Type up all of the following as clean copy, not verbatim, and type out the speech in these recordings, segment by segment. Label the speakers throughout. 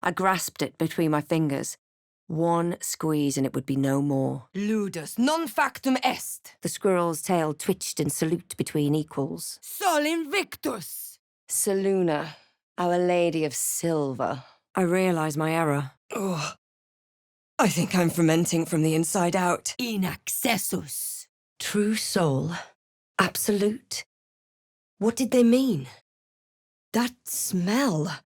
Speaker 1: I grasped it between my fingers. One squeeze and it would be no more.
Speaker 2: Ludus non factum est.
Speaker 1: The squirrel's tail twitched in salute between equals.
Speaker 2: Sol invictus.
Speaker 1: Saluna, Our Lady of Silver. I realise my error.
Speaker 2: Oh, I think I'm fermenting from the inside out. In accessus.
Speaker 1: True soul. Absolute. What did they mean?
Speaker 2: That smell.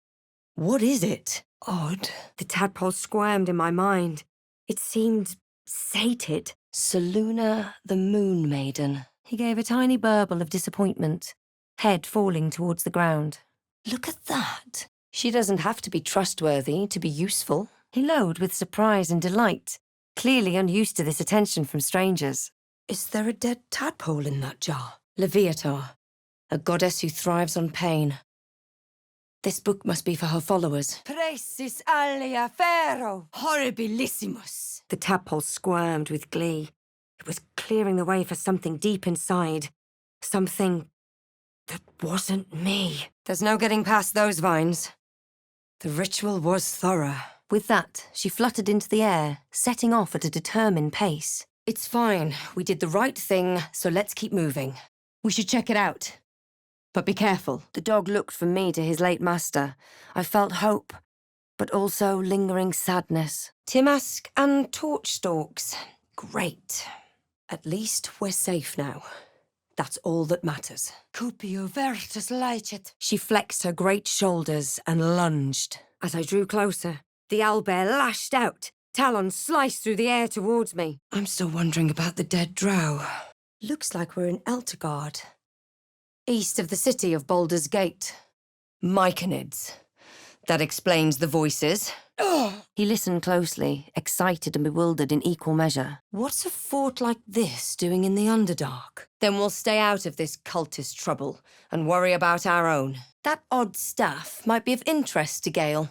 Speaker 2: What is it? Odd.
Speaker 1: The tadpole squirmed in my mind. It seemed sated. Saluna, the Moon Maiden. He gave a tiny burble of disappointment, head falling towards the ground.
Speaker 2: Look at that.
Speaker 1: She doesn't have to be trustworthy to be useful. He lowed with surprise and delight, clearly unused to this attention from strangers.
Speaker 2: Is there a dead tadpole in that jar?
Speaker 1: Leviatar, a goddess who thrives on pain. This book must be for her followers.
Speaker 2: Praesis alia fero, horribilissimus.
Speaker 1: The tadpole squirmed with glee. It was clearing the way for something deep inside. Something that wasn't me. There's no getting past those vines.
Speaker 2: The ritual was thorough.
Speaker 1: With that, she fluttered into the air, setting off at a determined pace. It's fine. We did the right thing, so let's keep moving. We should check it out. But be careful. The dog looked from me to his late master. I felt hope, but also lingering sadness. Timask and torch stalks. Great. At least we're safe now. That's all that matters.
Speaker 2: Cupio vertus licet.
Speaker 1: She flexed her great shoulders and lunged. As I drew closer, the owlbear lashed out, talons sliced through the air towards me.
Speaker 2: I'm still wondering about the dead drow.
Speaker 1: Looks like we're in Eltergard. East of the city of Baldur's Gate. Myconids. That explains the voices.
Speaker 2: Ugh.
Speaker 1: He listened closely, excited and bewildered in equal measure.
Speaker 2: What's a fort like this doing in the Underdark?
Speaker 1: Then we'll stay out of this cultist trouble and worry about our own. That odd staff might be of interest to Gale.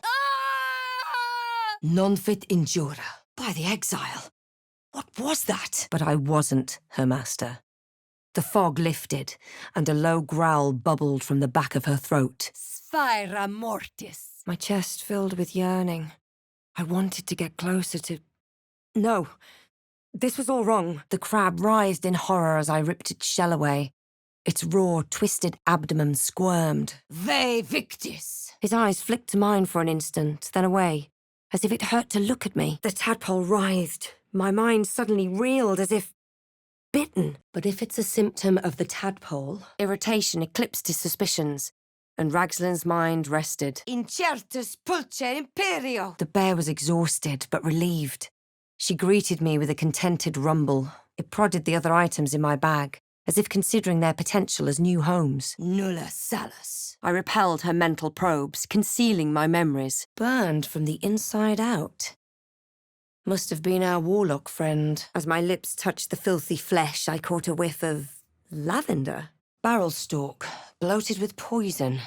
Speaker 2: Non fit injura. By the exile. What was that?
Speaker 1: But I wasn't her master. The fog lifted, and a low growl bubbled from the back of her throat.
Speaker 2: Sphaera mortis.
Speaker 1: My chest filled with yearning. I wanted to get closer to... No, this was all wrong. The crab writhed in horror as I ripped its shell away. Its raw, twisted abdomen squirmed.
Speaker 2: Ve victis.
Speaker 1: His eyes flicked to mine for an instant, then away, as if it hurt to look at me. The tadpole writhed. My mind suddenly reeled as if... bitten. But if it's a symptom of the tadpole, irritation eclipsed his suspicions, and Ragslin's mind rested.
Speaker 2: Incertus pulce imperio.
Speaker 1: The bear was exhausted, but relieved. She greeted me with a contented rumble. It prodded the other items in my bag, as if considering their potential as new homes.
Speaker 2: Nulla salus.
Speaker 1: I repelled her mental probes, concealing my memories. Burned from the inside out. Must have been our warlock friend. As my lips touched the filthy flesh, I caught a whiff of... lavender? Barrel stalk, bloated with poison.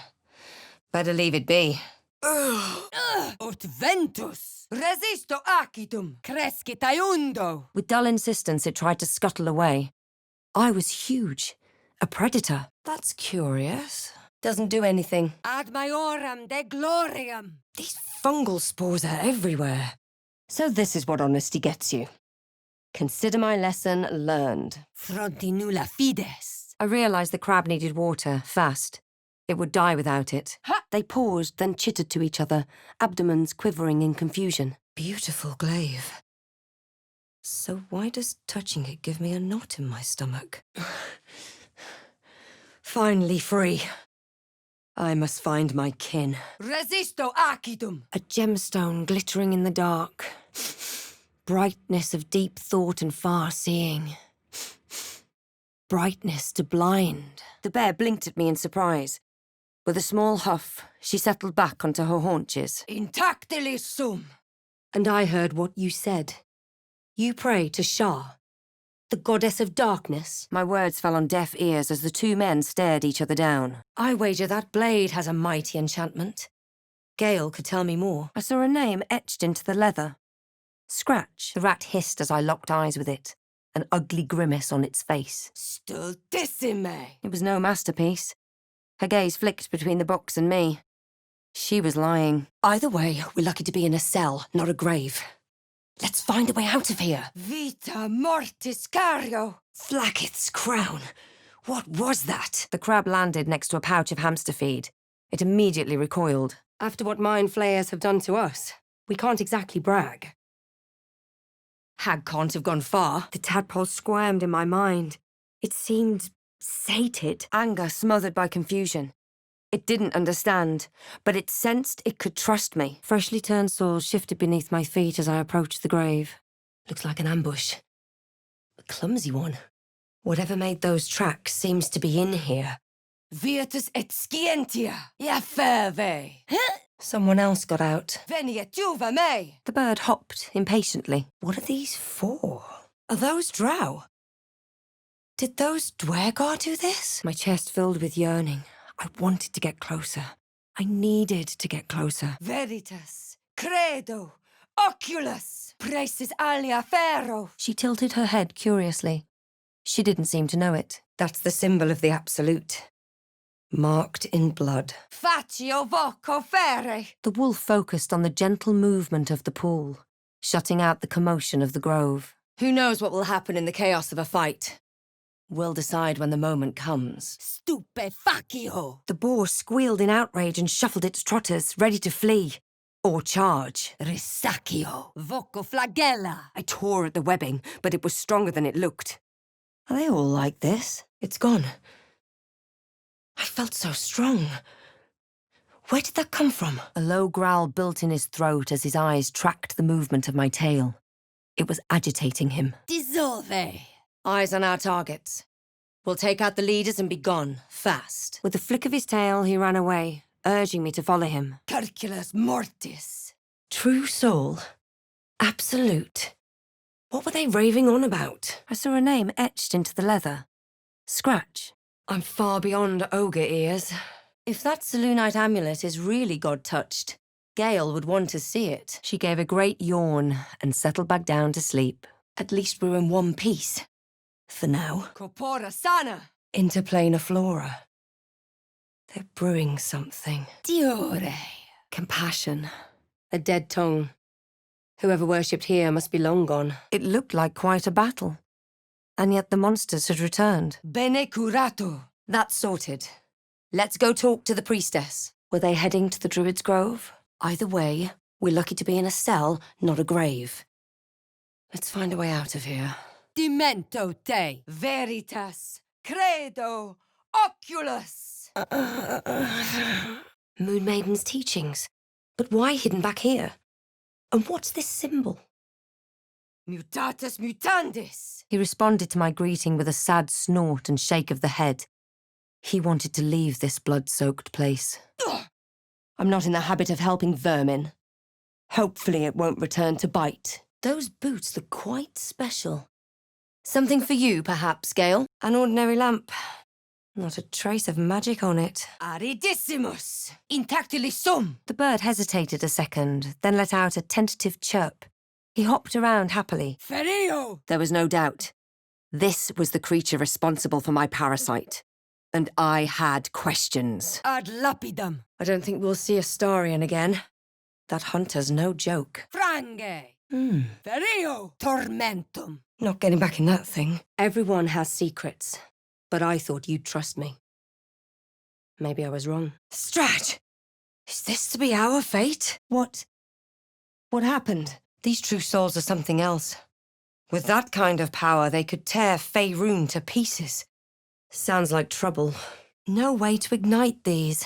Speaker 1: Better leave it be.
Speaker 2: Ut ventus. Resisto acidum. Crescit aiundo.
Speaker 1: With dull insistence, it tried to scuttle away. I was huge. A predator. That's curious. Doesn't do anything.
Speaker 2: Ad maioram de gloriam.
Speaker 1: These fungal spores are everywhere. So this is what honesty gets you. Consider my lesson learned.
Speaker 2: Fronti nulla fides.
Speaker 1: I realised the crab needed water, fast. It would die without it.
Speaker 2: Ha!
Speaker 1: They paused, then chittered to each other, abdomens quivering in confusion.
Speaker 2: Beautiful glaive. So why does touching it give me a knot in my stomach?
Speaker 1: Finally free. I must find my kin.
Speaker 2: Resisto acidum.
Speaker 1: A gemstone glittering in the dark. Brightness of deep thought and far-seeing. Brightness to blind. The bear blinked at me in surprise. With a small huff, she settled back onto her haunches.
Speaker 2: Intactilis sum.
Speaker 1: And I heard what you said. You pray to Shah, the goddess of darkness. My words fell on deaf ears as the two men stared each other down. I wager that blade has a mighty enchantment. Gale could tell me more. I saw a name etched into the leather. Scratch. The rat hissed as I locked eyes with it, an ugly grimace on its face.
Speaker 2: Stultissime.
Speaker 1: It was no masterpiece. Her gaze flicked between the box and me. She was lying. Either way, we're lucky to be in a cell, not a grave. Let's find a way out of here.
Speaker 2: Vita mortis cario!
Speaker 1: Flacketh's crown. What was that? The crab landed next to a pouch of hamster feed. It immediately recoiled. After what mind flayers have done to us, we can't exactly brag. Hag can't have gone far. The tadpole squirmed in my mind. It seemed sated, anger smothered by confusion. It didn't understand, but it sensed it could trust me. Freshly turned soil shifted beneath my feet as I approached the grave. Looks like an ambush. A clumsy one. Whatever made those tracks seems to be in here.
Speaker 2: Virtus et scientia, ja ferve.
Speaker 1: Someone else got out.
Speaker 2: Veni et juva me.
Speaker 1: The bird hopped impatiently.
Speaker 2: What are these for? Are those drow? Did those dwergar do this?
Speaker 1: My chest filled with yearning. I wanted to get closer. I needed to get closer.
Speaker 2: Veritas, credo, oculus, praesis alia ferro.
Speaker 1: She tilted her head curiously. She didn't seem to know it. That's the symbol of the Absolute. Marked in blood.
Speaker 2: Facio voco fere.
Speaker 1: The wolf focused on the gentle movement of the pool, shutting out the commotion of the grove. Who knows what will happen in the chaos of a fight? We'll decide when the moment comes.
Speaker 2: Stupefacio.
Speaker 1: The boar squealed in outrage and shuffled its trotters, ready to flee. Or charge.
Speaker 2: Risaccio. Voco flagella.
Speaker 1: I tore at the webbing, but it was stronger than it looked. Are they all like this? It's gone. I felt so strong. Where did that come from? A low growl built in his throat as his eyes tracked the movement of my tail. It was agitating him.
Speaker 2: Dissolve.
Speaker 1: Eyes on our targets. We'll take out the leaders and be gone, fast. With a flick of his tail, he ran away, urging me to follow him.
Speaker 2: Calculus mortis.
Speaker 1: True soul. Absolute. What were they raving on about? I saw a name etched into the leather. Scratch. I'm far beyond ogre ears. If that Selûnite amulet is really God-touched, Gale would want to see it. She gave a great yawn and settled back down to sleep. At least we're in one piece. For now.
Speaker 2: Corpora sana.
Speaker 1: Interplanar flora. They're brewing something.
Speaker 2: Diore.
Speaker 1: Compassion. A dead tongue. Whoever worshipped here must be long gone. It looked like quite a battle. And yet the monsters had returned.
Speaker 2: Bene curato.
Speaker 1: That's sorted. Let's go talk to the priestess. Were they heading to the Druid's Grove? Either way, we're lucky to be in a cell, not a grave. Let's find a way out of here.
Speaker 2: Dimento te. Veritas. Credo. Oculus.
Speaker 1: Moon Maiden's teachings. But why hidden back here? And what's this symbol?
Speaker 2: Mutatus mutandis.
Speaker 1: He responded to my greeting with a sad snort and shake of the head. He wanted to leave this blood-soaked place.
Speaker 2: Ugh.
Speaker 1: I'm not in the habit of helping vermin. Hopefully it won't return to bite. Those boots look quite special. Something for you, perhaps, Gale? An ordinary lamp. Not a trace of magic on it.
Speaker 2: Aridissimus. Intactili sum.
Speaker 1: The bird hesitated a second, then let out a tentative chirp. He hopped around happily.
Speaker 2: Ferio.
Speaker 1: There was no doubt. This was the creature responsible for my parasite. And I had questions.
Speaker 2: Ad lapidem.
Speaker 1: I don't think we'll see Astarion again. That hunter's no joke.
Speaker 2: Frange. Ferio. Tormentum.
Speaker 1: Not getting back in that thing. Everyone has secrets, but I thought you'd trust me. Maybe I was wrong. Strat! Is this to be our fate? What happened? These true souls are something else. With that kind of power, they could tear Faerun to pieces. Sounds like trouble. No way to ignite these.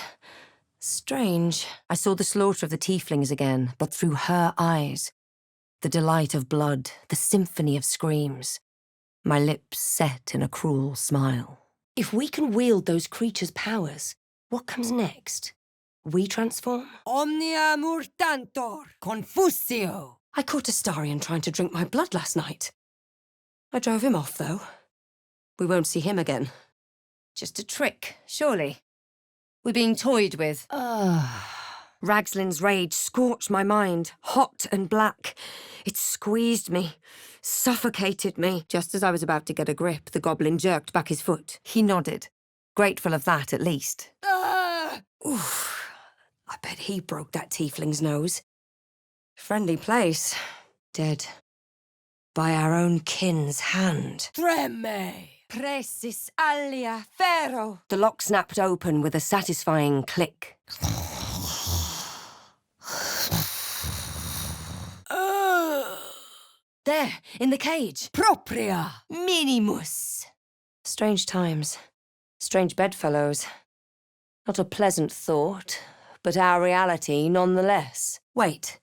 Speaker 1: Strange. I saw the slaughter of the tieflings again, but through her eyes. The delight of blood, the symphony of screams. My lips set in a cruel smile. If we can wield those creatures' powers, what comes next? We transform?
Speaker 2: Omnia murtantor. Confusio.
Speaker 1: I caught Astarion trying to drink my blood last night. I drove him off, though. We won't see him again. Just a trick, surely. We're being toyed with. Ragslin's rage scorched my mind, hot and black. It squeezed me, suffocated me. Just as I was about to get a grip, the goblin jerked back his foot. He nodded, grateful of that at least. Oof.
Speaker 2: I bet he broke that tiefling's nose. Friendly place. Dead. By our own kin's hand.
Speaker 1: Treme! Precis alia ferro! The lock snapped open with a satisfying click. There, in the cage. Propria minimus.
Speaker 2: Strange times. Strange bedfellows. Not a pleasant thought, but our reality nonetheless. Wait.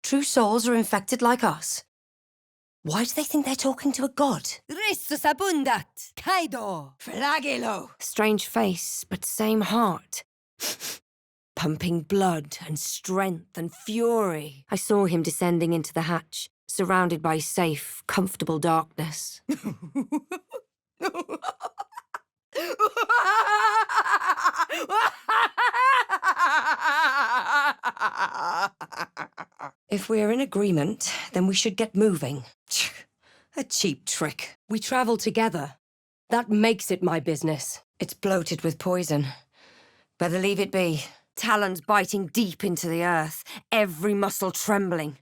Speaker 2: True souls are infected like us? Why do they think they're talking to a god?
Speaker 1: Rissus abundat, Kaido, flagello. Strange face, but same heart. Pumping blood and strength and fury. I saw him descending into the hatch, surrounded by safe, comfortable darkness.
Speaker 2: If we're in agreement, then we should get moving.
Speaker 1: A cheap trick. We travel together. That makes it my business.
Speaker 2: It's bloated with poison. Better leave it be.
Speaker 1: Talons biting deep into the earth, every muscle trembling.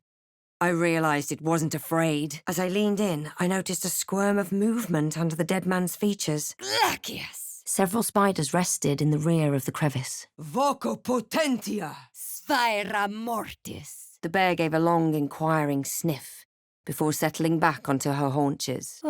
Speaker 1: I realized it wasn't afraid.
Speaker 2: As I leaned in, I noticed a squirm of movement under the dead man's features.
Speaker 1: Salacious!
Speaker 2: Several spiders rested in the rear of the crevice.
Speaker 1: Voco potentia! Sphera mortis! The bear gave a long, inquiring sniff before settling back onto her haunches.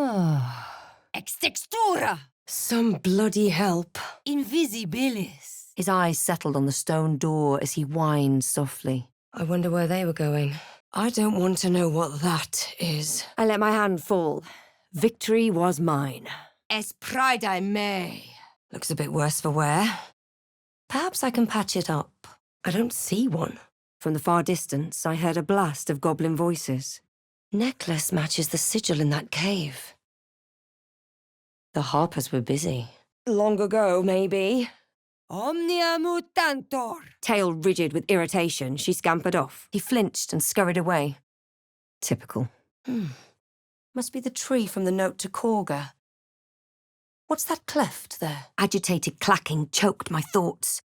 Speaker 1: Ex textura!
Speaker 2: Some bloody help.
Speaker 1: Invisibilis!
Speaker 2: His eyes settled on the stone door as he whined softly. I wonder where they were going. I don't want to know what that is.
Speaker 1: I let my hand fall. Victory was mine. Es pride I may.
Speaker 2: Looks a bit worse for wear. Perhaps I can patch it up. I don't see one.
Speaker 1: From the far distance, I heard a blast of goblin voices.
Speaker 2: Necklace matches the sigil in that cave. The harpers were busy.
Speaker 1: Long ago, maybe. Omnia mutantor! Tail rigid with irritation, she scampered off. He flinched and scurried away. Typical.
Speaker 2: Must be the tree from the note to Korga. What's that cleft there?
Speaker 1: Agitated clacking choked my thoughts.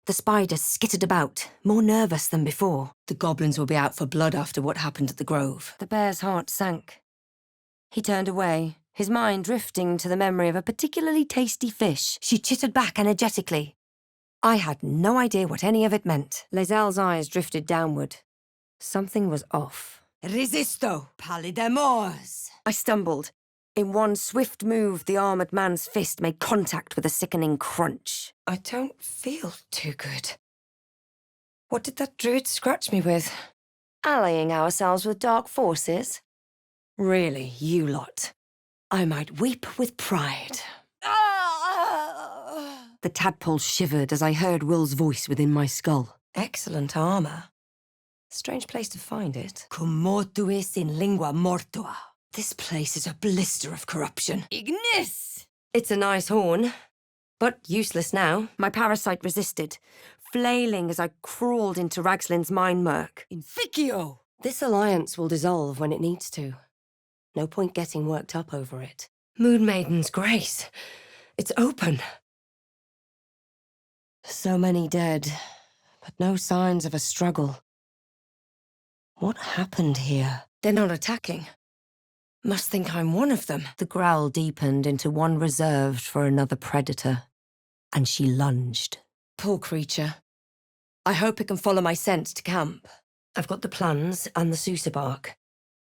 Speaker 1: The spiders skittered about, more nervous than before.
Speaker 2: The goblins will be out for blood after what happened at the grove.
Speaker 1: The bear's heart sank. He turned away, his mind drifting to the memory of a particularly tasty fish. She chittered back energetically. I had no idea what any of it meant. Lae'zel's eyes drifted downward. Something was off. Resisto, pallidemos! I stumbled. In one swift move, the armoured man's fist made contact with a sickening crunch.
Speaker 2: I don't feel too good. What did that druid scratch me with?
Speaker 1: Allying ourselves with dark forces? Really, you lot. I might weep with pride. The tadpole shivered as I heard Will's voice within my skull.
Speaker 2: Excellent armour. Strange place to find it.
Speaker 1: Cum mortuis in lingua mortua.
Speaker 2: This place is a blister of corruption.
Speaker 1: Ignis! It's a nice horn, but useless now. My parasite resisted, flailing as I crawled into Ragslin's mind murk. Inficio! This alliance will dissolve when it needs to. No point getting worked up over it.
Speaker 2: Moon Maiden's grace. It's open.
Speaker 1: So many dead, but no signs of a struggle. What happened here?
Speaker 2: They're not attacking. Must think I'm one of them.
Speaker 1: The growl deepened into one reserved for another predator, and she lunged.
Speaker 2: Poor creature. I hope it can follow my scent to camp. I've got the plans and the Sousa bark.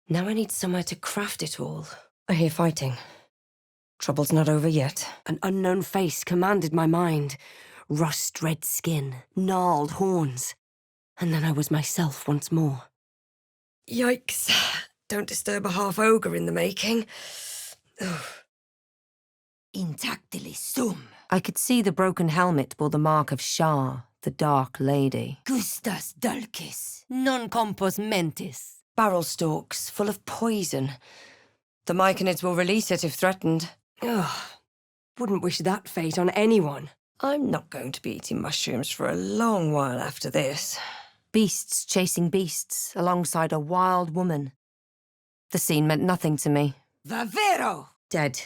Speaker 2: Now I need somewhere to craft it all. I hear fighting. Trouble's not over yet.
Speaker 1: An unknown face commanded my mind. Rust-red skin, gnarled horns. And then I was myself once more.
Speaker 2: Yikes. Don't disturb a half-ogre in the making.
Speaker 1: Intactili sum. I could see the broken helmet bore the mark of Shah, the Dark Lady. Gustas dulcis, non compos mentis.
Speaker 2: Barrel stalks, full of poison. The Myconids will release it if threatened.
Speaker 1: Ugh. Wouldn't wish that fate on anyone.
Speaker 2: I'm not going to be eating mushrooms for a long while after this.
Speaker 1: Beasts chasing beasts alongside a wild woman. The scene meant nothing to me. Vavero!
Speaker 2: Dead.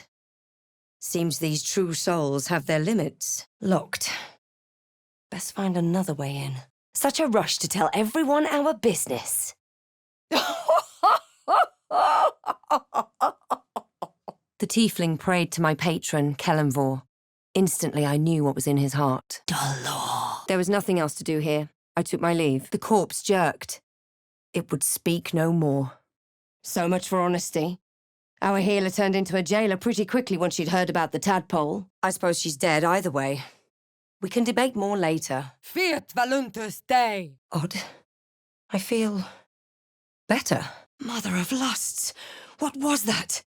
Speaker 2: Seems these true souls have their limits. Locked. Best find another way in. Such a rush to tell everyone our business. The tiefling prayed to my patron, Kellenvor. Instantly, I knew what was in his heart.
Speaker 1: Dolor.
Speaker 2: There was nothing else to do here. I took my leave. The corpse jerked. It would speak no more. So much for honesty. Our healer turned into a jailer pretty quickly once she'd heard about the tadpole. I suppose she's dead either way. We can debate more later.
Speaker 1: Fiat voluntas Dei.
Speaker 2: Odd. I feel better.
Speaker 1: Mother of lusts, what was that?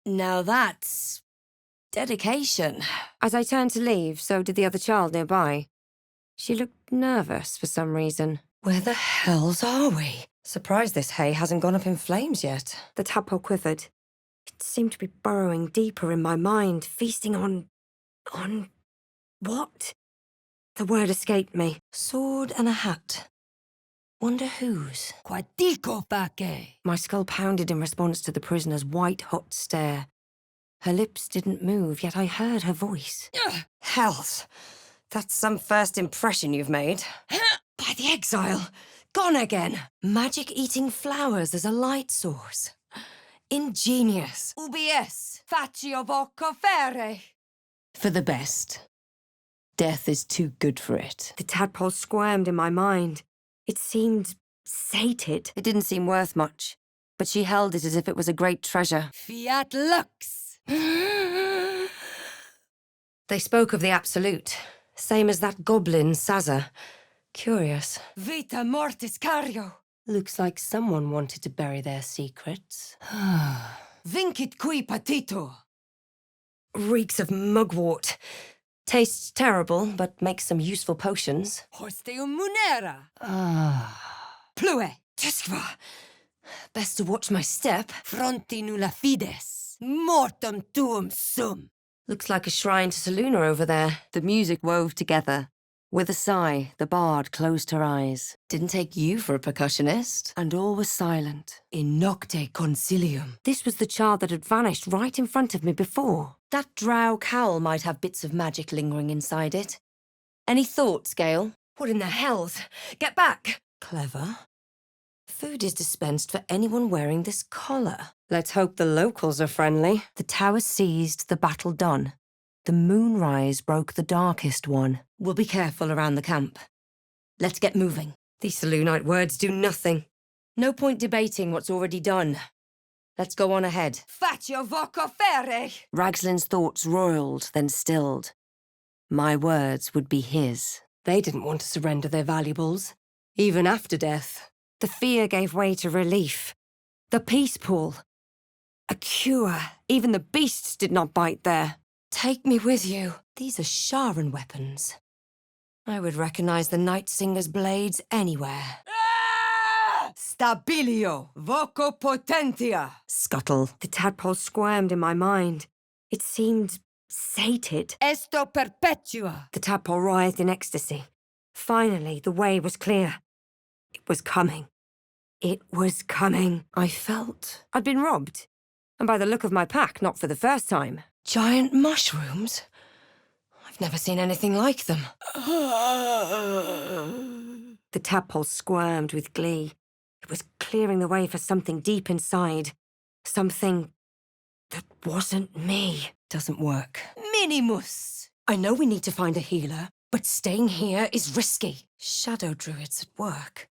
Speaker 2: Now that's dedication. As I turned to leave, so did the other child nearby. She looked nervous for some reason.
Speaker 1: Where the hells are we?
Speaker 2: Surprised this hay hasn't gone up in flames yet. The tadpole quivered. It seemed to be burrowing deeper in my mind, feasting on what? The word escaped me. Sword and a hat. Wonder whose?
Speaker 1: Quatico pace.
Speaker 2: My skull pounded in response to the prisoner's white-hot stare. Her lips didn't move, yet I heard her voice. Hells! That's some first impression you've made.
Speaker 1: By the exile.
Speaker 2: Gone again. Magic-eating flowers as a light source. Ingenious.
Speaker 1: UBS. Faccio voco fere.
Speaker 2: For the best. Death is too good for it. The tadpole squirmed in my mind. It seemed sated. It didn't seem worth much, but she held it as if it was a great treasure.
Speaker 1: Fiat lux.
Speaker 2: They spoke of the absolute, same as that goblin, Sazza. Curious.
Speaker 1: Vita mortis cario.
Speaker 2: Looks like someone wanted to bury their secrets.
Speaker 1: Vincit qui patito.
Speaker 2: Reeks of mugwort. Tastes terrible, but makes some useful potions.
Speaker 1: Hosteum munera.
Speaker 2: Plue. Tiskva. Best to watch my step.
Speaker 1: Fronti nulla fides. Mortem tuum sum.
Speaker 2: Looks like a shrine to Saluna over there. The music wove together. With a sigh, the bard closed her eyes. Didn't take you for a percussionist. And all was silent.
Speaker 1: In nocte concilium.
Speaker 2: This was the child that had vanished right in front of me before. That drow cowl might have bits of magic lingering inside it. Any thoughts, Gale?
Speaker 1: What in the hells? Get back!
Speaker 2: Clever. Food is dispensed for anyone wearing this collar. Let's hope the locals are friendly. The tower seized, the battle done. The moonrise broke the darkest one. We'll be careful around the camp. Let's get moving. These Salunite words do nothing. No point debating what's already done. Let's go on ahead.
Speaker 1: Faccio voco fere.
Speaker 2: Ragslin's thoughts roiled, then stilled. My words would be his. They didn't want to surrender their valuables, even after death. The fear gave way to relief. The peace pool. A cure. Even the beasts did not bite there. Take me with you. These are Sharan weapons. I would recognize the Night Singer's blades anywhere.
Speaker 1: Stabilio, voco potentia.
Speaker 2: Scuttle. The tadpole squirmed in my mind. It seemed sated.
Speaker 1: Esto perpetua.
Speaker 2: The tadpole writhed in ecstasy. Finally, the way was clear. It was coming. It was coming. I felt I'd been robbed. And by the look of my pack, not for the first time. Giant mushrooms? I've never seen anything like them. The tadpole squirmed with glee. It was clearing the way for something deep inside. Something that wasn't me. Doesn't work.
Speaker 1: Minimus.
Speaker 2: I know we need to find a healer, but staying here is risky. Shadow druids at work.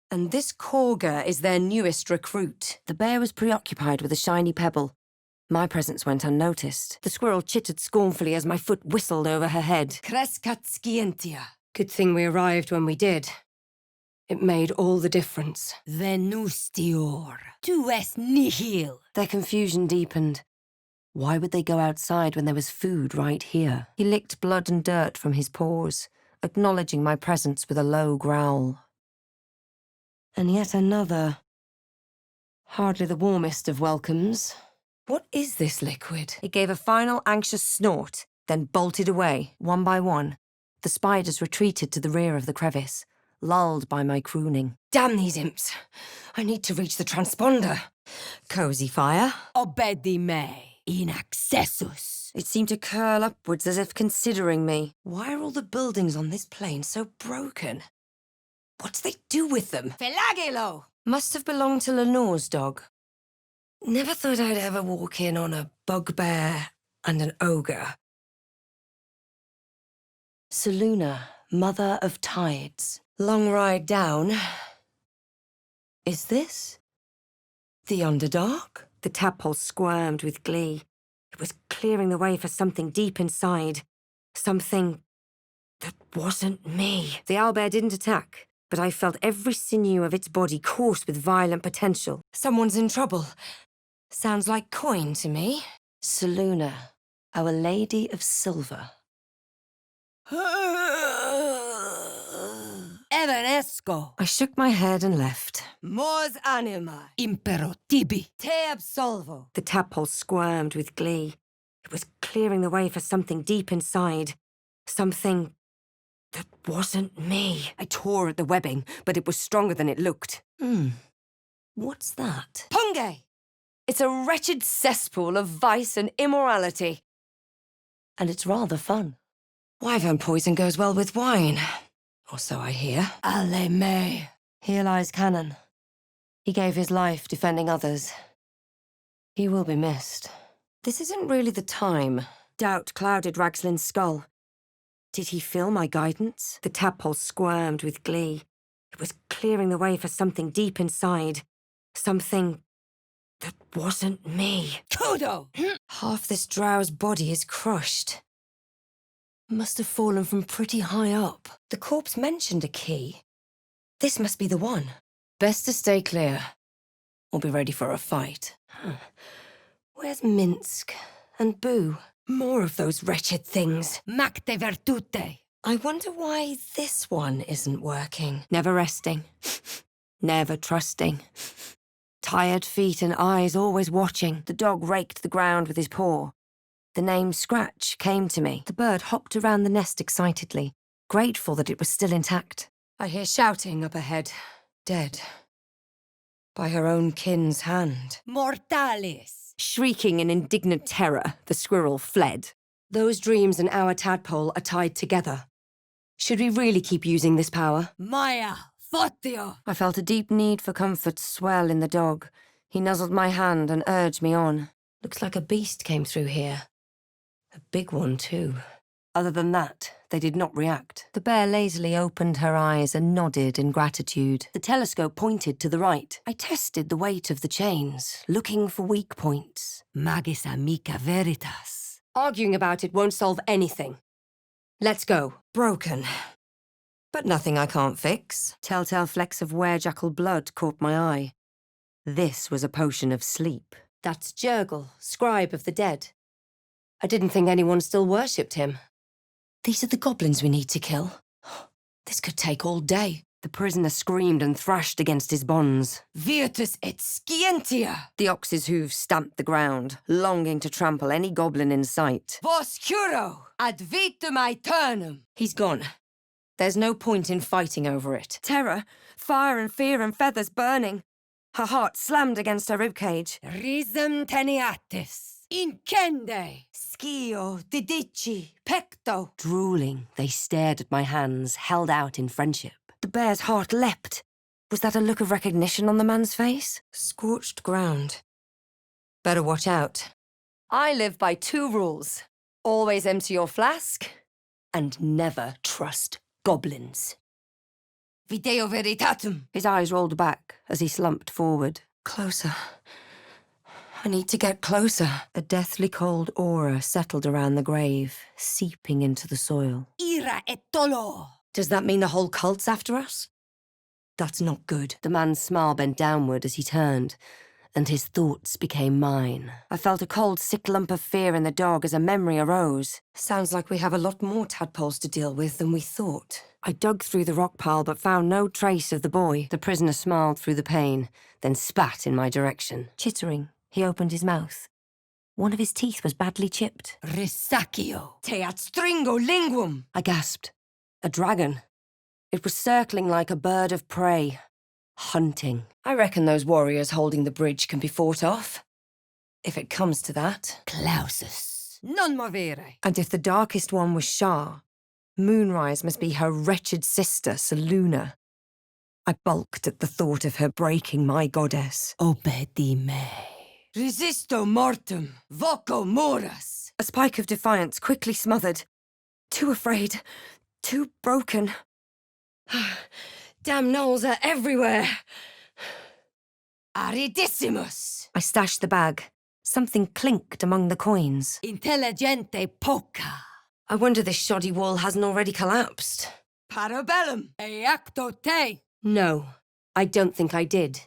Speaker 2: And this Korga is their newest recruit. The bear was preoccupied with a shiny pebble. My presence went unnoticed. The squirrel chittered scornfully as my foot whistled over her head.
Speaker 1: Crescat scientia.
Speaker 2: Good thing we arrived when we did. It made all the difference.
Speaker 1: Venustior. Tu es nihil.
Speaker 2: Their confusion deepened. Why would they go outside when there was food right here? He licked blood and dirt from his paws, acknowledging my presence with a low growl. And yet another. Hardly the warmest of welcomes. What is this liquid? It gave a final anxious snort, then bolted away, one by one. The spiders retreated to the rear of the crevice, lulled by my crooning. Damn these imps! I need to reach the transponder. Cozy fire.
Speaker 1: Obedi me, in accessus.
Speaker 2: It seemed to curl upwards as if considering me. Why are all the buildings on this plane so broken?
Speaker 1: What do they do with them? Felagilo! Must have belonged to Lenore's dog. Never thought I'd ever walk in on a bugbear and an ogre. Saluna, mother of tides. Long ride down. Is this the underdark? The tadpole squirmed with glee. It was clearing the way for something deep inside. Something that wasn't me. The owlbear didn't attack, but I felt every sinew of its body coarse with violent potential. Someone's in trouble. Sounds like coin to me. Saluna, Our Lady of Silver. Evanesco. I shook my head and left. Mors anima, impero tibi, te absolvo. The tadpole squirmed with glee. It was clearing the way for something deep inside. Something that wasn't me. I tore at the webbing, but it was stronger than it looked. What's that? Punge! It's a wretched cesspool of vice and immorality. And it's rather fun. Wyvern poison goes well with wine. Or so I hear. Ale me. Here lies Cannon. He gave his life defending others. He will be missed. This isn't really the time. Doubt clouded Ragslin's skull. Did he feel my guidance? The tadpole squirmed with glee. It was clearing the way for something deep inside. Something that wasn't me. Kudo! Half this drow's body is crushed. Must have fallen from pretty high up. The corpse mentioned a key. This must be the one. Best to stay clear, or be ready for a fight. Where's Minsk and Boo? More of those wretched things. Macte virtute. I wonder why this one isn't working. Never resting. Never trusting. Tired feet and eyes always watching. The dog raked the ground with his paw. The name Scratch came to me. The bird hopped around the nest excitedly, grateful that it was still intact. I hear shouting up ahead. Dead. By her own kin's hand. Mortalis! Shrieking in indignant terror, the squirrel fled. Those dreams and our tadpole are tied together. Should we really keep using this power? Maya! Fotio! I felt a deep need for comfort swell in the dog. He nuzzled my hand and urged me on. Looks like a beast came through here. A big one, too. Other than that, they did not react. The bear lazily opened her eyes and nodded in gratitude. The telescope pointed to the right. I tested the weight of the chains, looking for weak points. Magis amica veritas. Arguing about it won't solve anything. Let's go. Broken. But nothing I can't fix. Telltale flecks of werejackal blood caught my eye. This was a potion of sleep. That's Jurgle, scribe of the dead. I didn't think anyone still worshipped him. These are the goblins we need to kill. This could take all day. The prisoner screamed and thrashed against his bonds. Virtus et scientia! The ox's hooves stamped the ground, longing to trample any goblin in sight. Vos curo! Ad vitam aeternum! He's gone. There's no point in fighting over it. Terror, fire and fear and feathers burning. Her heart slammed against her ribcage. Risum teniatis. Incende! Schio, didici, pecto. Drooling, they stared at my hands, held out in friendship. The bear's heart leapt. Was that a look of recognition on the man's face? Scorched ground. Better watch out. I live by 2 rules. Always empty your flask, and never trust goblins. Video veritatum. His eyes rolled back as he slumped forward. Closer. I need to get closer. A deathly cold aura settled around the grave, seeping into the soil. Ira et dolor. Does that mean the whole cult's after us? That's not good. The man's smile bent downward as he turned, and his thoughts became mine. I felt a cold, sick lump of fear in the dog as a memory arose. Sounds like we have a lot more tadpoles to deal with than we thought. I dug through the rock pile but found no trace of the boy. The prisoner smiled through the pain, then spat in my direction. Chittering, he opened his mouth. One of his teeth was badly chipped. Risaccio te adstringo linguum, I gasped. A dragon. It was circling like a bird of prey. Hunting. I reckon those warriors holding the bridge can be fought off. If it comes to that. Clausus. Non movere. And if the darkest one was Shah, Moonrise must be her wretched sister, Saluna. I balked at the thought of her breaking my goddess.
Speaker 2: Obedi me.
Speaker 1: Resisto mortem, voco moras. A spike of defiance quickly smothered. Too afraid, too broken. Damn gnolls are everywhere. Aridissimus. I stashed the bag. Something clinked among the coins. Intelligente poca. I wonder this shoddy wall hasn't already collapsed. Parabellum, eacto te. No, I don't think I did.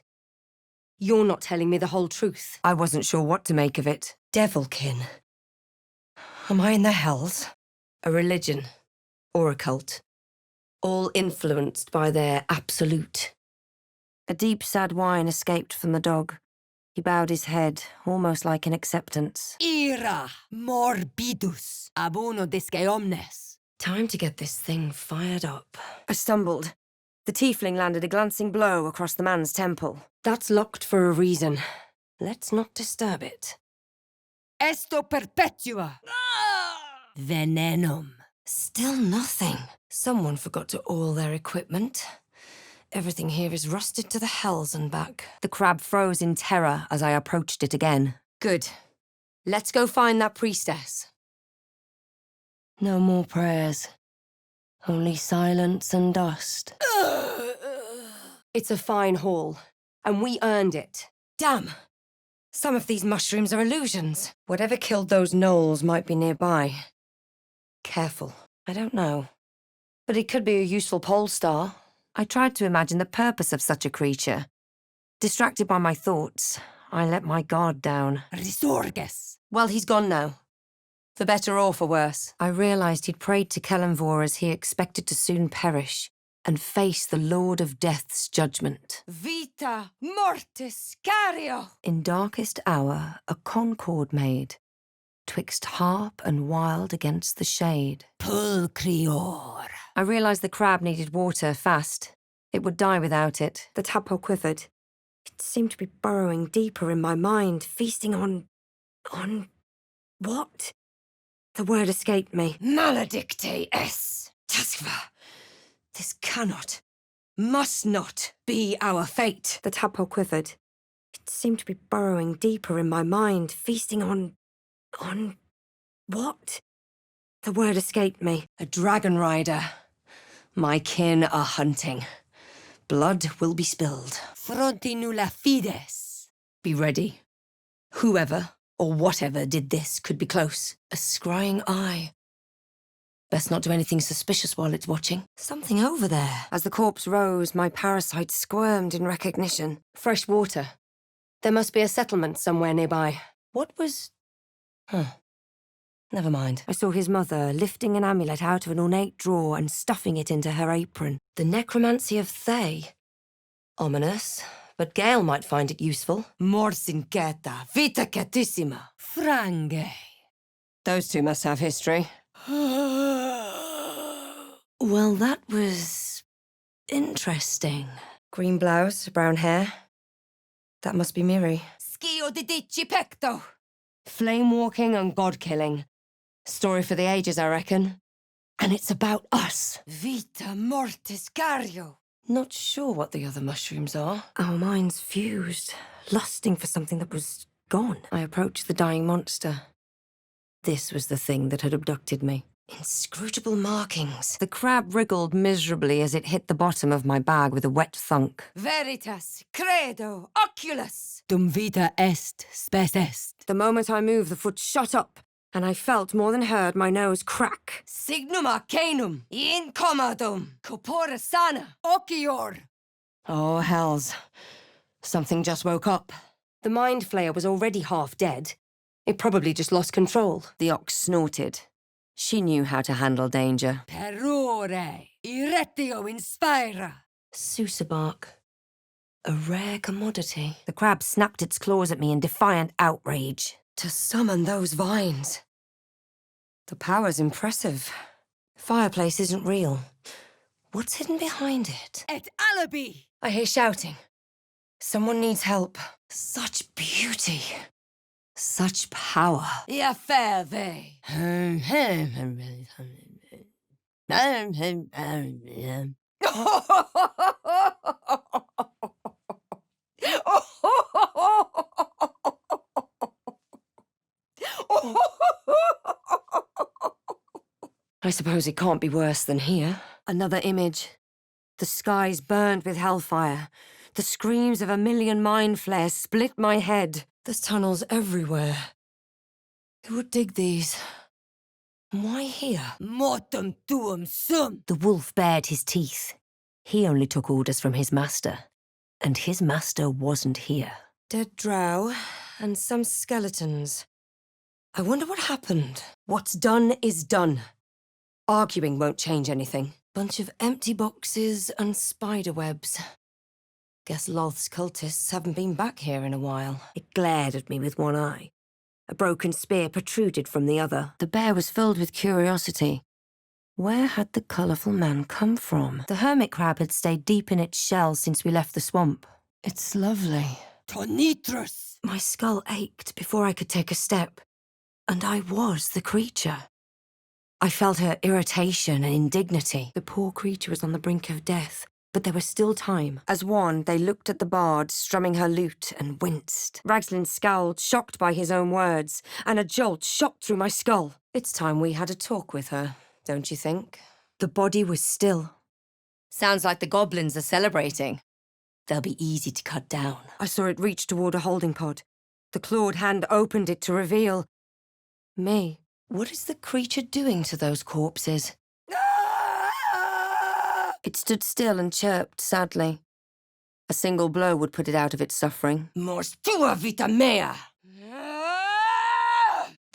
Speaker 1: You're not telling me the whole truth. I wasn't sure what to make of it. Devilkin. Am I in the hells? A religion. Or a cult. All influenced by their absolute. A deep, sad whine escaped from the dog. He bowed his head, almost like in acceptance. Ira morbidus, abono disque omnes. Time to get this thing fired up. I stumbled. The tiefling landed a glancing blow across the man's temple. That's locked for a reason. Let's not disturb it. Esto perpetua. Venenum. Still nothing. Someone forgot to oil their equipment. Everything here is rusted to the hells and back. The crab froze in terror as I approached it again. Good. Let's go find that priestess. No more prayers. Only silence and dust. It's a fine haul, and we earned it. Damn! Some of these mushrooms are illusions. Whatever killed those gnolls might be nearby. Careful. I don't know. But it could be a useful pole star. I tried to imagine the purpose of such a creature. Distracted by my thoughts, I let my guard down. Resurges. Well, he's gone now. For better or for worse. I realized he'd prayed to Kellanvor as he expected to soon perish and face the Lord of Death's judgment. Vita mortis cario! In darkest hour, a concord made, twixt harp and wild against the shade. Pulcrior. I realized the crab needed water fast. It would die without it. The tadpole quivered. It seemed to be burrowing deeper in my mind, feasting on what? The word escaped me. Maledicte es. Taskva. This cannot, must not be our fate. The tadpole quivered. It seemed to be burrowing deeper in my mind, feasting on what? The word escaped me. A dragon rider. My kin are hunting. Blood will be spilled. Fronti nulla fides. Be ready. Whoever or whatever did this could be close. A scrying eye. Best not do anything suspicious while it's watching. Something over there. As the corpse rose, my parasite squirmed in recognition. Fresh water. There must be a settlement somewhere nearby. What was... Never mind. I saw his mother lifting an amulet out of an ornate drawer and stuffing it into her apron. The necromancy of Thay. Ominous, but Gale might find it useful. Morsinceta, vita catissima, frange. Those two must have history. Well, that was... interesting. Green blouse, brown hair. That must be Miri. Schio di dici pecto. Flame-walking and god-killing. Story for the ages, I reckon. And it's about us. Vita mortis cario. Not sure what the other mushrooms are. Our minds fused, lusting for something that was gone. I approached the dying monster. This was the thing that had abducted me. Inscrutable markings. The crab wriggled miserably as it hit the bottom of my bag with a wet thunk. Veritas, credo, oculus. Dum vita est, spes est. The moment I moved, the foot shot up, and I felt more than heard my nose crack. Signum arcanum, incomodum, corpora sana, ocior. Oh, hells. Something just woke up. The mind flayer was already half dead. It probably just lost control. The ox snorted. She knew how to handle danger. Perore, iretio inspira. Sousa bark. A rare commodity. The crab snapped its claws at me in defiant outrage. To summon those vines. The power's impressive. Fireplace isn't real. What's hidden behind it? Et alibi! I hear shouting. Someone needs help. Such beauty. Such power. Ya ferve.
Speaker 2: I suppose it can't be worse than here. Another image. The skies burned with hellfire. The screams of a million mind flares split my head. There's tunnels everywhere. Who would dig these? And why here?
Speaker 1: Mortem tuum sum.
Speaker 2: The wolf bared his teeth. He only took orders from his master. And his master wasn't here. Dead drow and some skeletons. I wonder what happened. What's done is done. Arguing won't change anything. Bunch of empty boxes and spider webs. Guess Loth's cultists haven't been back here in a while. It glared at me with one eye. A broken spear protruded from the other. The bear was filled with curiosity. Where had the colourful man come from? The hermit crab had stayed deep in its shell since we left the swamp. It's lovely.
Speaker 1: Tonitrus.
Speaker 2: My skull ached before I could take a step. And I was the creature. I felt her irritation and indignity. The poor creature was on the brink of death, but there was still time. As one, they looked at the bard strumming her lute and winced. Ragslin scowled, shocked by his own words, and a jolt shot through my skull. It's time we had a talk with her, don't you think? The body was still.
Speaker 1: Sounds like the goblins are celebrating. They'll be easy to cut down.
Speaker 2: I saw it reach toward a holding pod. The clawed hand opened it to reveal... me. What is the creature doing to those corpses? It stood still and chirped sadly. A single blow would put it out of its suffering.
Speaker 1: Mors tua vita mea.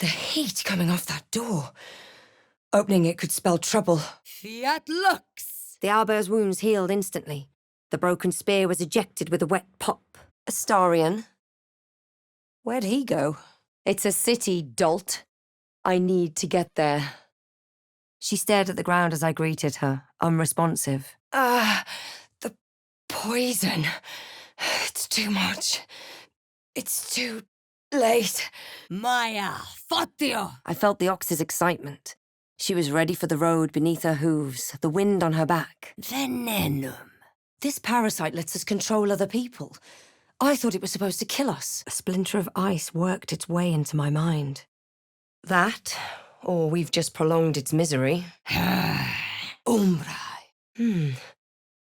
Speaker 2: The heat coming off that door. Opening it could spell trouble.
Speaker 1: Fiat lux.
Speaker 2: The owlbear's wounds healed instantly. The broken spear was ejected with a wet pop. Astarion. Where'd he go? It's a city, dolt. I need to get there. She stared at the ground as I greeted her, unresponsive. The poison. It's too much. It's too late.
Speaker 1: Maya, fatio.
Speaker 2: I felt the ox's excitement. She was ready for the road beneath her hooves, the wind on her back.
Speaker 1: Venenum.
Speaker 2: This parasite lets us control other people. I thought it was supposed to kill us. A splinter of ice worked its way into my mind. That, or we've just prolonged its misery.
Speaker 1: Umbrai.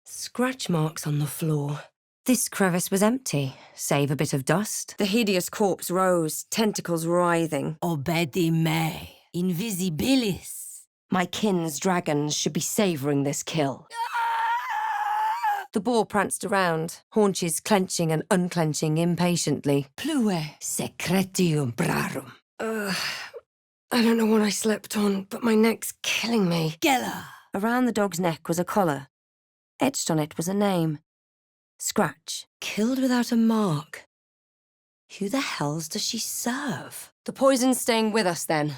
Speaker 2: Scratch marks on the floor. This crevice was empty, save a bit of dust. The hideous corpse rose, tentacles writhing.
Speaker 1: Obedi me. Invisibilis.
Speaker 2: My kin's dragons should be savouring this kill. The boar pranced around, haunches clenching and unclenching impatiently.
Speaker 1: Plue secretium brarum.
Speaker 2: I don't know what I slept on, but my neck's killing me.
Speaker 1: Gela.
Speaker 2: Around the dog's neck was a collar. Etched on it was a name. Scratch. Killed without a mark. Who the hells does she serve? The poison's staying with us, then.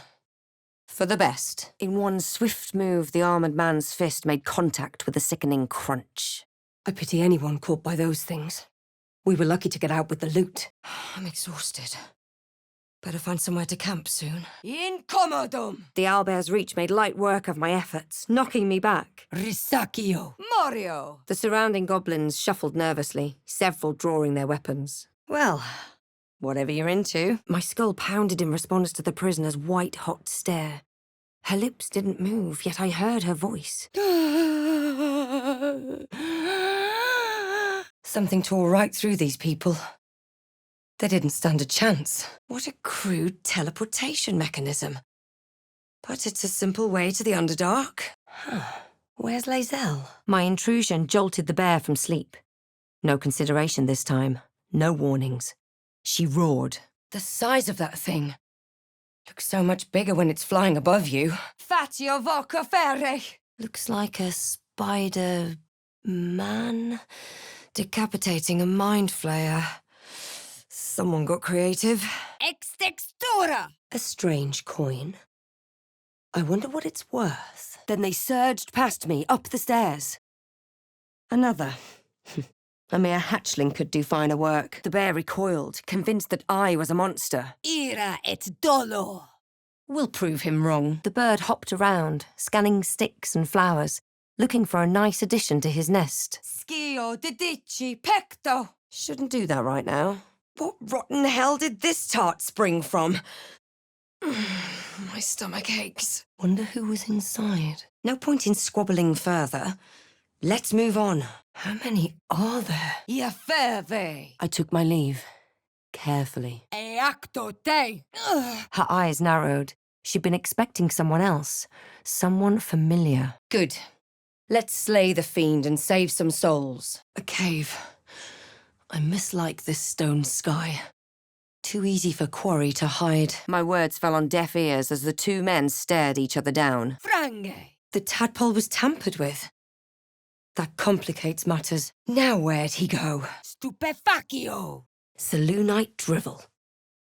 Speaker 2: For the best. In one swift move, the armoured man's fist made contact with a sickening crunch. I pity anyone caught by those things. We were lucky to get out with the loot. I'm exhausted. Better find somewhere to camp soon.
Speaker 1: Incommodum.
Speaker 2: The owlbear's reach made light work of my efforts, knocking me back.
Speaker 1: Risaccio. Mario.
Speaker 2: The surrounding goblins shuffled nervously, several drawing their weapons. Well, whatever you're into. My skull pounded in response to the prisoner's white-hot stare. Her lips didn't move, yet I heard her voice. Something tore right through these people. They didn't stand a chance. What a crude teleportation mechanism. But it's a simple way to the Underdark. Where's Lae'zel? My intrusion jolted the bear from sleep. No consideration this time. No warnings. She roared. The size of that thing. Looks so much bigger when it's flying above you.
Speaker 1: Fatio voca ferre.
Speaker 2: Looks like a spider... man? Decapitating a mind flayer. Someone got creative.
Speaker 1: Ex textura.
Speaker 2: A strange coin. I wonder what it's worth. Then they surged past me, up the stairs. Another. A mere hatchling could do finer work. The bear recoiled, convinced that I was a monster.
Speaker 1: Ira et dolo.
Speaker 2: We'll prove him wrong. The bird hopped around, scanning sticks and flowers. looking for a nice addition to his nest.
Speaker 1: Schio, didici, pecto.
Speaker 2: Shouldn't do that right now.
Speaker 1: What rotten hell did this tart spring from? My stomach aches.
Speaker 2: Wonder who was inside.
Speaker 1: No point in squabbling further. Let's move on.
Speaker 2: How many are there?
Speaker 1: Ia ferve.
Speaker 2: I took my leave, carefully.
Speaker 1: E acto te.
Speaker 2: Her eyes narrowed. She'd been expecting someone else. Someone familiar.
Speaker 1: Good. Let's slay the fiend and save some souls.
Speaker 2: A cave. I mislike this stone sky. Too easy for quarry to hide.
Speaker 1: My words fell on deaf ears as the two men stared each other down. Frange!
Speaker 2: The tadpole was tampered with. That complicates matters.
Speaker 1: Now where'd he go? Stupefaccio!
Speaker 2: Selûnite drivel.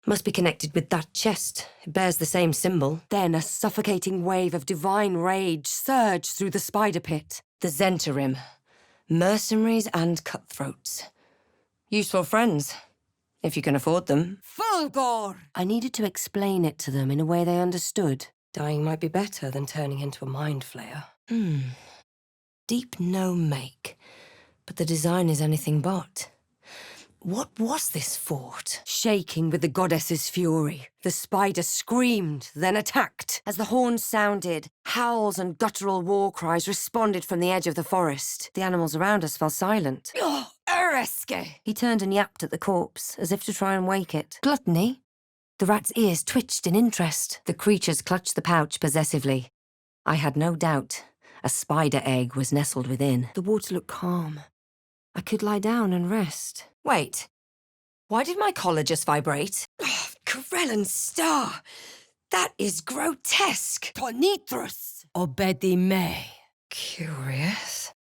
Speaker 2: Must be connected with that chest. It bears the same symbol.
Speaker 1: Then a suffocating wave of divine rage surged through the spider pit.
Speaker 2: The Zentarim. Mercenaries and cutthroats. Useful friends, if you can afford them.
Speaker 1: Fulgor!
Speaker 2: I needed to explain it to them in a way they understood. Dying might be better than turning into a mind flayer. Deep no make, but the design is anything but. What was this fort?
Speaker 1: Shaking with the goddess's fury, the spider screamed, then attacked. As the horns sounded, howls and guttural war cries responded from the edge of the forest.
Speaker 2: The animals around us fell silent.
Speaker 1: Oh, Ereske!
Speaker 2: He turned and yapped at the corpse, as if to try and wake it. Gluttony? The rat's ears twitched in interest. The creatures clutched the pouch possessively. I had no doubt. A spider egg was nestled within. The water looked calm. I could lie down and rest.
Speaker 1: Wait. Why did my collar just vibrate? Oh, Corellan star! That is grotesque! Tonitrus! Obedi me.
Speaker 2: Curious.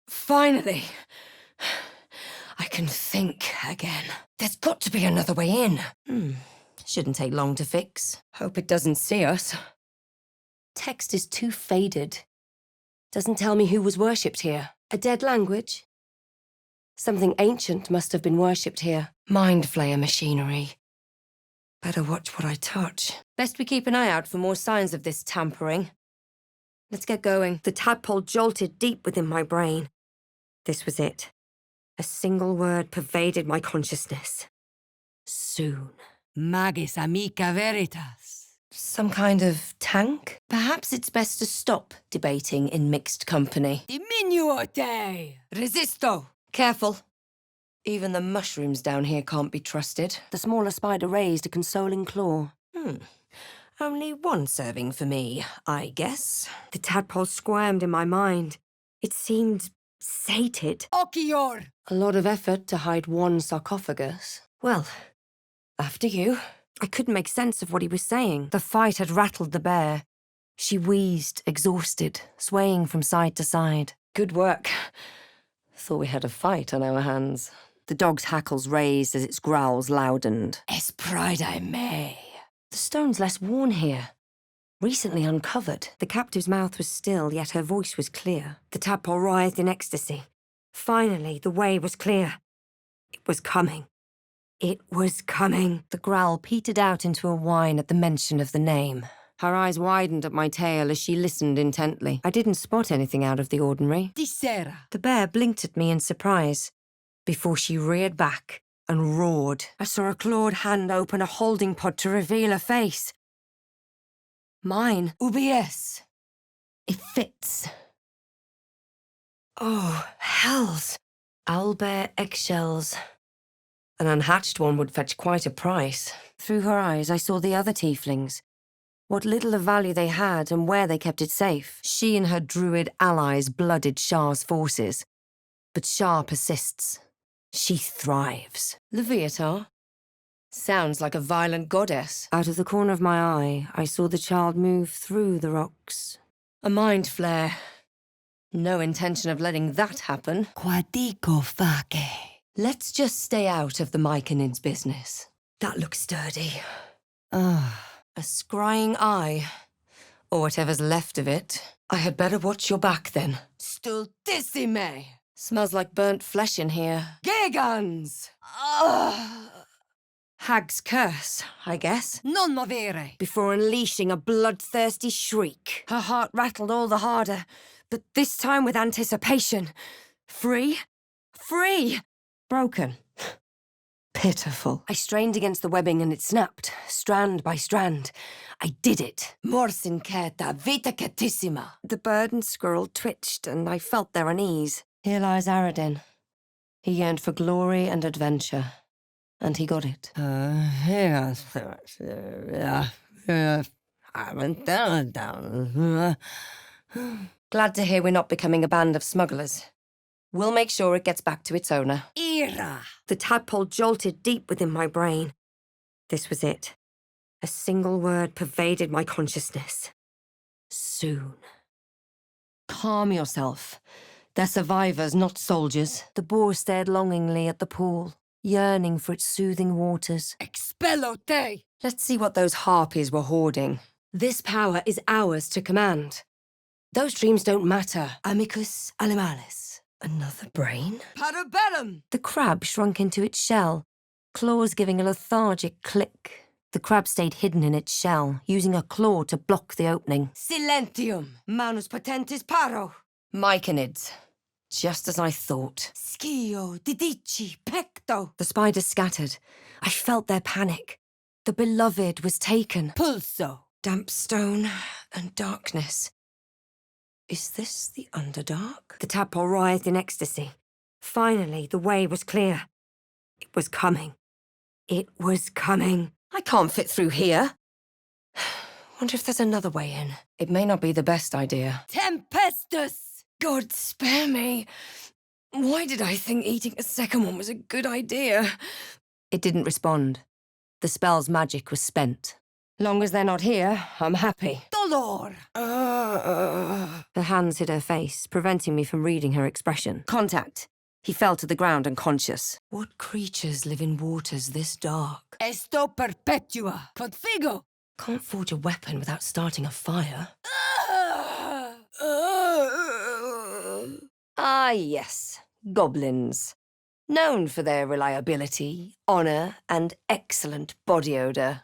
Speaker 1: Finally! I can think again. There's got to be another way in.
Speaker 2: Shouldn't take long to fix.
Speaker 1: Hope it doesn't see us.
Speaker 2: Text is too faded. Doesn't tell me who was worshipped here. A dead language? Something ancient must have been worshipped here.
Speaker 1: Mind flayer machinery.
Speaker 2: Better watch what I touch.
Speaker 1: Best we keep an eye out for more signs of this tampering.
Speaker 2: Let's get going. The tadpole jolted deep within my brain. This was it. A single word pervaded my consciousness. Soon.
Speaker 1: Magis amica veritas.
Speaker 2: Some kind of tank? Perhaps it's best to stop debating in mixed company.
Speaker 1: Diminuo te! Resisto!
Speaker 2: Careful. Even the mushrooms down here can't be trusted. The smaller spider raised a consoling claw. Only one serving for me, I guess. The tadpole squirmed in my mind. It seemed sated.
Speaker 1: Okior!
Speaker 2: A lot of effort to hide one sarcophagus. Well, after you. I couldn't make sense of what he was saying. The fight had rattled the bear. She wheezed, exhausted, swaying from side to side. Good work. Thought we had a fight on our hands.
Speaker 1: The dog's hackles raised as its growls loudened.
Speaker 2: Es pride I may. The stone's less worn here. Recently uncovered. The captive's mouth was still, yet her voice was clear. The tadpole writhed in ecstasy. Finally, the way was clear. It was coming. It was coming. The growl petered out into a whine at the mention of the name.
Speaker 1: Her eyes widened at my tail as she listened intently.
Speaker 2: I didn't spot anything out of the ordinary.
Speaker 1: Dissera.
Speaker 2: The bear blinked at me in surprise, before she reared back and roared. I saw a clawed hand open a holding pod to reveal a face. Mine.
Speaker 1: UBS.
Speaker 2: It fits. Oh, hells. Owlbear eggshells. An unhatched one would fetch quite a price. Through her eyes, I saw the other tieflings. What little of value they had and where they kept it safe. She and her druid allies blooded Shah's forces. But Shah persists. She thrives.
Speaker 1: Leviatar? Sounds like a violent goddess.
Speaker 2: Out of the corner of my eye, I saw the child move through the rocks.
Speaker 1: A mind flare. No intention of letting that happen.
Speaker 2: Quadico fake. Let's just stay out of the Myconid's business. That looks sturdy. A scrying eye. Or whatever's left of it. I had better watch your back, then.
Speaker 1: Stultissime!
Speaker 2: Smells like burnt flesh in here.
Speaker 1: Gegans!
Speaker 2: Hag's curse, I guess.
Speaker 1: Non movere.
Speaker 2: Before unleashing a bloodthirsty shriek. Her heart rattled all the harder, but this time with anticipation. Free. Free! Broken. Pitiful. I strained against the webbing and it snapped, strand by strand. I did it. Mors inquieta, vita catissima. The bird and squirrel twitched, and I felt their unease. Here lies Aradin. He yearned for glory and adventure, and he got it. Glad to hear we're not becoming a band of smugglers. We'll make sure it gets back to its owner. Ira! The tadpole jolted deep within my brain. This was it. A single word pervaded my consciousness. Soon. Calm yourself. They're survivors, not soldiers. The boar stared longingly at the pool, yearning for its soothing waters. Expello te! Let's see what those harpies were hoarding. This power is ours to command. Those dreams don't matter. Amicus animalis. Another brain? Parabellum! The crab shrunk into its shell, claws giving a lethargic click. The crab stayed hidden in its shell, using a claw to block the opening. Silentium! Manus potentis paro! Myconids. Just as I thought. Schio, didici, pecto! The spiders scattered. I felt their panic. The beloved was taken. Pulso! Damp stone and darkness. Is this the underdark? The tadpole writhed in ecstasy. Finally, the way was clear. It was coming. It was coming. I can't fit through here. Wonder if there's another way in. It may not be the best idea. Tempestus! God spare me. Why did I think eating a second one was a good idea? It didn't respond. The spell's magic was spent. Long as they're not here, I'm happy. Dolor! Her hands hid her face, preventing me from reading her expression. Contact. He fell to the ground unconscious. What creatures live in waters this dark? Esto perpetua. Configo! Can't forge a weapon without starting a fire. Ah, yes. Goblins. Known for their reliability, honor, and excellent body odor.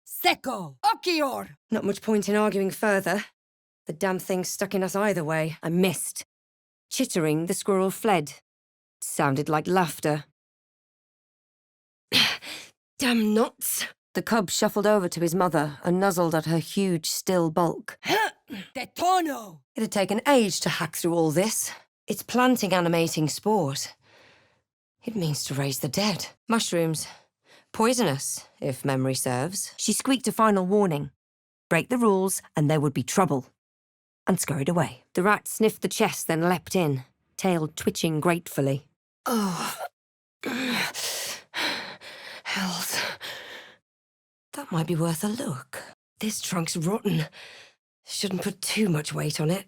Speaker 2: Secco! Occhior! Not much point in arguing further. The damn thing stuck in us either way. I missed. Chittering, the squirrel fled. Sounded like laughter. Damn nuts! The cub shuffled over to his mother and nuzzled at her huge, still bulk. Detono! It had taken age to hack through all this. It's planting animating spores. It means to raise the dead. Mushrooms. Poisonous, if memory serves. She squeaked a final warning. Break the rules and there would be trouble. And scurried away. The rat sniffed the chest, then leapt in, tail twitching gratefully. Oh. Health. That might be worth a look. This trunk's rotten. Shouldn't put too much weight on it.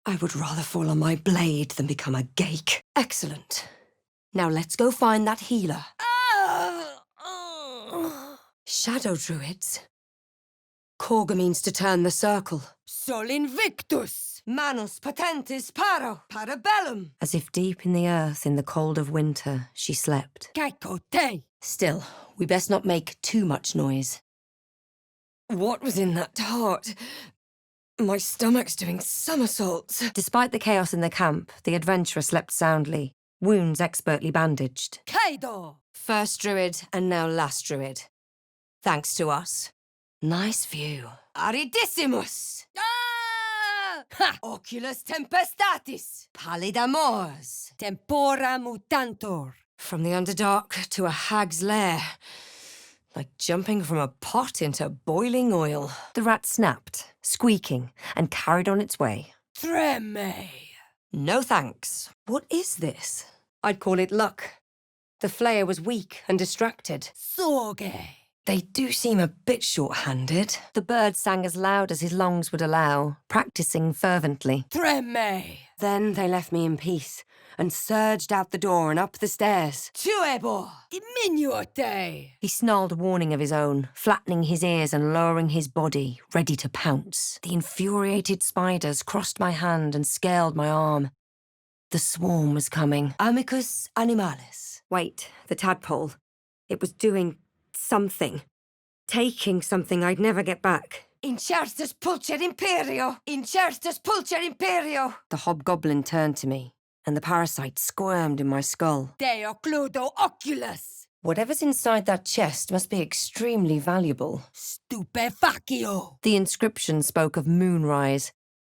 Speaker 2: I would rather fall on my blade than become a gake. Excellent. Now let's go find that healer. Shadow druids. Korga means to turn the circle. Sol invictus! Manus potentis paro! Parabellum! As if deep in the earth in the cold of winter, she slept. Caeco te! Still, we best not make too much noise. What was in that tart? My stomach's doing somersaults. Despite the chaos in the camp, the adventurer slept soundly, wounds expertly bandaged. Kaido! First druid and now last druid. Thanks to us. Nice view. Aridissimus! Ah! Ha! Oculus tempestatis! Pallida mors! Tempora mutantur! From the underdark to a hag's lair. Like jumping from a pot into boiling oil. The rat snapped, squeaking, and carried on its way. Treme! No thanks. What is this? I'd call it luck. The flayer was weak and distracted. Sorge! They do seem a bit short-handed. The bird sang as loud as his lungs would allow, practicing fervently. Treme! Then they left me in peace and surged out the door and up the stairs. Tuebo! Diminuote! He snarled a warning of his own, flattening his ears and lowering his body, ready to pounce. The infuriated spiders crossed my hand and scaled my arm. The swarm was coming. Amicus animalis. Wait, the tadpole. It was doing something. Taking something I'd never get back.
Speaker 1: Incertus pulcher imperio! Incertus pulcher imperio! The hobgoblin turned to me, and the parasite squirmed in my skull. Deo cludo oculus! Whatever's inside that chest must be extremely valuable. Stupefacio! The inscription spoke of moonrise,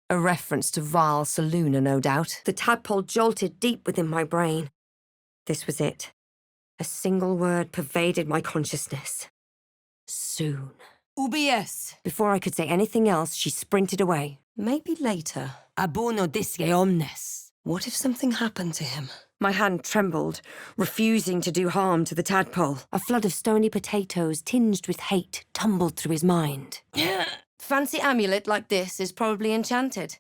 Speaker 1: a reference to Val Saluna, no doubt. The tadpole jolted deep within my brain. This was it. A single word pervaded my consciousness. Soon. UBS. Before I could say anything else, she sprinted away. Maybe later. Abono disce omnes. What if something happened to him? My hand trembled, refusing to do harm to the tadpole. A flood of stony potatoes tinged with hate tumbled through his mind. Fancy amulet like this is probably enchanted.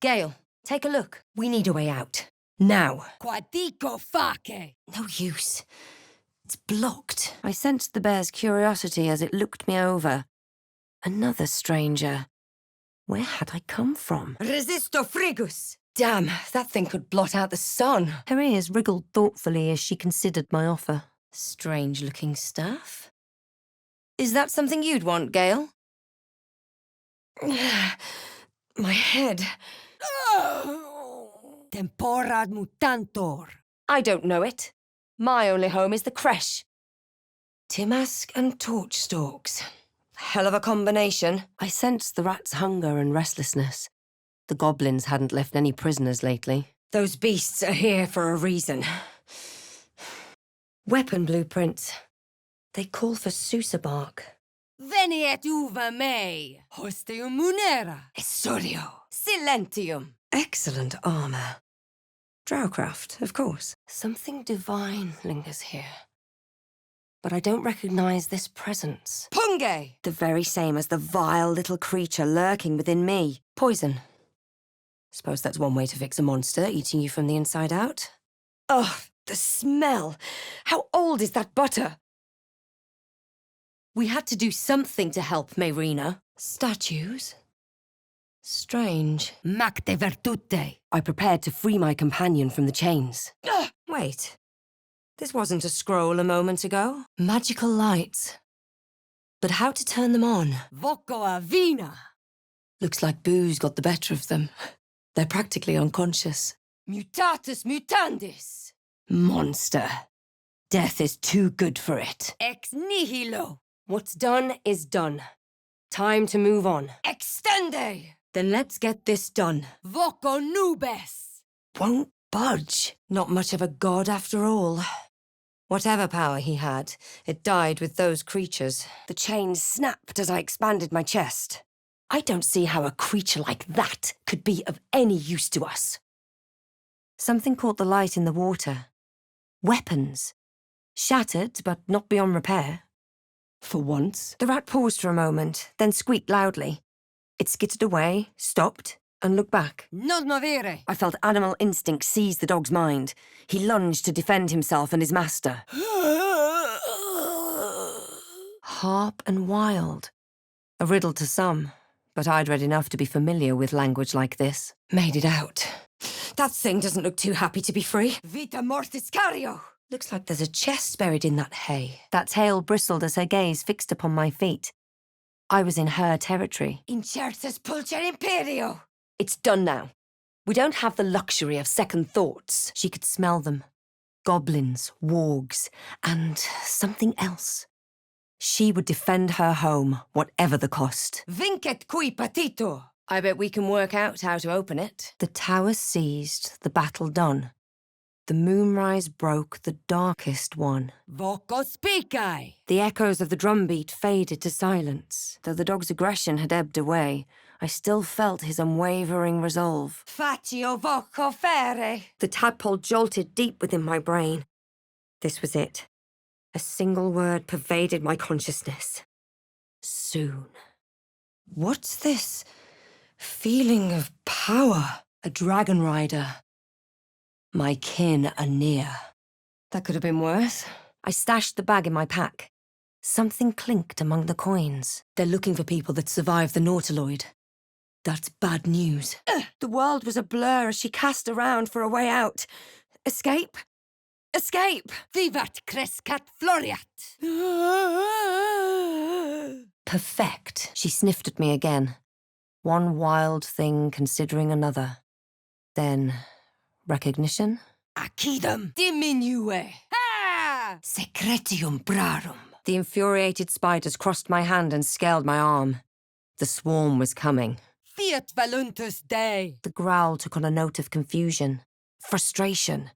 Speaker 1: Gale, take a look. We need a way out. Now. Quadico face. No use. It's blocked. I sensed the bear's curiosity as it looked me over. Another stranger. Where had I come from? Resisto frigus! Damn, that thing could blot out the sun. Her ears wriggled thoughtfully as she considered my offer. Strange-looking stuff. Is that something you'd want, Gale? My head. Temporad mutantor. I don't know it. My only home is the creche. Timask and torch stalks. Hell of a combination. I sensed the rat's hunger and restlessness. The goblins hadn't left any prisoners lately. Those beasts are here for a reason. Weapon blueprints. They call for Sousa bark. Veniet uva mei, hostium munera, essorio, silentium. Excellent armor. Drowcraft, of course. Something divine lingers here. But I don't recognize this presence. Punge! The very same as the vile little creature lurking within me. Poison. Suppose that's one way to fix a monster, eating you from the inside out. Ugh, the smell! How old is that butter? We had to do something to help Mayrina. Statues? Strange. Macte virtute. I prepared to free my companion from the chains. Wait. This wasn't a scroll a moment ago. Magical lights. But how to turn them on? Voco a vina. Looks like booze got the better of them. They're practically unconscious. Mutatus mutandis. Monster. Death is too good for it. Ex nihilo. What's done is done. Time to move on. Extende! Then let's get this done. Voco nubes! Won't budge. Not much of a god after all. Whatever power he had, it died with those creatures. The chains snapped as I expanded my chest. I don't see how a creature like that could be of any use to us. Something caught the light in the water. Weapons. Shattered, but not beyond repair. For once. The rat paused for a moment, then squeaked loudly. It skittered away, stopped, and looked back. Non movere! I felt animal instinct seize the dog's mind. He lunged to defend himself and his master. Harp and wild. A riddle to some, but I'd read enough to be familiar with language like this. Made it out. That thing doesn't look too happy to be free. Vita mortis cario! Looks like there's a chest buried in that hay. That tail bristled as her gaze fixed upon my feet. I was in her territory. Incertus pulcher imperio! It's done now. We don't have the luxury of second thoughts. She could smell them. Goblins, wargs, and something else. She would defend her home, whatever the cost. Vincet qui patito! I bet we can work out how to open it. The tower seized, the battle done. The moonrise broke the darkest one. Voco spicai! The echoes of the drumbeat faded to silence. Though the dog's aggression had ebbed away, I still felt his unwavering resolve. Faccio voco fere! The tadpole jolted deep within my brain. This was it. A single word pervaded my consciousness. Soon. What's this feeling of power? A dragon rider. My kin are near. That could have been worse. I stashed the bag in my pack. Something clinked among the coins. They're looking for people that survived the Nautiloid. That's bad news. The world was a blur as she cast around for a way out. Escape? Escape! Vivat crescat floriat!
Speaker 2: Perfect. She sniffed at me again. One wild thing considering another. Then, recognition?
Speaker 1: Accidam diminue. Ha! Secretium brarum.
Speaker 2: The infuriated spiders crossed my hand and scaled my arm. The swarm was coming.
Speaker 1: Fiat voluntas Dei.
Speaker 2: The growl took on a note of confusion, frustration,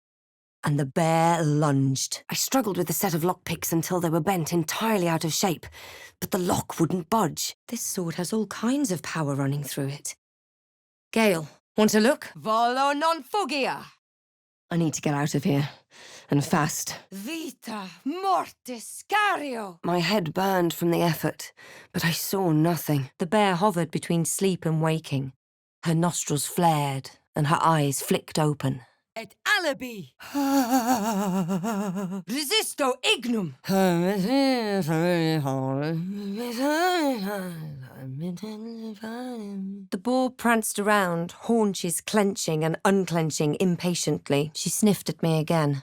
Speaker 2: and the bear lunged. I struggled with a set of lockpicks until they were bent entirely out of shape, but the lock wouldn't budge. This sword has all kinds of power running through it. Gale, want to look?
Speaker 1: Volo non fugia.
Speaker 2: I need to get out of here, and fast.
Speaker 1: Vita mortis scario.
Speaker 2: My head burned from the effort, but I saw nothing. The bear hovered between sleep and waking. Her nostrils flared, and her eyes flicked open.
Speaker 1: Et alibi. Resisto ignum.
Speaker 2: The boar pranced around, haunches clenching and unclenching impatiently. She sniffed at me again.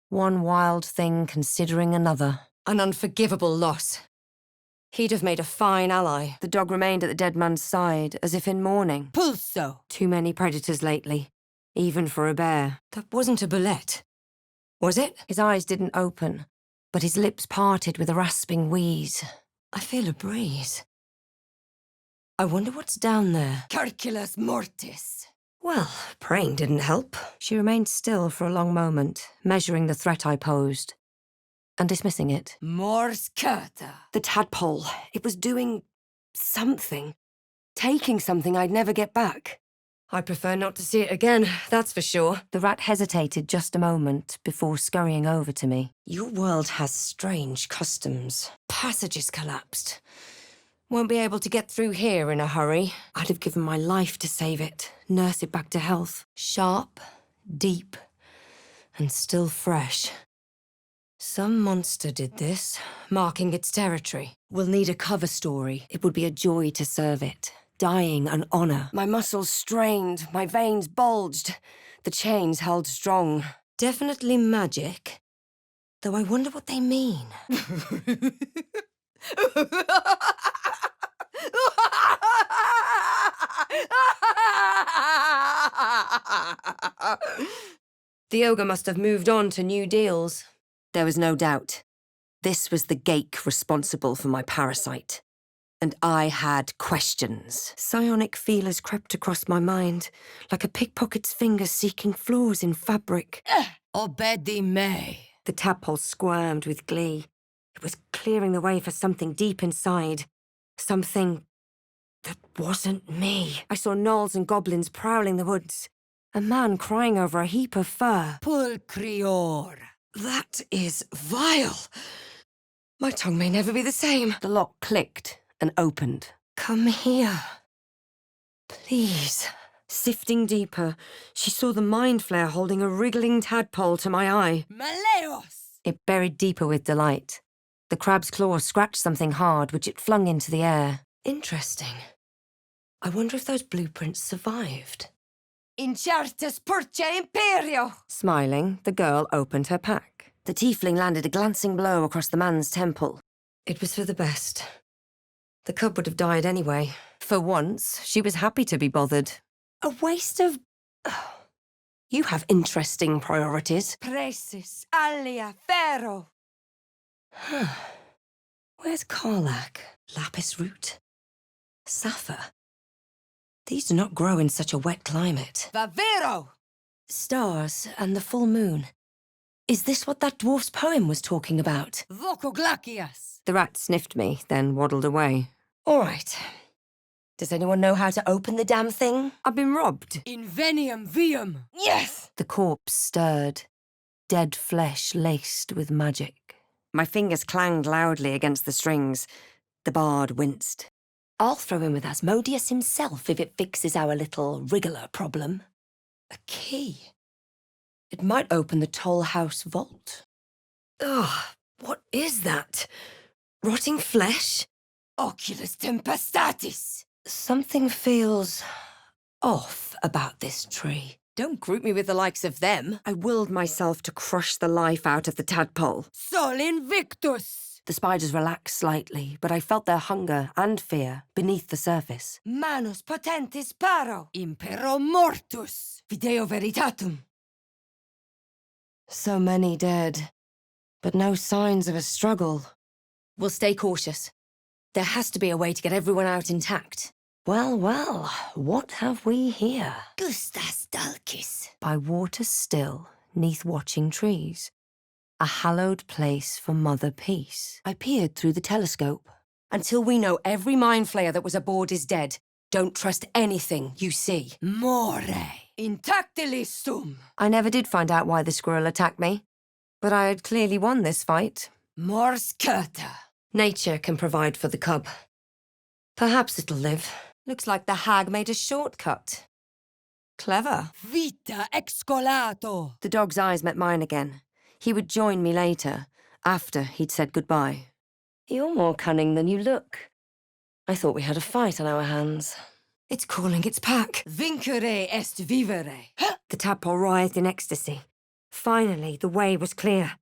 Speaker 2: One wild thing considering another. An unforgivable loss. He'd have made a fine ally. The dog remained at the dead man's side, as if in mourning.
Speaker 1: Pulso.
Speaker 2: Too many predators lately, even for a bear. That wasn't a bullet, was it? His eyes didn't open, but his lips parted with a rasping wheeze. I feel a breeze. I wonder what's down there.
Speaker 1: Curculus mortis.
Speaker 2: Well, praying didn't help. She remained still for a long moment, measuring the threat I posed, and dismissing it.
Speaker 1: Mors curta.
Speaker 2: The tadpole. It was doing something. Taking something I'd never get back. I'd prefer not to see it again, that's for sure. The rat hesitated just a moment before scurrying over to me. Your world has strange customs. Passages collapsed. Won't be able to get through here in a hurry. I'd have given my life to save it, nurse it back to health. Sharp, deep, and still fresh. Some monster did this, marking its territory. We'll need a cover story. It would be a joy to serve it. Dying an honor. My muscles strained, my veins bulged. The chains held strong. Definitely magic, though I wonder what they mean. The ogre must have moved on to new deals. There was no doubt. This was the geik responsible for my parasite. And I had questions. Psionic feelers crept across my mind, like a pickpocket's fingers seeking flaws in fabric.
Speaker 1: Obedi me.
Speaker 2: The tadpole squirmed with glee. It was clearing the way for something deep inside. Something that wasn't me. I saw gnolls and goblins prowling the woods. A man crying over a heap of fur.
Speaker 1: Pulcrior.
Speaker 2: That is vile. My tongue may never be the same. The lock clicked and opened. Come here. Please. Sifting deeper, she saw the mind flare holding a wriggling tadpole to my eye.
Speaker 1: Maleos.
Speaker 2: It buried deeper with delight. The crab's claw scratched something hard, which it flung into the air. Interesting. I wonder if those blueprints survived.
Speaker 1: Incertus purce imperio.
Speaker 2: Smiling, the girl opened her pack. The tiefling landed a glancing blow across the man's temple. It was for the best. The cub would have died anyway. For once, she was happy to be bothered. A waste of... Oh. You have interesting priorities.
Speaker 1: Precis alia ferro.
Speaker 2: Where's Karlak? Lapis root? Sapphire? These do not grow in such a wet climate.
Speaker 1: Vavero.
Speaker 2: Stars and the full moon. Is this what that dwarf's poem was talking about?
Speaker 1: Vocoglacias.
Speaker 2: The rat sniffed me, then waddled away. All right. Does anyone know how to open the damn thing? I've been robbed.
Speaker 1: Invenium vium. Yes!
Speaker 2: The corpse stirred. Dead flesh laced with magic. My fingers clanged loudly against the strings. The bard winced. I'll throw in with Asmodeus himself if it fixes our little wriggler problem. A key. It might open the Toll House vault. Ugh, what is that? Rotting flesh?
Speaker 1: Oculus tempestatis.
Speaker 2: Something feels off about this tree. Don't group me with the likes of them. I willed myself to crush the life out of the tadpole.
Speaker 1: Sol invictus.
Speaker 2: The spiders relaxed slightly, but I felt their hunger and fear beneath the surface. Manus potentis paro, impero mortus, video veritatum. So many dead, but no signs of a struggle. We'll stay cautious. There has to be a way to get everyone out intact. Well, well, what have we here? Gustas dulcis. By water still, 'neath watching trees. A hallowed place for Mother Peace. I peered through the telescope. Until we know every mind flayer that was aboard is dead, don't trust anything you see. More intactilistum. I never did find out why the squirrel attacked me, but I had clearly won this fight. Mors curta. Nature can provide for the cub. Perhaps it'll live. Looks like the hag made a shortcut. Clever. Vita excolato. The dog's eyes met mine again. He would join me later, after he'd said goodbye. You're more cunning than you look. I thought we had a fight on our hands. It's calling its pack. Vincere est vivere. The tadpole writhed in ecstasy. Finally, the way was clear.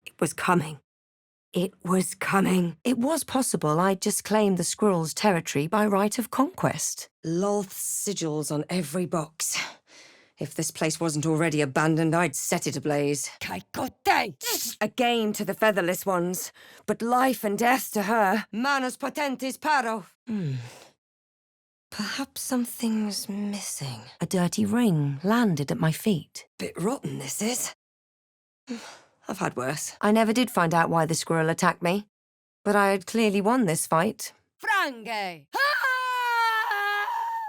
Speaker 2: It was coming. It was coming. It was possible I'd just claimed the squirrel's territory by right of conquest. Lolth's sigils on every box. If this place wasn't already abandoned, I'd set it ablaze. Kaikote! A game to the featherless ones, but life and death to her. Manus potentis paro. Perhaps something's missing. A dirty ring landed at my feet. Bit rotten, this is. I've had worse. I never did find out why the squirrel attacked me, but I had clearly won this fight. Frange!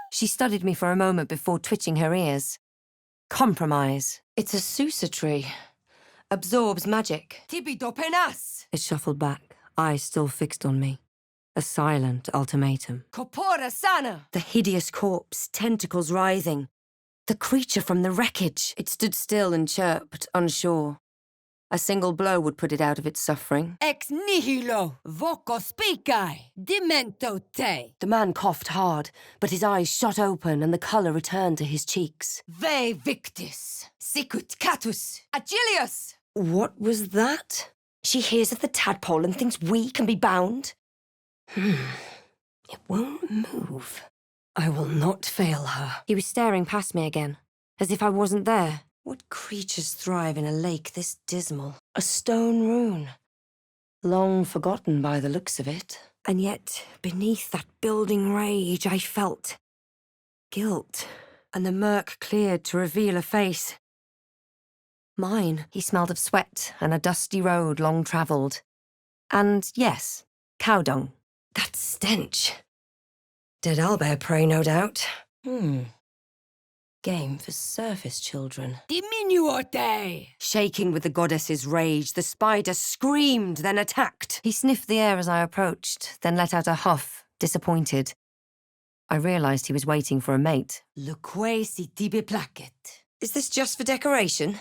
Speaker 2: She studied me for a moment before twitching her ears. Compromise. It's a Susa tree. Absorbs magic. Tibido penas! It shuffled back, eyes still fixed on me. A silent ultimatum. Corpora sana! The hideous corpse, tentacles writhing. The creature from the wreckage. It stood still and chirped, unsure. A single blow would put it out of its suffering. Ex nihilo, voco spicai, demento te. The man coughed hard, but his eyes shot open and the colour returned to his cheeks. Ve victis, sicut catus, Agilius! What was that? She hears of the tadpole and thinks we can be bound? It won't move. I will not fail her. He was staring past me again, as if I wasn't there. What creatures thrive in a lake this dismal? A stone rune. Long forgotten by the looks of it. And yet, beneath that building rage, I felt guilt. And the murk cleared to reveal a face. Mine. He smelled of sweat and a dusty road long travelled. And yes, cow dung. That stench. Dead owlbear prey, no doubt. Game for surface children. Diminuote! Shaking with the goddess's rage, the spider screamed, then attacked. He sniffed the air as I approached, then let out a huff, disappointed. I realised he was waiting for a mate. Loque si tibi placet. Is this just for decoration?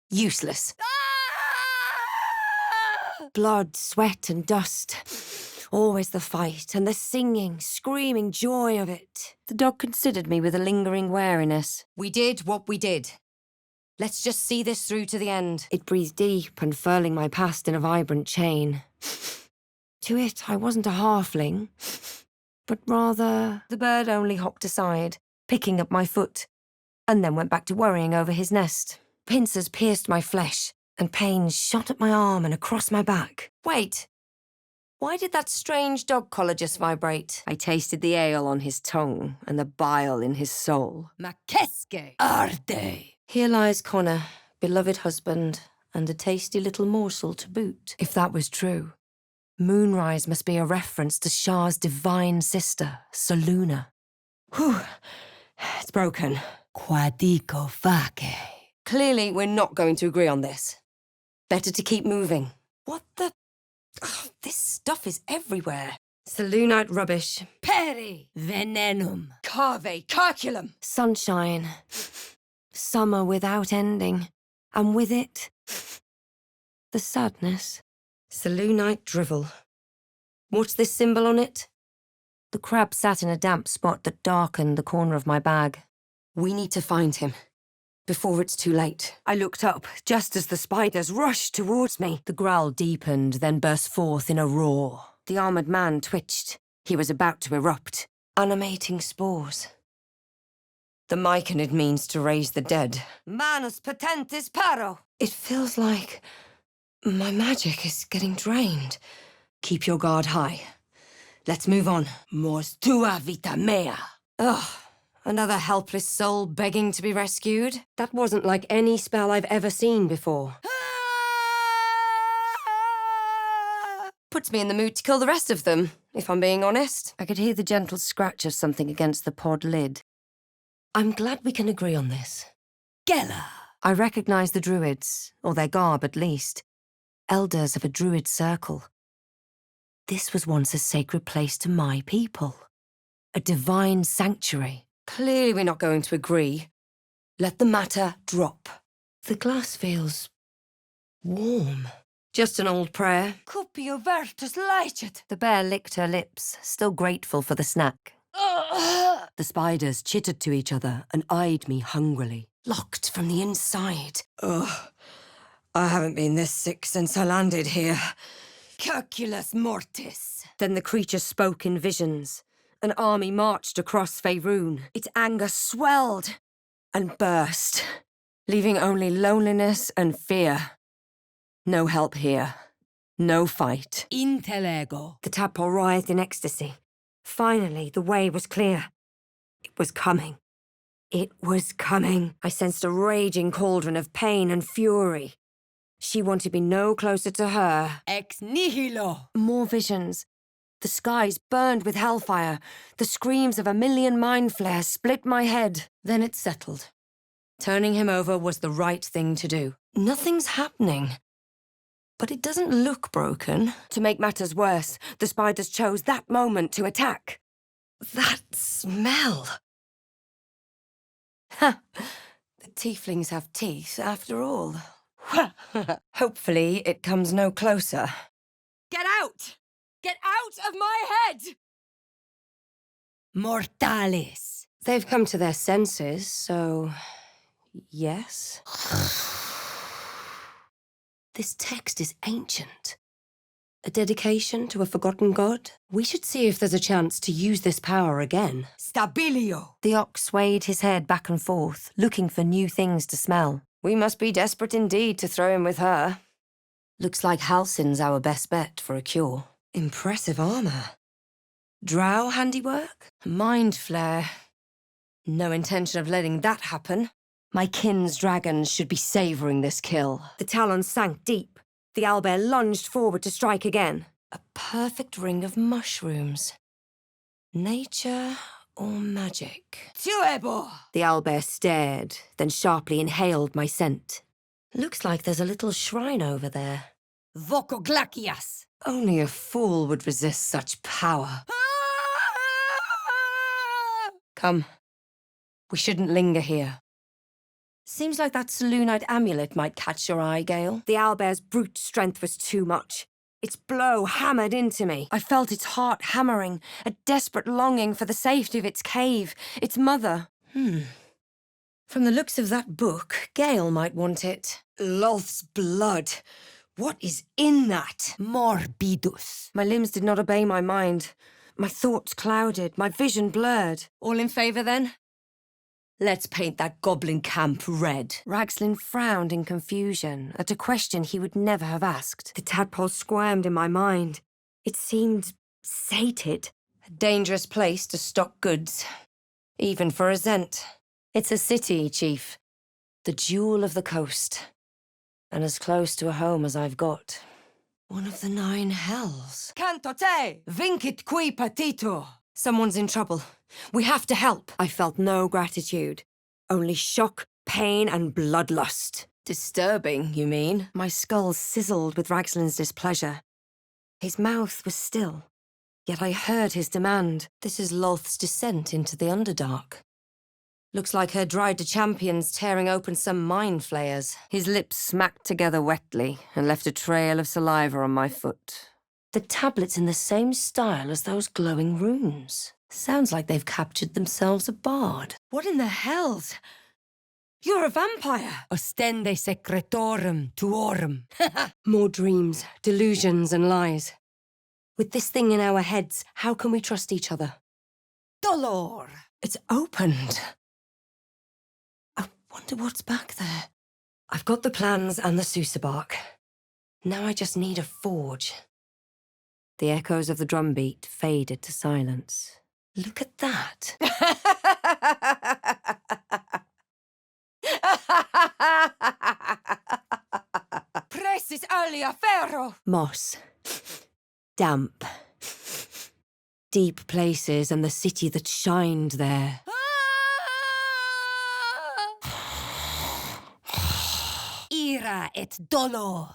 Speaker 2: Useless. Blood, sweat and dust. Always the fight, and the singing, screaming joy of it. The dog considered me with a lingering wariness. We did what we did. Let's just see this through to the end. It breathed deep, unfurling my past in a vibrant chain. To it, I wasn't a halfling, but rather... The bird only hopped aside, picking up my foot, and then went back to worrying over his nest. Pincers pierced my flesh, and pain shot up my arm and across my back. Wait! Why did that strange dog collar just vibrate? I tasted the ale on his tongue and the bile in his soul. Macesque arde! Here lies Connor, beloved husband, and a tasty little morsel to boot. If that was true, Moonrise must be a reference to Shah's divine sister, Saluna. Whew, it's broken. Quadico face. Clearly, we're not going to agree on this. Better to keep moving. What the... Oh, this stuff is everywhere. Salunite rubbish. Peri venenum. Cave carculum. Sunshine. Summer without ending. And with it, the sadness. Salunite drivel. What's this symbol on it? The crab sat in a damp spot that darkened the corner of my bag. We need to find him. before it's too late.
Speaker 1: I looked up, just as the spiders rushed towards me.
Speaker 2: The growl deepened, then burst forth in a roar.
Speaker 1: The armored man twitched. He was about to erupt.
Speaker 2: Animating spores. The myconid means to raise the dead.
Speaker 1: Manus potentis paro!
Speaker 2: It feels like my magic is getting drained. Keep your guard high. Let's move on.
Speaker 1: Mors tua vita mea.
Speaker 2: Ugh, another helpless soul begging to be rescued? That wasn't like any spell I've ever seen before. Puts me in the mood to kill the rest of them, if I'm being honest.
Speaker 1: I could hear the gentle scratch of something against the pod lid.
Speaker 2: I'm glad we can agree on this.
Speaker 1: Gela!
Speaker 2: I recognize the druids, or their garb at least. Elders of a druid circle. This was once a sacred place to my people. A divine sanctuary. Clearly we're not going to agree. Let the matter drop. The glass feels warm. Just an old prayer.
Speaker 1: Cupio vertus licet.
Speaker 2: The bear licked her lips, still grateful for the snack. The spiders chittered to each other and eyed me hungrily. Locked from the inside.
Speaker 1: Ugh. I haven't been this sick since I landed here. Circulus mortis.
Speaker 2: Then the creature spoke in visions. An army marched across Faerun. Its anger swelled and burst, leaving only loneliness and fear. No help here. No fight.
Speaker 1: Intellego.
Speaker 2: The tadpole writhed in ecstasy. Finally, the way was clear. It was coming. It was coming. I sensed a raging cauldron of pain and fury. She wanted me no closer to her.
Speaker 1: Ex nihilo.
Speaker 2: More visions. The skies burned with hellfire. The screams of a million mind flares split my head. Then it settled. Turning him over was the right thing to do. Nothing's happening. But it doesn't look broken. To make matters worse, the spiders chose that moment to attack. That smell! Ha! The tieflings have teeth, after all. Hopefully, it comes no closer.
Speaker 1: Get out! Get out of my head! Mortalis.
Speaker 2: They've come to their senses, so... yes? This text is ancient. A dedication to a forgotten god? We should see if there's a chance to use this power again.
Speaker 1: Stabilio.
Speaker 2: The ox swayed his head back and forth, looking for new things to smell. We must be desperate indeed to throw in with her. Looks like Halsin's our best bet for a cure. Impressive armor. Drow handiwork? Mind flare. No intention of letting that happen. My kin's dragons should be savouring this kill. The talons sank deep. The owlbear lunged forward to strike again. A perfect ring of mushrooms. Nature or magic?
Speaker 1: Tuebo.
Speaker 2: The owlbear stared, then sharply inhaled my scent. Looks like there's a little shrine over there.
Speaker 1: Vocoglacias.
Speaker 2: Only a fool would resist such power. Come. We shouldn't linger here. Seems like that Selûnite amulet might catch your eye, Gale. The owlbear's brute strength was too much. Its blow hammered into me. I felt its heart hammering, a desperate longing for the safety of its cave, its mother. From the looks of that book, Gale might want it.
Speaker 1: Lolth's blood. What is in that? Morbidus.
Speaker 2: My limbs did not obey my mind. My thoughts clouded, my vision blurred. All in favour, then? Let's paint that goblin camp red. Ragslin frowned in confusion at a question he would never have asked. The tadpole squirmed in my mind. It seemed sated. A dangerous place to stock goods. Even for a Zent. It's a city, Chief. The jewel of the coast. And as close to a home as I've got. One of the 9 hells.
Speaker 1: Canto te! Vincit qui patito!
Speaker 2: Someone's in trouble. We have to help. I felt no gratitude. Only shock, pain, and bloodlust. Disturbing, you mean? My skull sizzled with Ragslin's displeasure. His mouth was still. Yet I heard his demand. This is Lolth's descent into the Underdark. Looks like her dried champions tearing open some mind flayers. His lips smacked together wetly and left a trail of saliva on my foot. The tablet's in the same style as those glowing runes. Sounds like they've captured themselves a bard.
Speaker 1: What in the hells?
Speaker 2: You're a vampire!
Speaker 1: Ostende secretorum tuorum.
Speaker 2: More dreams, delusions, and lies. With this thing in our heads, how can we trust each other?
Speaker 1: Dolor.
Speaker 2: It's opened. I wonder what's back there. I've got the plans and the Sousa bark. Now I just need a forge. The echoes of the drumbeat faded to silence. Look at that.
Speaker 1: Precis alia ferro.
Speaker 2: Moss. Damp. Deep places and the city that shined there.
Speaker 1: Ira et dolor.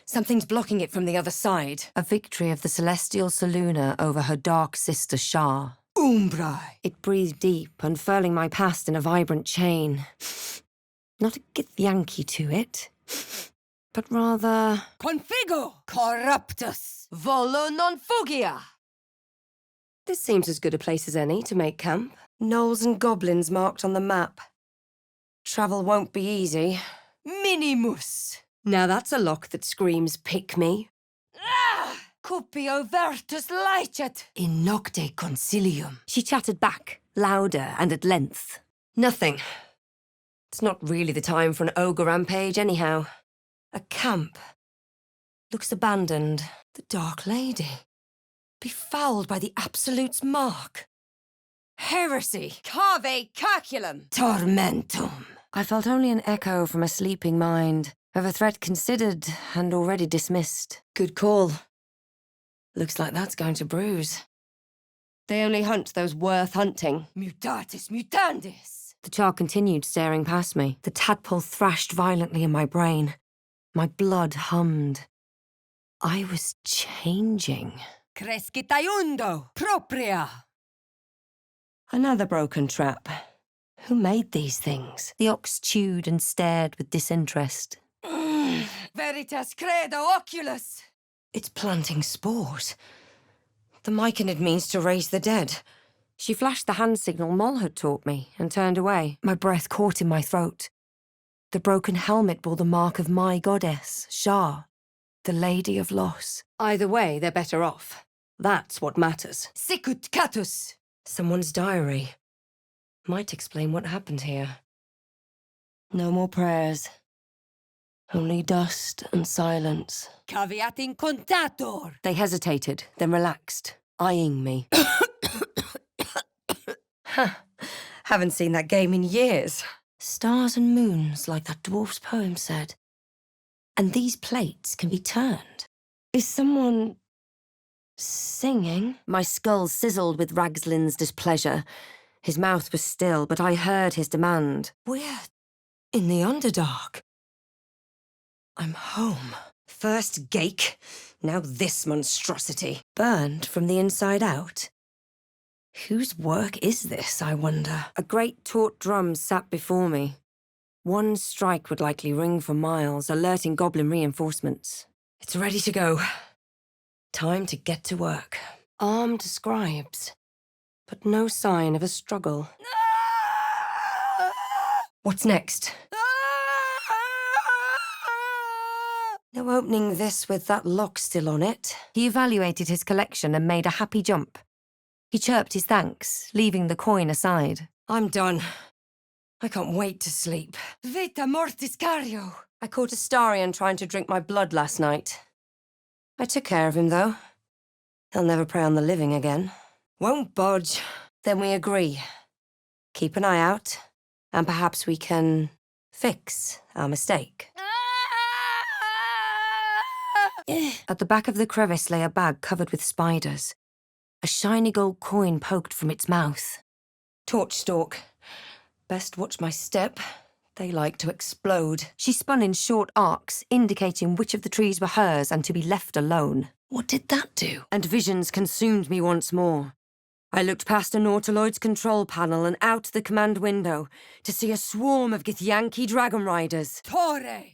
Speaker 2: Something's blocking it from the other side. A victory of the celestial Saluna over her dark sister Shah.
Speaker 1: Umbrai.
Speaker 2: It breathed deep, unfurling my past in a vibrant chain. Not a Githyanki to it, but rather...
Speaker 1: Configo. Corruptus. Volo non fugia.
Speaker 2: This seems as good a place as any to make camp. Gnolls and goblins marked on the map. Travel won't be easy.
Speaker 1: Minimus.
Speaker 2: Now that's a lock that screams, pick me.
Speaker 1: Cupio vertus licet.
Speaker 2: In nocte concilium. She chattered back, louder and at length. Nothing. It's not really the time for an ogre rampage anyhow. A camp. Looks abandoned. The Dark Lady. Befouled by the Absolute's mark. Heresy.
Speaker 1: Cave calculum.
Speaker 2: Tormentum. I felt only an echo from a sleeping mind, of a threat considered and already dismissed. Good call. Looks like that's going to bruise. They only hunt those worth hunting.
Speaker 1: Mutatis mutandis.
Speaker 2: The child continued staring past me. The tadpole thrashed violently in my brain. My blood hummed. I was changing.
Speaker 1: Crescitaiundo. Propria.
Speaker 2: Another broken trap. Who made these things? The ox chewed and stared with disinterest.
Speaker 1: Veritas credo oculus.
Speaker 2: It's planting spores. The myconid means to raise the dead. She flashed the hand signal Moll had taught me and turned away. My breath caught in my throat. The broken helmet bore the mark of my goddess, Shah, the Lady of Loss. Either way, they're better off. That's what matters.
Speaker 1: Sicut catus.
Speaker 2: Someone's diary. Might explain what happened here. No more prayers. Only dust and silence.
Speaker 1: Caveat in contator.
Speaker 2: They hesitated, then relaxed, eyeing me. Huh. Haven't seen that game in years. Stars and moons, like that dwarf's poem said. And these plates can be turned. Is someone... singing? My skull sizzled with Ragslin's displeasure. His mouth was still, but I heard his demand. We're in the Underdark. I'm home. First Gake, now this monstrosity. Burned from the inside out? Whose work is this, I wonder? A great taut drum sat before me. One strike would likely ring for miles, alerting goblin reinforcements. It's ready to go. Time to get to work. Armed scribes, but no sign of a struggle. What's next? No opening this with that lock still on it. He evaluated his collection and made a happy jump. He chirped his thanks, leaving the coin aside. I'm done. I can't wait to sleep.
Speaker 1: Vita mortis cario.
Speaker 2: I caught a Starion trying to drink my blood last night. I took care of him, though. He'll never prey on the living again. Won't budge. Then we agree. Keep an eye out, and perhaps we can fix our mistake. At the back of the crevice lay a bag covered with spiders. A shiny gold coin poked from its mouth. Torch stalk. Best watch my step. They like to explode. She spun in short arcs, indicating which of the trees were hers and to be left alone. What did that do? And visions consumed me once more. I looked past a Nautiloid's control panel and out the command window to see a swarm of Githyanki dragon riders.
Speaker 1: Torre.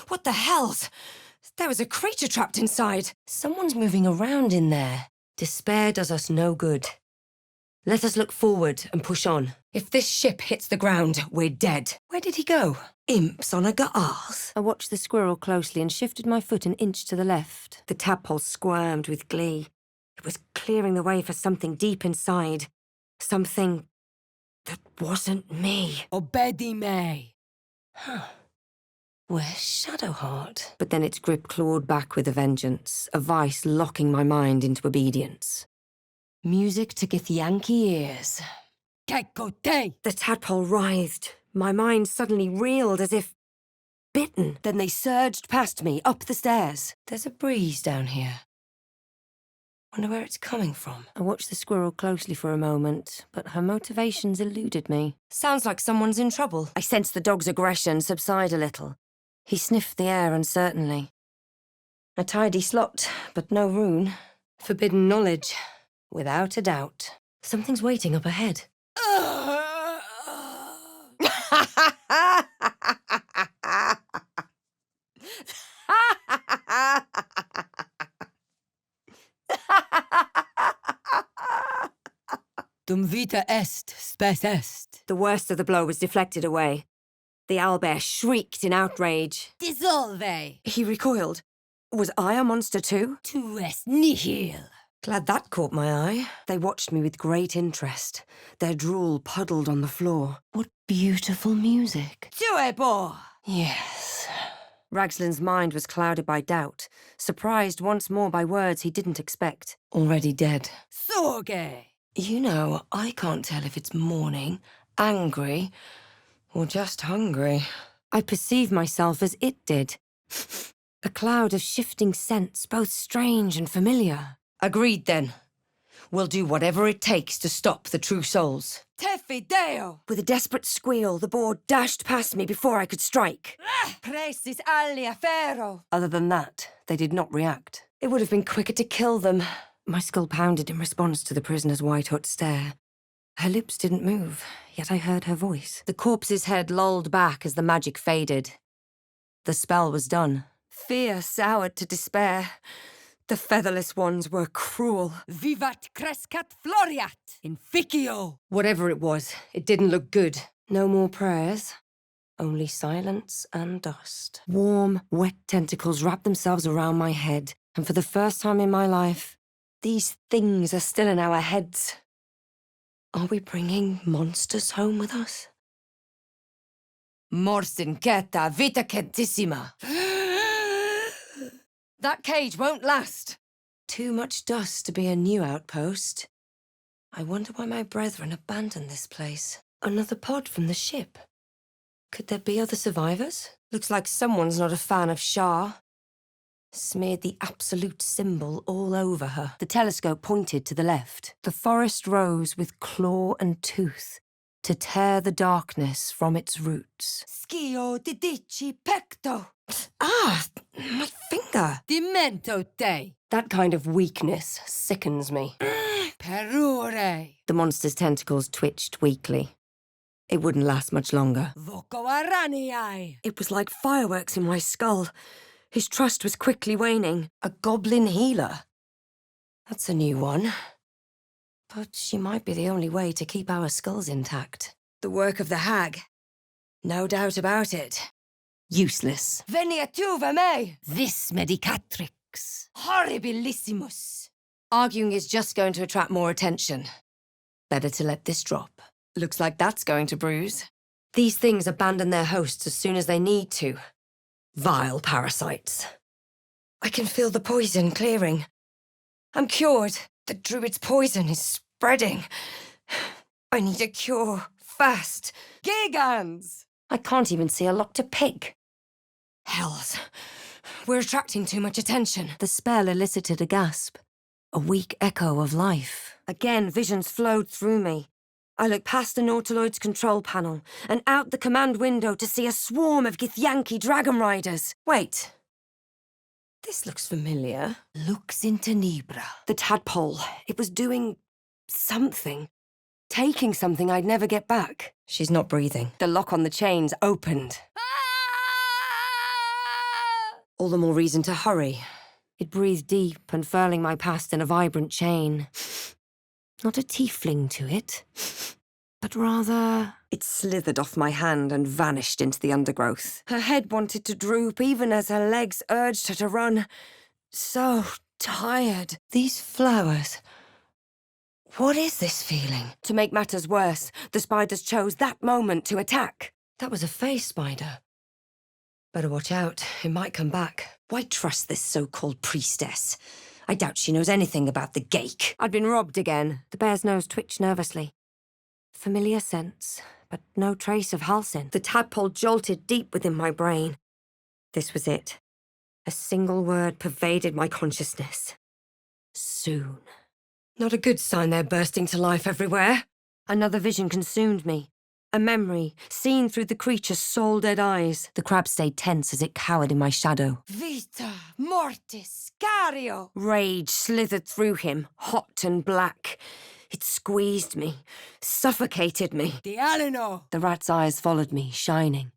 Speaker 2: What the hells? There was a creature trapped inside. Someone's moving around in there. Despair does us no good. Let us look forward and push on. If this ship hits the ground, we're dead. Where did he go? Imps on a garth. I watched the squirrel closely and shifted my foot an inch to the left. The tadpole squirmed with glee. It was clearing the way for something deep inside. Something that wasn't me.
Speaker 1: Obedi me.
Speaker 2: Huh. Where's Shadowheart? But then its grip clawed back with a vengeance, a vice locking my mind into obedience. Music to Githyanki ears.
Speaker 1: Kekote!
Speaker 2: The tadpole writhed. My mind suddenly reeled as if bitten. Then they surged past me, up the stairs. There's a breeze down here. Wonder where it's coming from. I watched the squirrel closely for a moment, but her motivations eluded me. Sounds like someone's in trouble. I sensed the dog's aggression subside a little. He sniffed the air uncertainly. A tidy slot, but no rune. Forbidden knowledge. Without a doubt. Something's waiting up ahead.
Speaker 1: Dum vita est, spes est.
Speaker 2: The worst of the blow was deflected away. The owlbear shrieked in outrage.
Speaker 1: Dissolve!
Speaker 2: He recoiled. Was I a monster too?
Speaker 1: Tu es nihil.
Speaker 2: Glad that caught my eye. They watched me with great interest. Their drool puddled on the floor. What beautiful music.
Speaker 1: Tu es beau.
Speaker 2: Yes. Ragslin's mind was clouded by doubt, surprised once more by words he didn't expect. Already dead.
Speaker 1: Sorge.
Speaker 2: You know, I can't tell if it's mourning, angry, or just hungry. I perceive myself as it did. A cloud of shifting scents, both strange and familiar. Agreed, then. We'll do whatever it takes to stop the true souls.
Speaker 1: Te fideo.
Speaker 2: With a desperate squeal, the boar dashed past me before I could strike.
Speaker 1: Presis alia ferro.
Speaker 2: Other than that, they did not react. It would have been quicker to kill them. My skull pounded in response to the prisoner's white-hot stare. Her lips didn't move, yet I heard her voice. The corpse's head lolled back as the magic faded. The spell was done. Fear soured to despair. The featherless ones were cruel.
Speaker 1: Vivat crescat floriat. Inficio.
Speaker 2: Whatever it was, it didn't look good. No more prayers. Only silence and dust. Warm, wet tentacles wrapped themselves around my head, and for the first time in my life, these things are still in our heads. Are we bringing monsters home with us?
Speaker 1: Mors inquieta, vita centissima.
Speaker 2: That cage won't last. Too much dust to be a new outpost. I wonder why my brethren abandoned this place. Another pod from the ship. Could there be other survivors? Looks like someone's not a fan of Shah. Smeared the absolute symbol all over her. The telescope pointed to the left. The forest rose with claw and tooth to tear the darkness from its roots.
Speaker 1: Schio didici pecto.
Speaker 2: Ah, my finger.
Speaker 1: Dimento te.
Speaker 2: That kind of weakness sickens me.
Speaker 1: Perure.
Speaker 2: The monster's tentacles twitched weakly. It wouldn't last much longer.
Speaker 1: Voco araniai.
Speaker 2: It was like fireworks in my skull. His trust was quickly waning. A goblin healer. That's a new one. But she might be the only way to keep our skulls intact. The work of the hag. No doubt about it. Useless.
Speaker 1: Venia tuva me. Vis medicatrix. Horribilissimus.
Speaker 2: Arguing is just going to attract more attention. Better to let this drop. Looks like that's going to bruise. These things abandon their hosts as soon as they need to. Vile parasites. I can feel the poison clearing. I'm cured. The druid's poison is spreading. I need a cure. Fast.
Speaker 1: Gigans.
Speaker 2: I can't even see a lock to pick. Hells. We're attracting too much attention. The spell elicited a gasp. A weak echo of life. Again, visions flowed through me. I looked past the Nautiloid's control panel and out the command window to see a swarm of Githyanki dragon riders. Wait. This looks familiar.
Speaker 1: Lux in tenebra.
Speaker 2: The tadpole. It was doing something. Taking something I'd never get back. She's not breathing. The lock on the chains opened. All the more reason to hurry. It breathed deep, unfurling my past in a vibrant chain. Not a tiefling to it, but rather... It slithered off my hand and vanished into the undergrowth. Her head wanted to droop even as her legs urged her to run. So tired. These flowers... What is this feeling? To make matters worse, the spiders chose that moment to attack. That was a face spider. Better watch out, it might come back. Why trust this so-called priestess? I doubt she knows anything about the geik. I'd been robbed again. The bear's nose twitched nervously. Familiar scents, but no trace of Halsin. The tadpole jolted deep within my brain. This was it. A single word pervaded my consciousness. Soon. Not a good sign they're bursting to life everywhere. Another vision consumed me. A memory, seen through the creature's soul-dead eyes. The crab stayed tense as it cowered in my shadow. Vita mortis scario! Rage slithered through him, hot and black. It squeezed me, suffocated me. Dialino! The rat's eyes followed me, shining.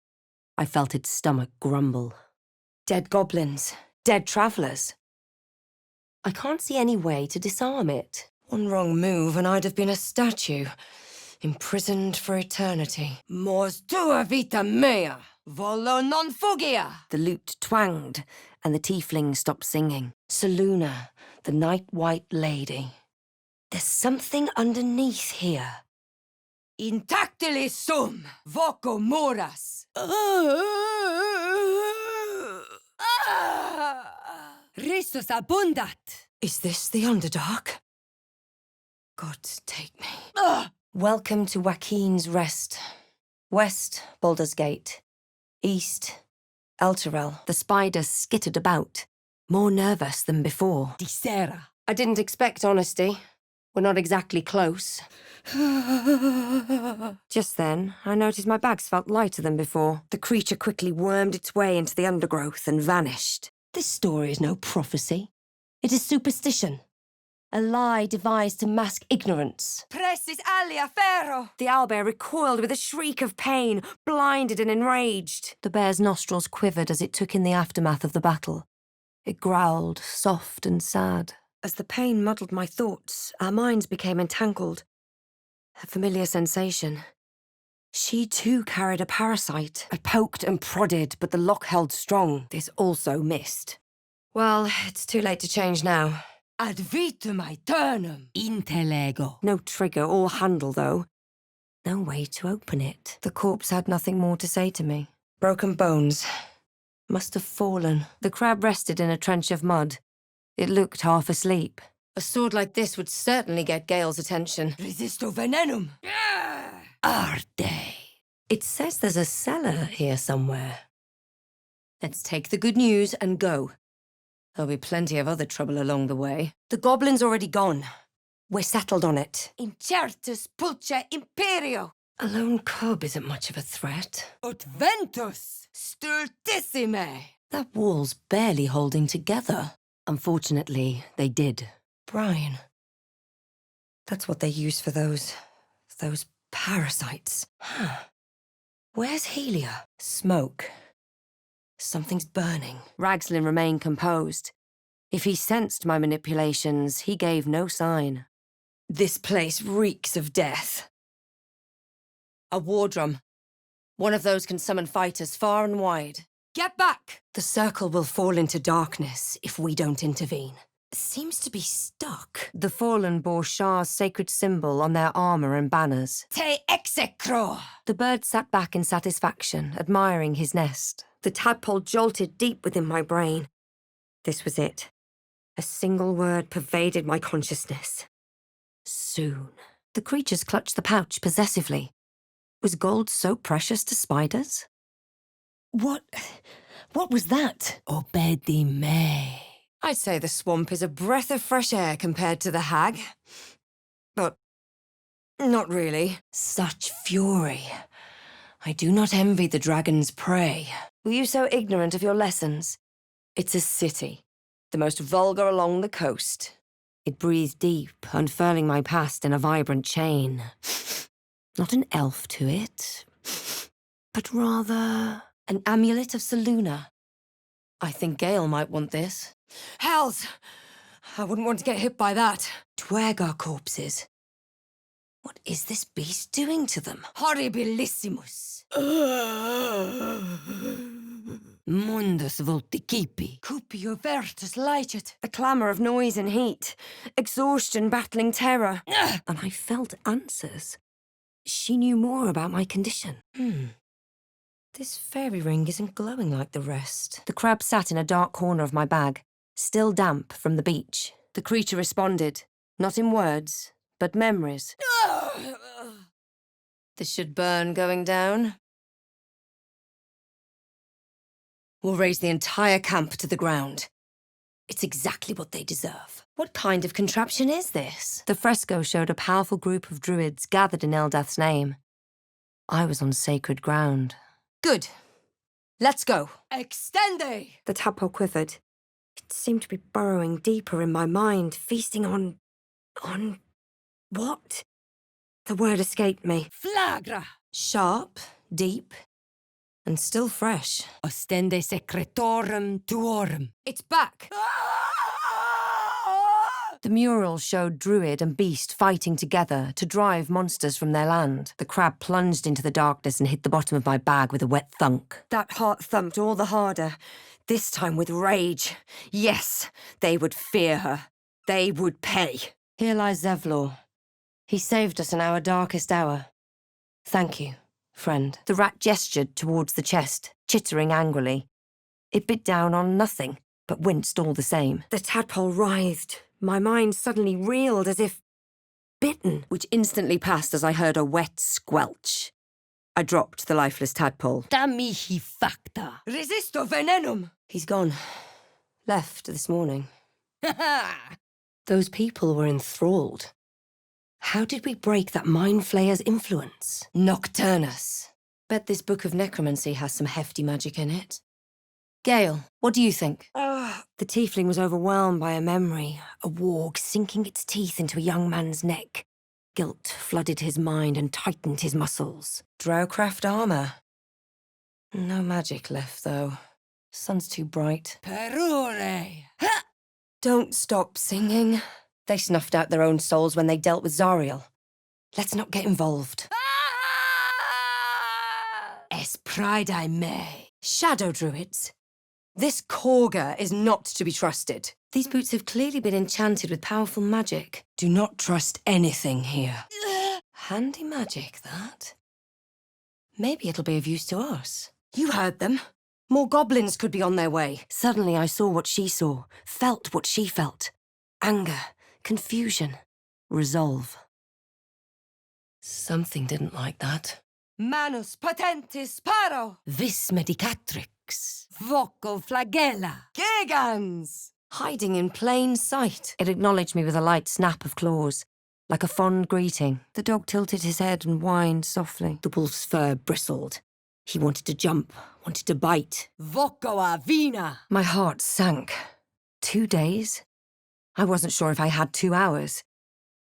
Speaker 2: I felt its stomach grumble. Dead goblins, dead travellers. I can't see any way to disarm it. One wrong move and I'd have been a statue. Imprisoned for eternity. Mors tua vita mea, volo non fugia. The lute twanged, and the tiefling stopped singing. Saluna, the night white lady. There's something underneath here. Intactili sum, voco muras. Ristus abundat. Is this the underdark? God, take me. Welcome to Joaquin's Rest. West, Baldur's Gate. East, Elturel. The spiders skittered about, more nervous than before. Dicera. I didn't expect honesty. We're not exactly close. Just then, I noticed my bags felt lighter than before. The creature quickly wormed its way into the undergrowth and vanished. This story is no prophecy. It is superstition. A lie devised to mask ignorance. Pressis alia ferro! The owlbear recoiled with a shriek of pain, blinded and enraged. The bear's nostrils quivered as it took in the aftermath of the battle. It growled, soft and sad. As the pain muddled my thoughts, our minds became entangled. A familiar sensation. She too carried a parasite. I poked and prodded, but the lock held strong. This also missed. Well, it's too late to change now. Ad vitam aeternum intellego. No trigger or handle, though. No way to open it. The corpse had nothing more to say to me. Broken bones. Must have fallen. The crab rested in a trench of mud. It looked half asleep. A sword like this would certainly get Gale's attention. Resisto venenum. Arde. It says there's a cellar here somewhere. Let's take the good news and go. There'll be plenty of other trouble along the way. The goblin's already gone. We're settled on it. Incertus pulce imperio. A lone cub isn't much of a threat. Ut ventus stultissime. That wall's barely holding together. Unfortunately, they did. Brian. That's what they use for those parasites. Huh. Where's Helia? Smoke. Something's burning. Ragslin remained composed. If he sensed my manipulations, he gave no sign. This place reeks of death. A war drum. One of those can summon fighters far and wide. Get back! The circle will fall into darkness if we don't intervene. It seems to be stuck. The fallen bore Shah's sacred symbol on their armor and banners. Te execro! The bird sat back in satisfaction, admiring his nest. The tadpole jolted deep within my brain. This was it. A single word pervaded my consciousness. Soon. The creatures clutched the pouch possessively. Was gold so precious to spiders? What was that? Obedi me. I'd say the swamp is a breath of fresh air compared to the hag. But not really. Such fury. I do not envy the dragon's prey. Were you so ignorant of your lessons? It's a city, the most vulgar along the coast. It breathed deep, unfurling my past in a vibrant chain. Not an elf to it, but rather an amulet of Saluna. I think Gale might want this. Hells! I wouldn't want to get hit by that. Dwergar corpses. What is this beast doing to them?
Speaker 1: Horribilissimus. Mundus vulticipi. Cupio vertus licet.
Speaker 2: A clamour of noise and heat. Exhaustion battling terror. And I felt answers. She knew more about my condition. This fairy ring isn't glowing like the rest. The crab sat in a dark corner of my bag, still damp from the beach. The creature responded, not in words, but memories. This should burn going down. We'll raise the entire camp to the ground. It's exactly what they deserve. What kind of contraption is this? The fresco showed a powerful group of druids gathered in Eldath's name. I was on sacred ground.
Speaker 1: Good. Let's go.
Speaker 2: Extende! The tadpole quivered. It seemed to be burrowing deeper in my mind, feasting on what? The word escaped me.
Speaker 1: Flagra.
Speaker 2: Sharp, deep, and still fresh.
Speaker 1: Ostende secretorum tuorum.
Speaker 2: It's back! The mural showed druid and beast fighting together to drive monsters from their land. The crab plunged into the darkness and hit the bottom of my bag with a wet thunk. That heart thumped all the harder, this time with rage. Yes, they would fear her. They would pay. Here lies Zevlor. He saved us in our darkest hour. Thank you, friend. The rat gestured towards the chest, chittering angrily. It bit down on nothing, but winced all the same. The tadpole writhed. My mind suddenly reeled as if bitten, which instantly passed as I heard a wet squelch. I dropped the lifeless tadpole.
Speaker 1: Da mihi facta. Resisto venenum.
Speaker 2: He's gone. Left this morning. Those people were enthralled. How did we break that mind flayer's influence? Nocturnus. Bet this book of necromancy has some hefty magic in it. Gale, what do you think? The tiefling was overwhelmed by a memory, a warg sinking its teeth into a young man's neck. Guilt flooded his mind and tightened his muscles. Drowcraft armor. No magic left, though. Sun's too bright.
Speaker 1: Perure.
Speaker 2: Don't stop singing. They snuffed out their own souls when they dealt with Zariel. Let's not get involved.
Speaker 1: Es pride me.
Speaker 2: Shadow druids. This Korga is not to be trusted. These boots have clearly been enchanted with powerful magic. Do not trust anything here. Handy magic, that. Maybe it'll be of use to us. You heard them. More goblins could be on their way. Suddenly I saw what she saw, felt what she felt. Anger, confusion, resolve. Something didn't like that.
Speaker 1: Manus potentis paro.
Speaker 2: Vis medicatrix.
Speaker 1: Voco flagella.
Speaker 2: Gigans! Hiding in plain sight. It acknowledged me with a light snap of claws, like a fond greeting. The dog tilted his head and whined softly. The wolf's fur bristled. He wanted to jump, wanted to bite.
Speaker 1: Voco avina.
Speaker 2: My heart sank. 2 days? I wasn't sure if I had 2 hours.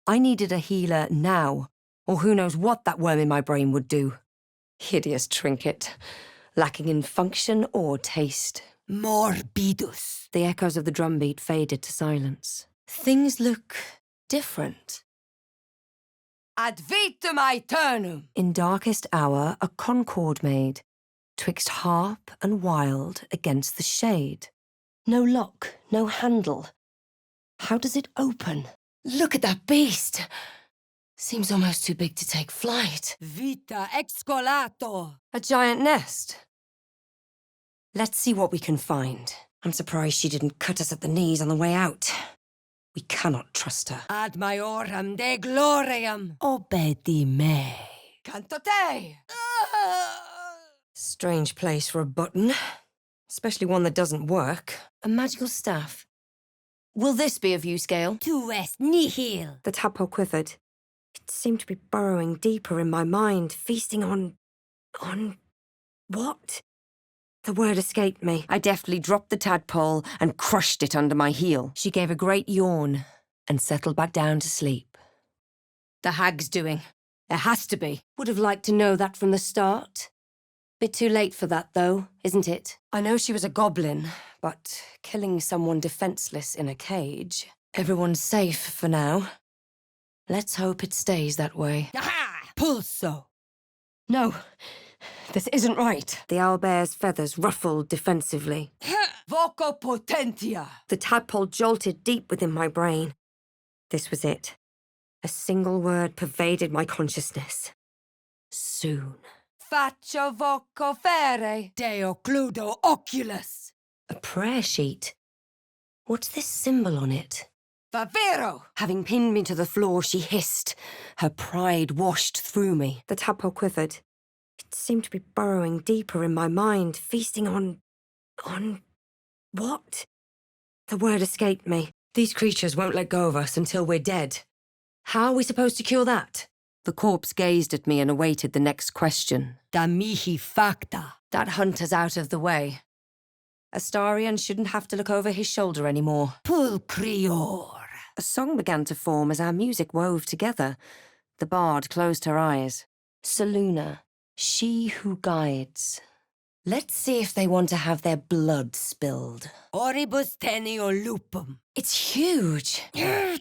Speaker 2: I needed a healer now, or who knows what that worm in my brain would do. Hideous trinket, lacking in function or taste.
Speaker 1: Morbidus.
Speaker 2: The echoes of the drumbeat faded to silence. Things look different.
Speaker 1: Ad vitam aeternum.
Speaker 2: In darkest hour, a concord made, twixt harp and wild against the shade. No lock, no handle. How does it open? Look at that beast! Seems almost too big to take flight.
Speaker 1: Vita excolato.
Speaker 2: A giant nest. Let's see what we can find. I'm surprised she didn't cut us at the knees on the way out. We cannot trust her.
Speaker 1: Ad maiorem de gloriam.
Speaker 2: Obedi me.
Speaker 1: Canto te.
Speaker 2: Strange place for a button. Especially one that doesn't work. A magical staff. Will this be of use, Gale?
Speaker 1: Tu est nihil.
Speaker 2: The tadpole quivered. It seemed to be burrowing deeper in my mind, feasting on what? The word escaped me. I deftly dropped the tadpole and crushed it under my heel. She gave a great yawn and settled back down to sleep. The hag's doing. There has to be. Would have liked to know that from the start. Bit too late for that, though, isn't it? I know she was a goblin, but killing someone defenseless in a cage. Everyone's safe for now. Let's hope it stays that way.
Speaker 1: Aha! Pulso! No, this isn't right.
Speaker 2: The owlbear's feathers ruffled defensively.
Speaker 1: Voco potentia!
Speaker 2: The tadpole jolted deep within my brain. This was it. A single word pervaded my consciousness. Soon.
Speaker 1: Faccio voco fere, deo cludo oculus.
Speaker 2: A prayer sheet. What's this symbol on it?
Speaker 1: Favero!
Speaker 2: Having pinned me to the floor, she hissed. Her pride washed through me. The tadpole quivered. It seemed to be burrowing deeper in my mind, feasting on what? The word escaped me. These creatures won't let go of us until we're dead. How are we supposed to cure that? The corpse gazed at me and awaited the next question.
Speaker 1: Da mihi facta.
Speaker 2: That hunter's out of the way. Astarion shouldn't have to look over his shoulder anymore.
Speaker 1: Pulcrior.
Speaker 2: A song began to form as our music wove together. The bard closed her eyes. Saluna, she who guides. Let's see if they want to have their blood spilled.
Speaker 1: Oribus teneo lupum.
Speaker 2: It's huge.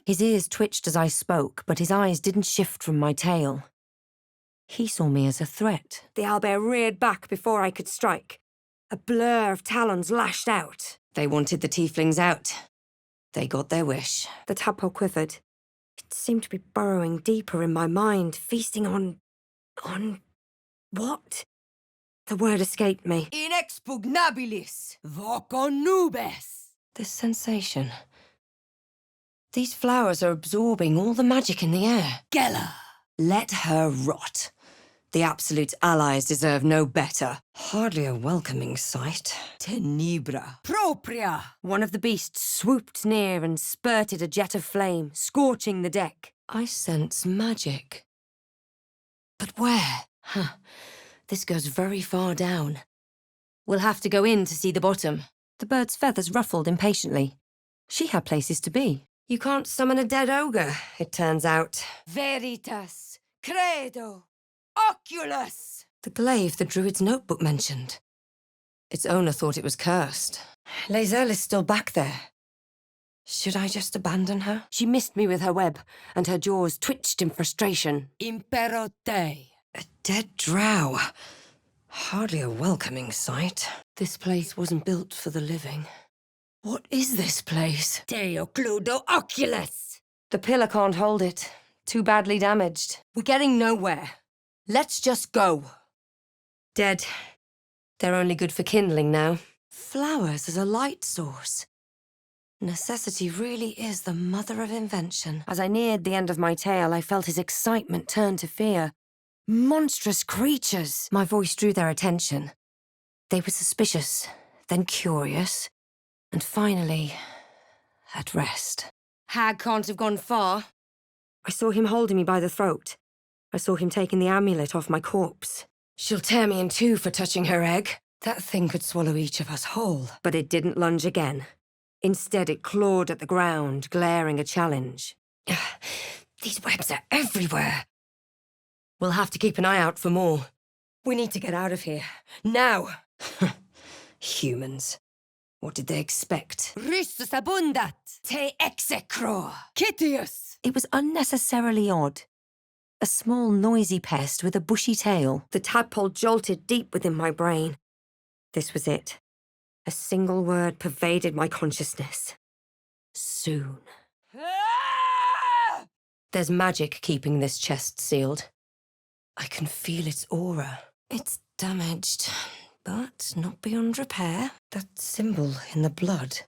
Speaker 2: His ears twitched as I spoke, but his eyes didn't shift from my tail. He saw me as a threat. The owlbear reared back before I could strike. A blur of talons lashed out. They wanted the tieflings out. They got their wish. The tadpole quivered. It seemed to be burrowing deeper in my mind, feasting on what? The word escaped me.
Speaker 1: Inexpugnabilis. Voco nubes.
Speaker 2: This sensation. These flowers are absorbing all the magic in the air.
Speaker 1: Gela.
Speaker 2: Let her rot. The Absolute's allies deserve no better. Hardly a welcoming sight.
Speaker 1: Tenebra. Propria.
Speaker 2: One of the beasts swooped near and spurted a jet of flame, scorching the deck. I sense magic. But where? This goes very far down. We'll have to go in to see the bottom. The bird's feathers ruffled impatiently. She had places to be. You can't summon a dead ogre, it turns out.
Speaker 1: Veritas. Credo. Oculus!
Speaker 2: The glaive the druid's notebook mentioned. Its owner thought it was cursed. Lae'zel is still back there. Should I just abandon her? She missed me with her web, and her jaws twitched in frustration.
Speaker 1: Impero te.
Speaker 2: A dead drow. Hardly a welcoming sight. This place wasn't built for the living. What is this place?
Speaker 1: Deo cludo oculus!
Speaker 2: The pillar can't hold it. Too badly damaged. We're getting nowhere. Let's just go. Dead. They're only good for kindling now. Flowers as a light source. Necessity really is the mother of invention. As I neared the end of my tale, I felt his excitement turn to fear. Monstrous creatures! My voice drew their attention. They were suspicious, then curious, and finally, at rest. Hag can't have gone far. I saw him holding me by the throat. I saw him taking the amulet off my corpse. She'll tear me in two for touching her egg. That thing could swallow each of us whole. But it didn't lunge again. Instead, it clawed at the ground, glaring a challenge. These webs are everywhere. We'll have to keep an eye out for more. We need to get out of here. Now! Humans. What did they expect?
Speaker 1: Ryssus abundat. Te execro. Kitius.
Speaker 2: It was unnecessarily odd. A small, noisy pest with a bushy tail. The tadpole jolted deep within my brain. This was it. A single word pervaded my consciousness. Soon.
Speaker 1: Ah!
Speaker 2: There's magic keeping this chest sealed. I can feel its aura. It's damaged, but not beyond repair. That symbol in the blood.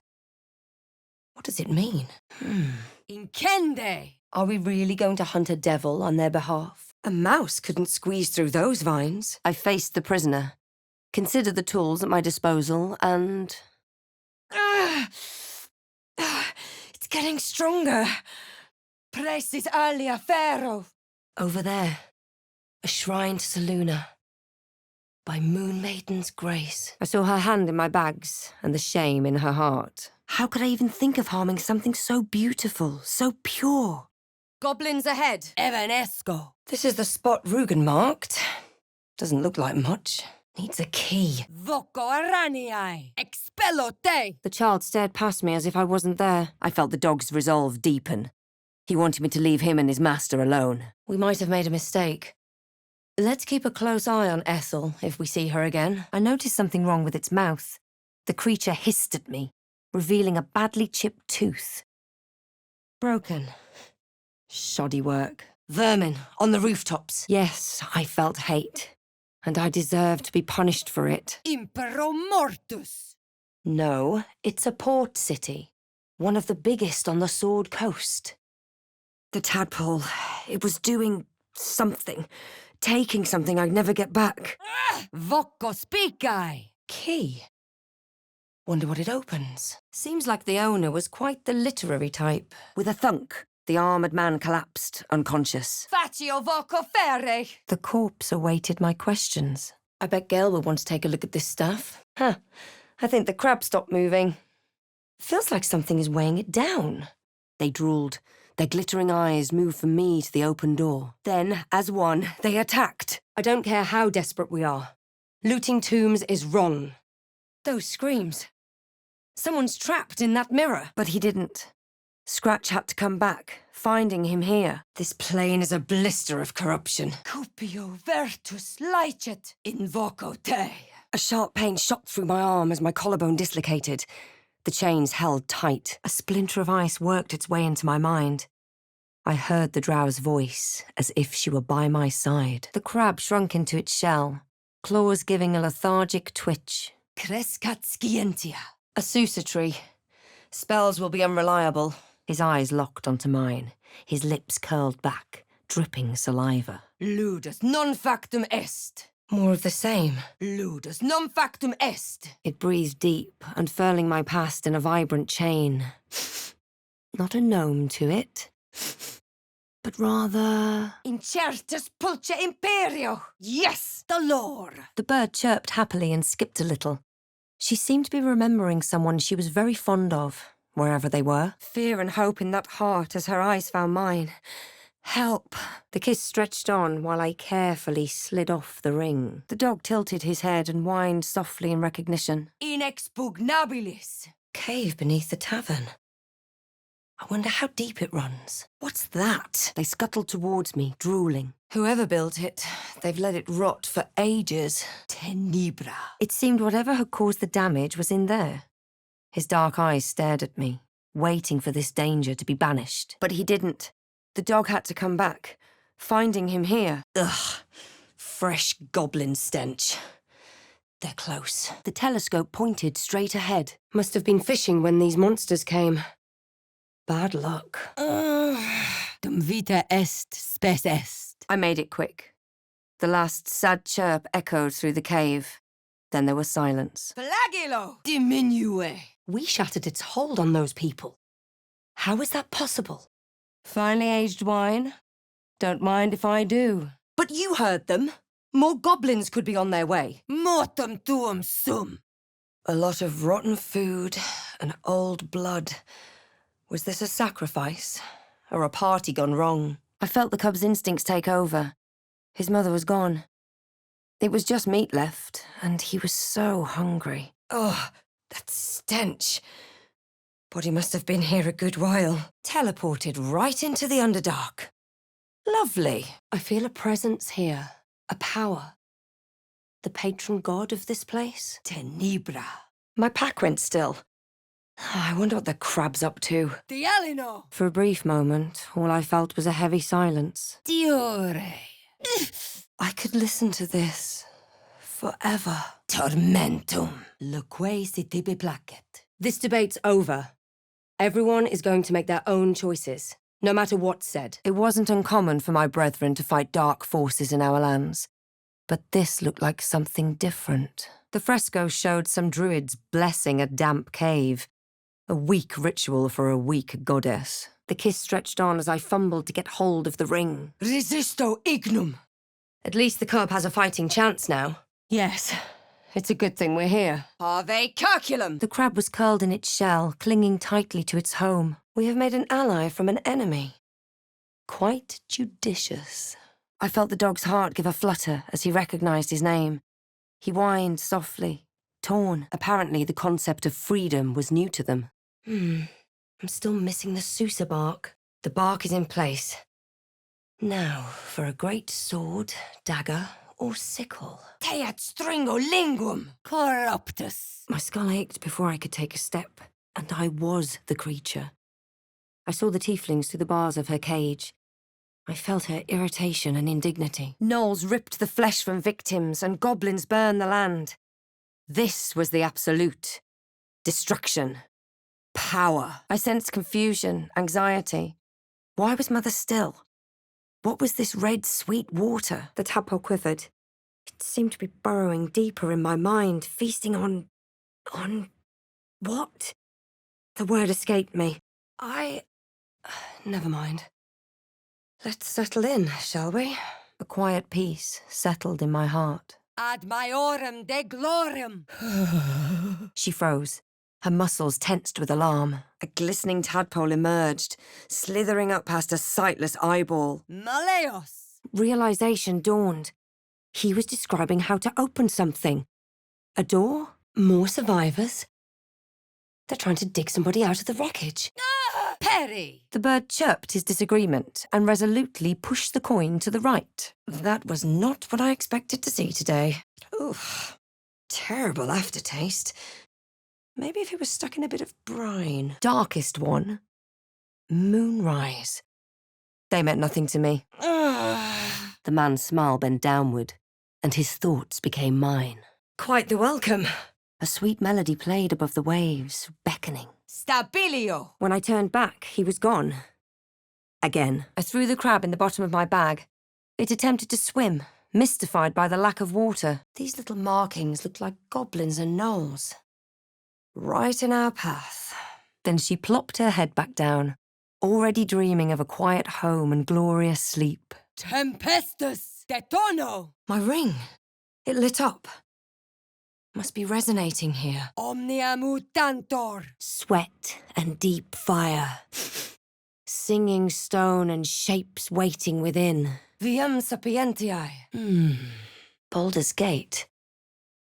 Speaker 2: What does it mean?
Speaker 1: Incende.
Speaker 2: Are we really going to hunt a devil on their behalf? A mouse couldn't squeeze through those vines. I faced the prisoner, considered the tools at my disposal, and... It's getting stronger.
Speaker 1: Precis alia ferro.
Speaker 2: Over there, a shrine to Saluna. By Moon Maiden's grace. I saw her hand in my bags and the shame in her heart. How could I even think of harming something so beautiful, so pure?
Speaker 1: Goblins ahead. Evanesco.
Speaker 2: This is the spot Rugen marked. Doesn't look like much. Needs a key.
Speaker 1: Voco araniae. Expello te.
Speaker 2: The child stared past me as if I wasn't there. I felt the dog's resolve deepen. He wanted me to leave him and his master alone.
Speaker 1: We might have made a mistake. Let's keep a close eye on Ethel if we see her again. I noticed something wrong with its mouth. The creature hissed at me, revealing a badly chipped tooth. Broken. Shoddy work. Vermin on the rooftops. Yes, I felt hate. And I deserve to be punished for it.
Speaker 3: Impero mortus!
Speaker 1: No, it's a port city. One of the biggest on the Sword Coast. The tadpole, it was doing something. Taking something I'd never get back.
Speaker 3: Vokko spikai!
Speaker 1: Key. Wonder what it opens. Seems like the owner was quite the literary type. With a thunk, the armoured man collapsed, unconscious.
Speaker 3: Faccio vokko fere!
Speaker 1: The corpse awaited my questions. I bet Gail will want to take a look at this stuff. Huh. I think the crab stopped moving. Feels like something is weighing it down. They drooled. Their glittering eyes moved from me to the open door. Then, as one, they attacked. I don't care how desperate we are. Looting tombs is wrong. Those screams. Someone's trapped in that mirror. But he didn't. Scratch had to come back, finding him here. This plane is a blister of corruption.
Speaker 3: Cupio vertus licet invoco te.
Speaker 1: A sharp pain shot through my arm as my collarbone dislocated. The chains held tight. A splinter of ice worked its way into my mind. I heard the drow's voice, as if she were by my side. The crab shrunk into its shell, claws giving a lethargic twitch.
Speaker 3: Crescat scientia.
Speaker 1: A Susa tree. Spells will be unreliable. His eyes locked onto mine, his lips curled back, dripping saliva.
Speaker 3: Ludus non factum est.
Speaker 1: More of the same.
Speaker 3: Ludus non factum est.
Speaker 1: It breathed deep, unfurling my past in a vibrant chain. Not a gnome to it, but rather...
Speaker 3: Incertus pulce imperio. Yes, the lore.
Speaker 1: The bird chirped happily and skipped a little. She seemed to be remembering someone she was very fond of, wherever they were. Fear and hope in that heart as her eyes found mine. Help! The kiss stretched on while I carefully slid off the ring. The dog tilted his head and whined softly in recognition.
Speaker 3: Inexpugnabilis.
Speaker 1: Cave beneath the tavern. I wonder how deep it runs. What's that? They scuttled towards me, drooling. Whoever built it, they've let it rot for ages.
Speaker 3: Tenebra.
Speaker 1: It seemed whatever had caused the damage was in there. His dark eyes stared at me, waiting for this danger to be banished. But he didn't. The dog had to come back, finding him here. Ugh, fresh goblin stench. They're close. The telescope pointed straight ahead. Must have been fishing when these monsters came. Bad luck.
Speaker 3: Dum vita est, spes est.
Speaker 1: I made it quick. The last sad chirp echoed through the cave. Then there was silence.
Speaker 3: Flagelo diminue.
Speaker 1: We shattered its hold on those people. How is that possible? Finely aged wine? Don't mind if I do. But you heard them. More goblins could be on their way.
Speaker 3: Mortem tuum sum.
Speaker 1: A lot of rotten food and old blood. Was this a sacrifice? Or a party gone wrong? I felt the cub's instincts take over. His mother was gone. It was just meat left, and he was so hungry. Oh, that stench. Body must have been here a good while. Teleported right into the underdark. Lovely. I feel a presence here. A power. The patron god of this place?
Speaker 3: Tenebra.
Speaker 1: My pack went still. I wonder what the crab's up to.
Speaker 3: Dialino.
Speaker 1: For a brief moment, all I felt was a heavy silence.
Speaker 3: Diore.
Speaker 1: I could listen to this forever.
Speaker 3: Tormentum. Loque si tibi placet.
Speaker 1: This debate's over. Everyone is going to make their own choices, no matter what's said. It wasn't uncommon for my brethren to fight dark forces in our lands, but this looked like something different. The fresco showed some druids blessing a damp cave, a weak ritual for a weak goddess. The kiss stretched on as I fumbled to get hold of the ring.
Speaker 3: Resisto ignum.
Speaker 1: At least the cub has a fighting chance now. Yes, it's a good thing we're here.
Speaker 3: Ave calculum.
Speaker 1: The crab was curled in its shell, clinging tightly to its home. We have made an ally from an enemy. Quite judicious. I felt the dog's heart give a flutter as he recognized his name. He whined softly, torn. Apparently the concept of freedom was new to them. I'm still missing the Susa bark.
Speaker 2: The bark is in place. Now for a great sword, dagger, or sickle.
Speaker 3: Teat stringolingum corruptus.
Speaker 2: My skull ached before I could take a step, and I was the creature. I saw the tieflings through the bars of her cage. I felt her irritation and indignity. Gnolls ripped the flesh from victims, and goblins burned the land. This was the absolute. Destruction. Power. I sensed confusion, anxiety. Why was Mother still? What was this red, sweet water? The tadpole quivered. It seemed to be burrowing deeper in my mind, feasting on what? The word escaped me. Never mind. Let's settle in, shall we? A quiet peace settled in my heart.
Speaker 3: Ad maiorem de gloriam.
Speaker 2: She froze, her muscles tensed with alarm. A glistening tadpole emerged, slithering up past a sightless eyeball.
Speaker 3: Maleos.
Speaker 2: Realization dawned. He was describing how to open something. A door? More survivors? They're trying to dig somebody out of the wreckage.
Speaker 3: Perry.
Speaker 2: The bird chirped his disagreement and resolutely pushed the coin to the right. That was not what I expected to see today. Oof. Terrible aftertaste. Maybe if it was stuck in a bit of brine. Darkest one. Moonrise. They meant nothing to me. The man's smile bent downward, and his thoughts became mine. Quite the welcome. A sweet melody played above the waves, beckoning.
Speaker 3: Stabilio.
Speaker 2: When I turned back, he was gone. Again. I threw the crab in the bottom of my bag. It attempted to swim, mystified by the lack of water. These little markings looked like goblins and gnolls. Right in our path. Then she plopped her head back down, already dreaming of a quiet home and glorious sleep.
Speaker 3: Tempestus de tono.
Speaker 2: My ring. It lit up. Must be resonating here.
Speaker 3: Omnia mutantor.
Speaker 2: Sweat and deep fire. Singing stone and shapes waiting within.
Speaker 3: Viam sapientiae.
Speaker 2: Baldur's Gate.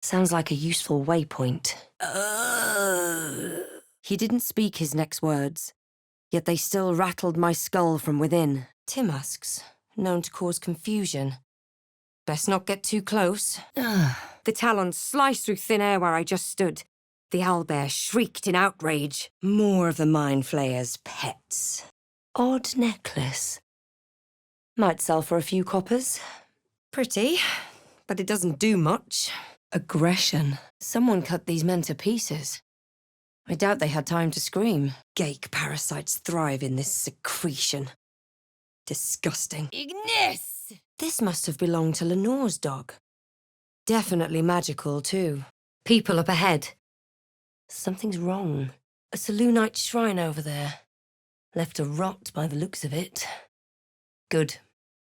Speaker 2: Sounds like a useful waypoint. He didn't speak his next words, yet they still rattled my skull from within. Timusks, known to cause confusion. Best not get too close. The talons sliced through thin air where I just stood. The owlbear shrieked in outrage. More of the mind flayer's pets. Odd necklace. Might sell for a few coppers. Pretty, but it doesn't do much. Aggression. Someone cut these men to pieces. I doubt they had time to scream. Gake parasites thrive in this secretion. Disgusting.
Speaker 3: Ignis.
Speaker 2: This must have belonged to Lenore's dog. Definitely magical, too. People up ahead. Something's wrong. A Selûnite shrine over there. Left to rot by the looks of it. Good.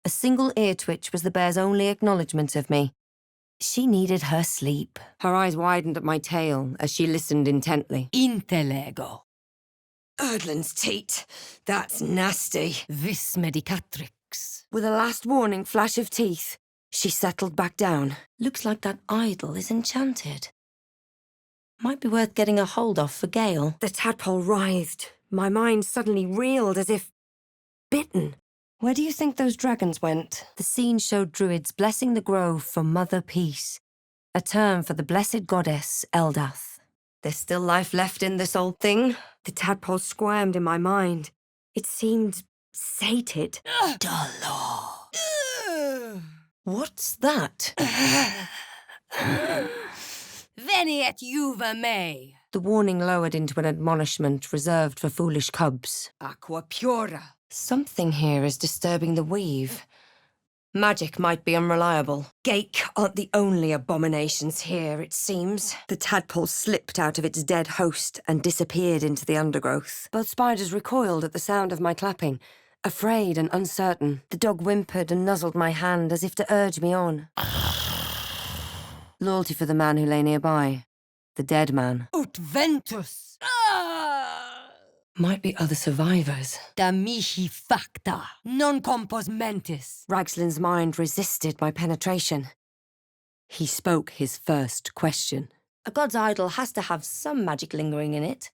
Speaker 2: A single ear twitch was the bear's only acknowledgement of me. She needed her sleep. Her eyes widened at my tail as she listened intently.
Speaker 3: Intellego.
Speaker 2: Erdlin's teat. That's nasty.
Speaker 3: Vis medicatrix.
Speaker 2: With a last warning flash of teeth, she settled back down. Looks like that idol is enchanted. Might be worth getting a hold of for Gale. The tadpole writhed. My mind suddenly reeled as if bitten. Where do you think those dragons went? The scene showed druids blessing the grove for Mother Peace, a term for the blessed goddess Eldath. There's still life left in this old thing. The tadpole squirmed in my mind. It seemed sated.
Speaker 3: Dolor.
Speaker 2: What's that?
Speaker 3: Veni et juva me.
Speaker 2: The warning lowered into an admonishment reserved for foolish cubs.
Speaker 3: Aqua pura.
Speaker 2: Something here is disturbing the weave. Magic might be unreliable. Gake aren't the only abominations here, it seems. The tadpole slipped out of its dead host and disappeared into the undergrowth. Both spiders recoiled at the sound of my clapping. Afraid and uncertain, the dog whimpered and nuzzled my hand as if to urge me on. Loyalty for the man who lay nearby. The dead man.
Speaker 3: Ut ventus.
Speaker 2: Might be other survivors.
Speaker 3: Da mihi facta. Non compos mentis.
Speaker 2: Ragslin's mind resisted my penetration. He spoke his first question. A god's idol has to have some magic lingering in it.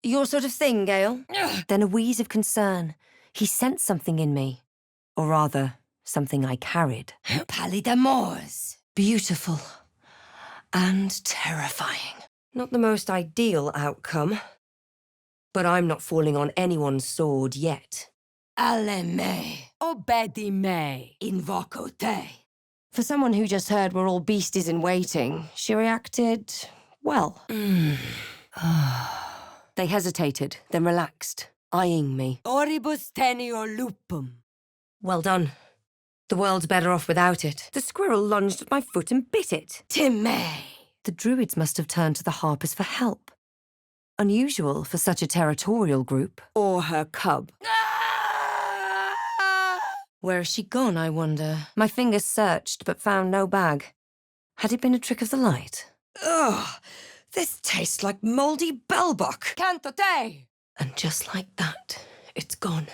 Speaker 2: Your sort of thing, Gale? Then a wheeze of concern. He sensed something in me. Or rather, something I carried.
Speaker 3: Pallidamors.
Speaker 2: Beautiful. And terrifying. Not the most ideal outcome. But I'm not falling on anyone's sword yet.
Speaker 3: Alle me. Obedi me. Invoco te.
Speaker 2: For someone who just heard we're all beasties in waiting, she reacted, well. They hesitated, then relaxed, eyeing me.
Speaker 3: Oribus tenio lupum.
Speaker 2: Well done. The world's better off without it. The squirrel lunged at my foot and bit it.
Speaker 3: Time.
Speaker 2: The druids must have turned to the harpers for help. Unusual for such a territorial group. Or her cub. Where has she gone, I wonder? My fingers searched, but found no bag. Had it been a trick of the light?
Speaker 3: Ugh, this tastes like mouldy bellbuck. Canto te.
Speaker 2: And just like that, it's gone.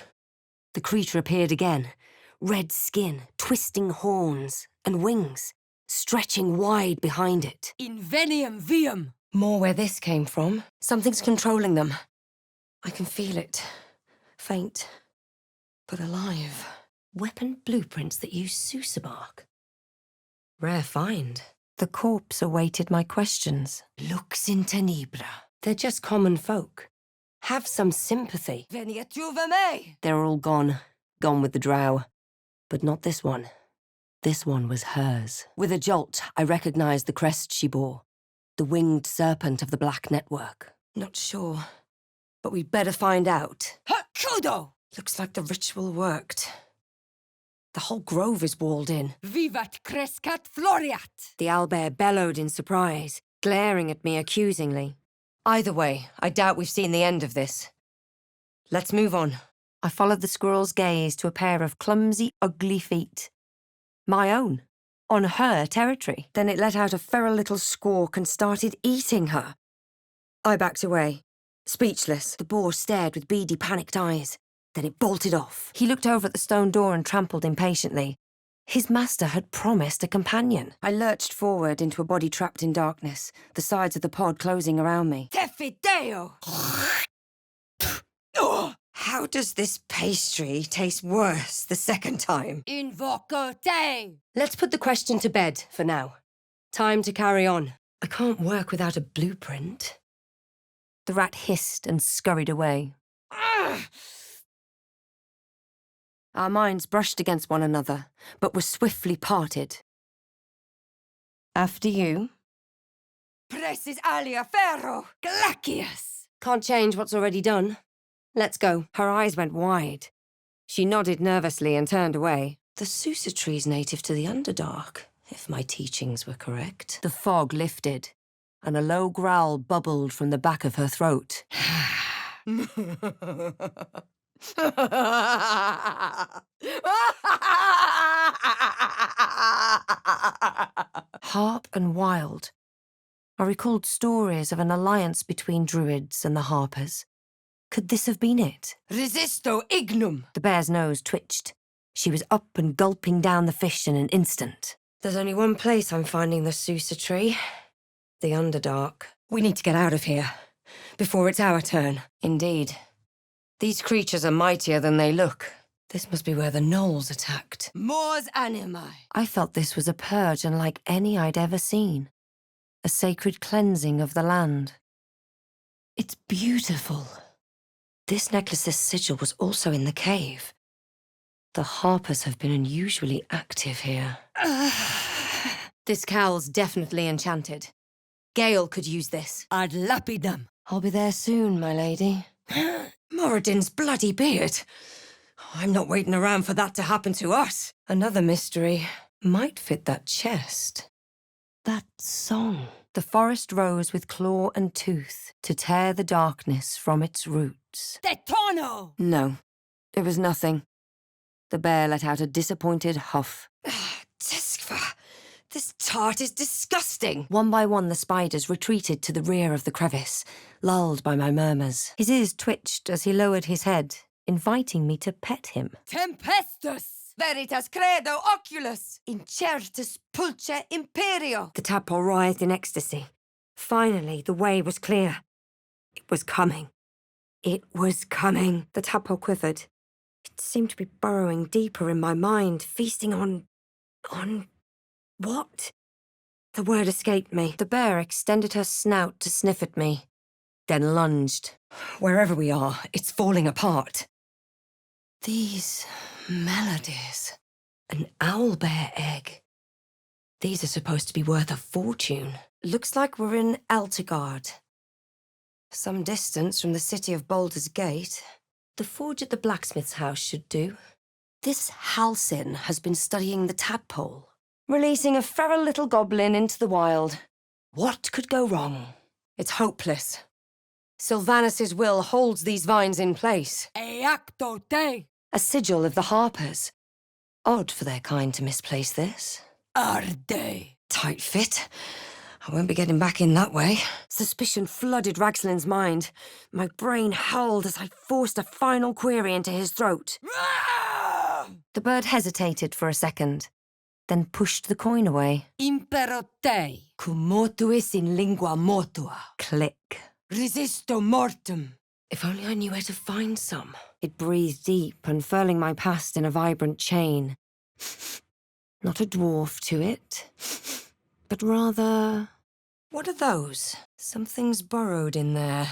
Speaker 2: The creature appeared again. Red skin, twisting horns, and wings, stretching wide behind it.
Speaker 3: Invenium vium.
Speaker 2: More where this came from. Something's controlling them. I can feel it. Faint, but alive. Weapon blueprints that use Sousa bark. Rare find. The corpse awaited my questions.
Speaker 3: Lux in tenebra.
Speaker 2: They're just common folk. Have some sympathy.
Speaker 3: Venia tuva me.
Speaker 2: They're all gone. Gone with the drow. But not this one. This one was hers. With a jolt, I recognized the crest she bore. The winged serpent of the Black Network. Not sure. But we'd better find out.
Speaker 3: Hakudo.
Speaker 2: Looks like the ritual worked. The whole grove is walled in.
Speaker 3: Vivat crescat floriat.
Speaker 2: The owlbear bellowed in surprise, glaring at me accusingly. Either way, I doubt we've seen the end of this. Let's move on. I followed the squirrel's gaze to a pair of clumsy, ugly feet. My own. On her territory. Then it let out a feral little squawk and started eating her. I backed away, speechless. The boar stared with beady, panicked eyes. Then it bolted off. He looked over at the stone door and trampled impatiently. His master had promised a companion. I lurched forward into a body trapped in darkness, the sides of the pod closing around me.
Speaker 3: Tefideo.
Speaker 2: How does this pastry taste worse the second time?
Speaker 3: Invoco te.
Speaker 2: Let's put the question to bed for now. Time to carry on. I can't work without a blueprint. The rat hissed and scurried away. Our minds brushed against one another, but were swiftly parted. After you.
Speaker 3: Precis alia ferro. Glacius.
Speaker 2: Can't change what's already done. Let's go. Her eyes went wide. She nodded nervously and turned away. The Sousa tree's native to the Underdark, if my teachings were correct. The fog lifted, and a low growl bubbled from the back of her throat. Harp and wild. I recalled stories of an alliance between druids and the harpers. Could this have been it?
Speaker 3: Resisto ignum.
Speaker 2: The bear's nose twitched. She was up and gulping down the fish in an instant. There's only one place I'm finding the Sousa tree. The Underdark. We need to get out of here. Before it's our turn. Indeed. These creatures are mightier than they look. This must be where the gnolls attacked.
Speaker 3: Mors animae.
Speaker 2: I felt this was a purge unlike any I'd ever seen. A sacred cleansing of the land. It's beautiful. This necklace's sigil was also in the cave. The harpers have been unusually active here. This cowl's definitely enchanted. Gale could use this.
Speaker 3: Ad lapidem.
Speaker 2: I'll be there soon, my lady.
Speaker 3: Moradin's bloody beard. I'm not waiting around for that to happen to us.
Speaker 2: Another mystery. Might fit that chest. That song. The forest rose with claw and tooth to tear the darkness from its roots.
Speaker 3: Detono!
Speaker 2: No, it was nothing. The bear let out a disappointed huff.
Speaker 3: Tiskva, this tart is disgusting.
Speaker 2: One by one, the spiders retreated to the rear of the crevice, lulled by my murmurs. His ears twitched as he lowered his head, inviting me to pet him.
Speaker 3: Tempestus! Veritas credo oculus! Incertus pulce imperio!
Speaker 2: The tadpole writhed in ecstasy. Finally, the way was clear. It was coming. It was coming. The tadpole quivered,
Speaker 3: It seemed to be burrowing deeper in my mind, feasting on what? The word escaped me.
Speaker 2: The bear extended her snout to sniff at me, then lunged.
Speaker 3: Wherever we are, it's falling apart.
Speaker 2: These melodies.
Speaker 3: An owlbear egg. These are supposed to be worth a fortune.
Speaker 2: Looks like we're in Eltegard. Some distance from the city of Baldur's Gate. The forge at the blacksmith's house should do. This Halcyon has been studying the tadpole, releasing a feral little goblin into the wild. What could go wrong? It's hopeless. Sylvanus' will holds these vines in place.
Speaker 3: Eactote.
Speaker 2: A sigil of the Harpers. Odd for their kind to misplace this.
Speaker 3: Arde.
Speaker 2: Tight fit. I won't be getting back in that way.
Speaker 3: Suspicion flooded Ragslin's mind. My brain howled as I forced a final query into his throat.
Speaker 2: The bird hesitated for a second, then pushed the coin away.
Speaker 3: Imperote, cum motuis in lingua mortua.
Speaker 2: Click.
Speaker 3: Resisto mortem.
Speaker 2: If only I knew where to find some. It breathed deep, unfurling my past in a vibrant chain. Not a dwarf to it, but rather... What are those? Something's burrowed in there.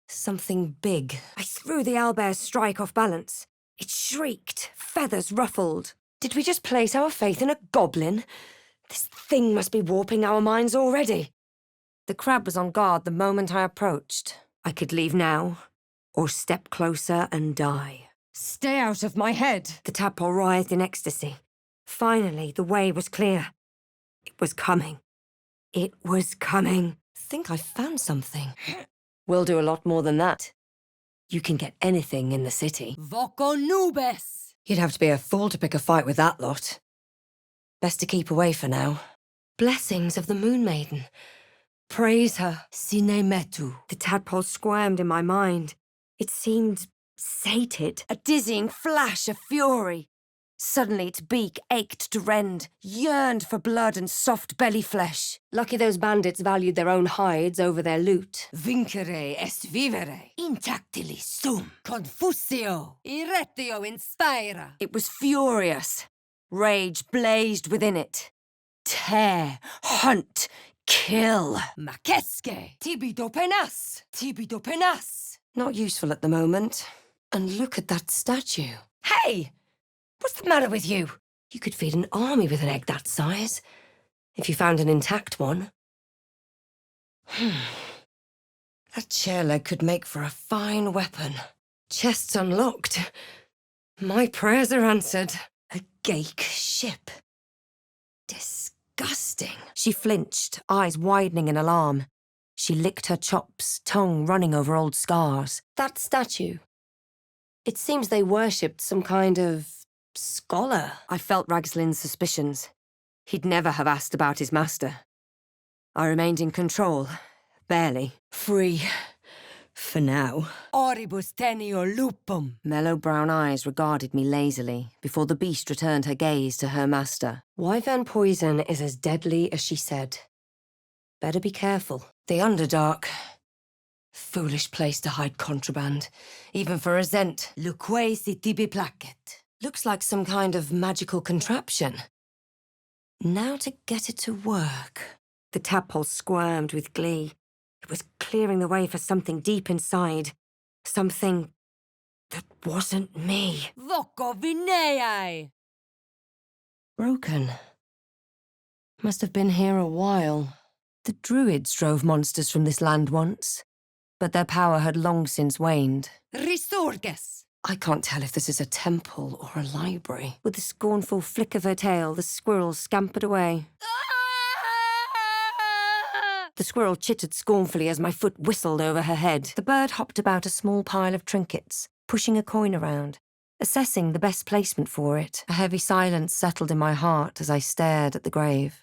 Speaker 2: Something big.
Speaker 3: I threw the owlbear's strike off balance. It shrieked, feathers ruffled.
Speaker 2: Did we just place our faith in a goblin? This thing must be warping our minds already. The crab was on guard the moment I approached.
Speaker 3: I could leave now, or step closer and die.
Speaker 1: Stay out of my head.
Speaker 3: The tadpole writhed in ecstasy. Finally, the way was clear. It was coming. It was coming.
Speaker 2: Think I found something. We'll do a lot more than that. You can get anything in the city.
Speaker 3: Voco nubes!
Speaker 2: You'd have to be a fool to pick a fight with that lot. Best to keep away for now. Blessings of the Moon Maiden. Praise her. Sine metu.
Speaker 3: The tadpole squirmed in my mind. It seemed sated.
Speaker 2: A dizzying flash of fury. Suddenly its beak ached to rend, yearned for blood and soft belly flesh. Lucky those bandits valued their own hides over their loot.
Speaker 3: Vincere est vivere, intactili sum, confusio, irretio inspira.
Speaker 2: It was furious. Rage blazed within it. Tear, hunt, kill.
Speaker 3: Macesque, tibido penas, tibido penas.
Speaker 2: Not useful at the moment. And look at that statue. Hey! What's the matter with you? You could feed an army with an egg that size, if you found an intact one. That chair leg could make for a fine weapon. Chest's unlocked. My prayers are answered. A ghaik ship. Disgusting. She flinched, eyes widening in alarm. She licked her chops, tongue running over old scars. That statue. It seems they worshipped some kind of scholar. I felt Ragslin's suspicions. He'd never have asked about his master. I remained in control. Barely. Free. For now.
Speaker 3: Oribus tenio lupum.
Speaker 2: Mellow brown eyes regarded me lazily before the beast returned her gaze to her master. Wyvern poison is as deadly as she said. Better be careful. The Underdark. Foolish place to hide contraband, even for a Zent.
Speaker 3: Luque si tibi placet.
Speaker 2: Looks like some kind of magical contraption. Now to get it to work.
Speaker 3: The tadpole squirmed with glee. It was clearing the way for something deep inside. Something that wasn't me. Voco vineae!
Speaker 2: Broken. Must have been here a while. The druids drove monsters from this land once, but their power had long since waned.
Speaker 3: Resurges!
Speaker 2: I can't tell if this is a temple or a library.
Speaker 3: With a scornful flick of her tail, the squirrel scampered away.
Speaker 2: The squirrel chittered scornfully as my foot whistled over her head. The bird hopped about a small pile of trinkets, pushing a coin around, assessing the best placement for it. A heavy silence settled in my heart as I stared at the grave.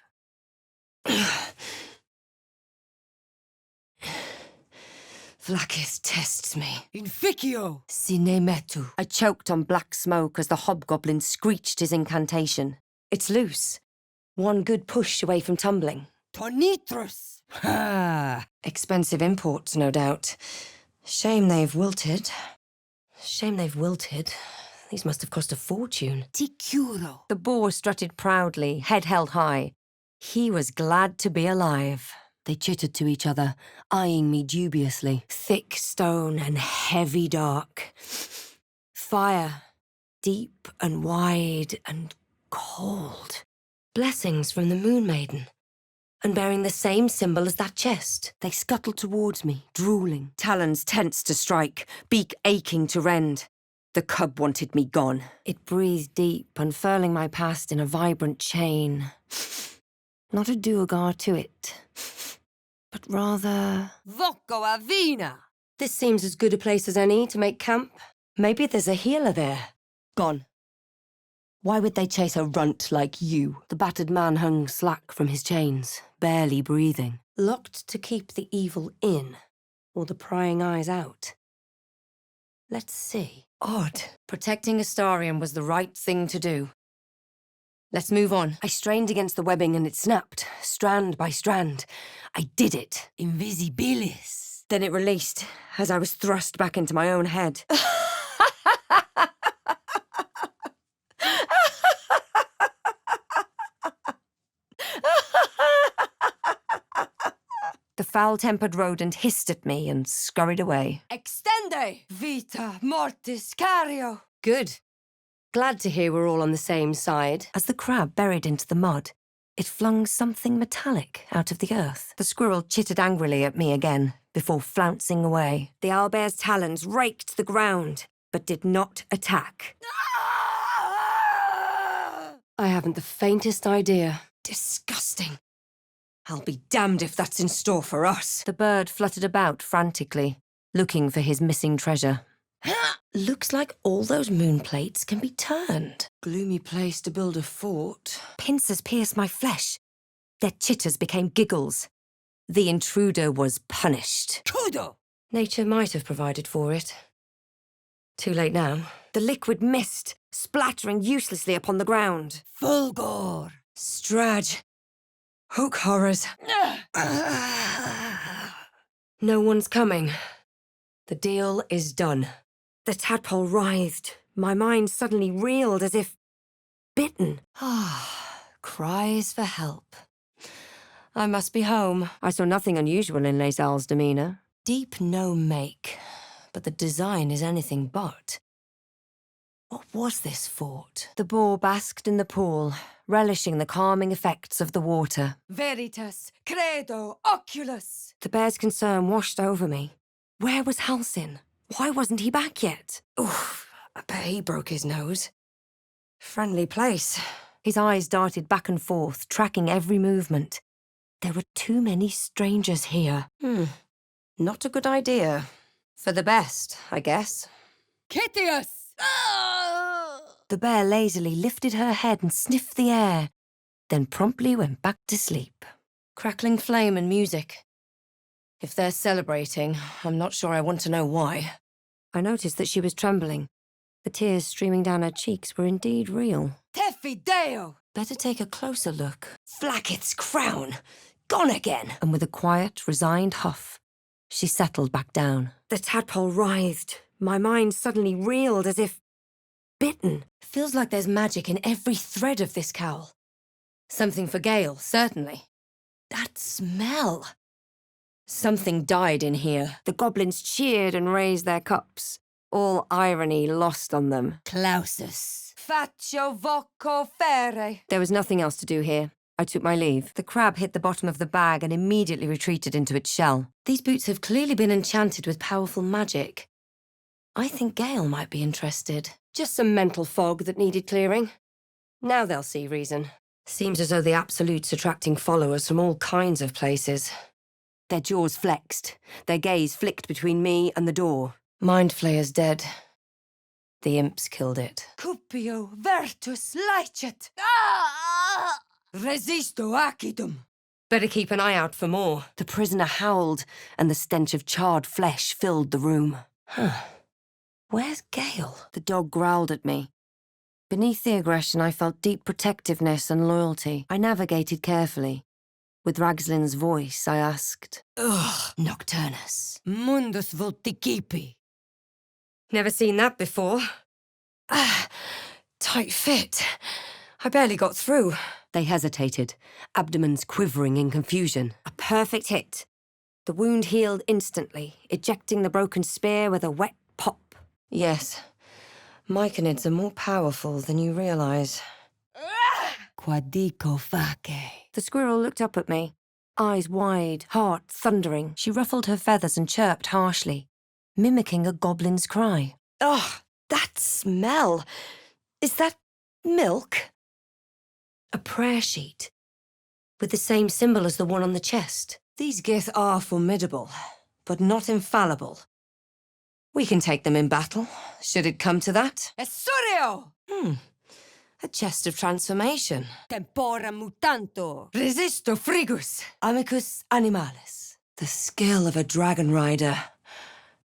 Speaker 2: Vlakith tests me.
Speaker 3: Inficio!
Speaker 2: Sine metu. I choked on black smoke as the hobgoblin screeched his incantation. It's loose. One good push away from tumbling.
Speaker 3: Tonitrus! Ha!
Speaker 2: Expensive imports, no doubt. Shame they've wilted. Shame they've wilted. These must have cost a fortune.
Speaker 1: Sicuro.
Speaker 2: The boar strutted proudly, head held high. He was glad to be alive. They chittered to each other, eyeing me dubiously.
Speaker 3: Thick stone and heavy dark. Fire, deep and wide and cold.
Speaker 2: Blessings from the Moon Maiden. And bearing the same symbol as that chest.
Speaker 1: They scuttled towards me, drooling.
Speaker 2: Talons tense to strike, beak aching to rend. The cub wanted me gone.
Speaker 3: It breathed deep, unfurling my past in a vibrant chain. Not a duergar to it, but rather...
Speaker 1: Vocco Avina!
Speaker 2: This seems as good a place as any to make camp. Maybe there's a healer there.
Speaker 1: Gone. Why would they chase a runt like you?
Speaker 2: The battered man hung slack from his chains, barely breathing.
Speaker 3: Locked to keep the evil in, or the prying eyes out. Let's see.
Speaker 2: Odd. Protecting Astarion was the right thing to do. Let's move on. I strained against the webbing and it snapped, strand by strand. I did it.
Speaker 1: Invisibilis.
Speaker 2: Then it released, as I was thrust back into my own head. The foul-tempered rodent hissed at me and scurried away.
Speaker 1: Extende! Vita mortis cario!
Speaker 2: Good. Glad to hear we're all on the same side.
Speaker 3: As the crab buried into the mud, it flung something metallic out of the earth.
Speaker 2: The squirrel chittered angrily at me again, before flouncing away.
Speaker 3: The owlbear's talons raked the ground, but did not attack.
Speaker 2: I haven't the faintest idea.
Speaker 1: Disgusting.
Speaker 2: I'll be damned if that's in store for us. The bird fluttered about frantically, looking for his missing treasure.
Speaker 3: Looks like all those moon plates can be turned.
Speaker 1: Gloomy place to build a fort.
Speaker 3: Pincers pierced my flesh. Their chitters became giggles.
Speaker 2: The intruder was punished.
Speaker 1: Trudo!
Speaker 2: Nature might have provided for it. Too late now.
Speaker 3: The liquid mist, splattering uselessly upon the ground.
Speaker 1: Fulgor!
Speaker 2: Strad. Hook horrors. No one's coming. The deal is done.
Speaker 3: The tadpole writhed. My mind suddenly reeled as if bitten.
Speaker 2: Cries for help. I must be home. I saw nothing unusual in Les Owl's demeanour. Deep no make, but the design is anything but. What was this fort? The boar basked in the pool, relishing the calming effects of the water.
Speaker 1: Veritas, credo, oculus!
Speaker 3: The bear's concern washed over me. Where was Halcyon? Why wasn't he back yet?
Speaker 2: Oof, I bet he broke his nose. Friendly place. His eyes darted back and forth, tracking every movement.
Speaker 3: There were too many strangers here.
Speaker 2: Not a good idea. For the best, I guess.
Speaker 1: Kitius!
Speaker 3: The bear lazily lifted her head and sniffed the air, then promptly went back to sleep.
Speaker 2: Crackling flame and music. If they're celebrating, I'm not sure I want to know why.
Speaker 3: I noticed that she was trembling. The tears streaming down her cheeks were indeed real.
Speaker 1: Tefideo!
Speaker 3: Better take a closer look.
Speaker 2: Flacket's crown! Gone again!
Speaker 3: And with a quiet, resigned huff, she settled back down. The tadpole writhed. My mind suddenly reeled as if bitten.
Speaker 2: Feels like there's magic in every thread of this cowl. Something for Gale, certainly. That smell! Something died in here.
Speaker 3: The goblins cheered and raised their cups, all irony lost on them.
Speaker 1: Clausus. Faccio voco fere.
Speaker 2: There was nothing else to do here. I took my leave. The crab hit the bottom of the bag and immediately retreated into its shell. These boots have clearly been enchanted with powerful magic. I think Gale might be interested. Just some mental fog that needed clearing. Now they'll see reason. Seems as though the Absolute's attracting followers from all kinds of places. Their jaws flexed, their gaze flicked between me and the door. Mind Flayer's dead. The imps killed it.
Speaker 1: Cupio vertus licet. Resisto acidum.
Speaker 2: Better keep an eye out for more. The prisoner howled, and the stench of charred flesh filled the room. Where's Gale? The dog growled at me. Beneath the aggression, I felt deep protectiveness and loyalty. I navigated carefully. With Ragslin's voice, I asked,
Speaker 1: Nocturnus. Mundus vulticipi.
Speaker 2: Never seen that before. Tight fit. I barely got through. They hesitated, abdomens quivering in confusion.
Speaker 3: A perfect hit. The wound healed instantly, ejecting the broken spear with a wet pop.
Speaker 2: Yes, myconids are more powerful than you realize. Quadico fake.
Speaker 3: The squirrel looked up at me, eyes wide, heart thundering.
Speaker 1: She ruffled her feathers and chirped harshly, mimicking a goblin's cry.
Speaker 2: Oh, that smell! Is that milk?
Speaker 1: A prayer sheet, with the same symbol as the one on the chest.
Speaker 2: These Gith are formidable, but not infallible. We can take them in battle, should it come to that.
Speaker 3: Essurio!
Speaker 2: A chest of transformation.
Speaker 3: Tempora mutanto.
Speaker 2: Resisto frigus. Amicus animalis. The skill of a dragon rider.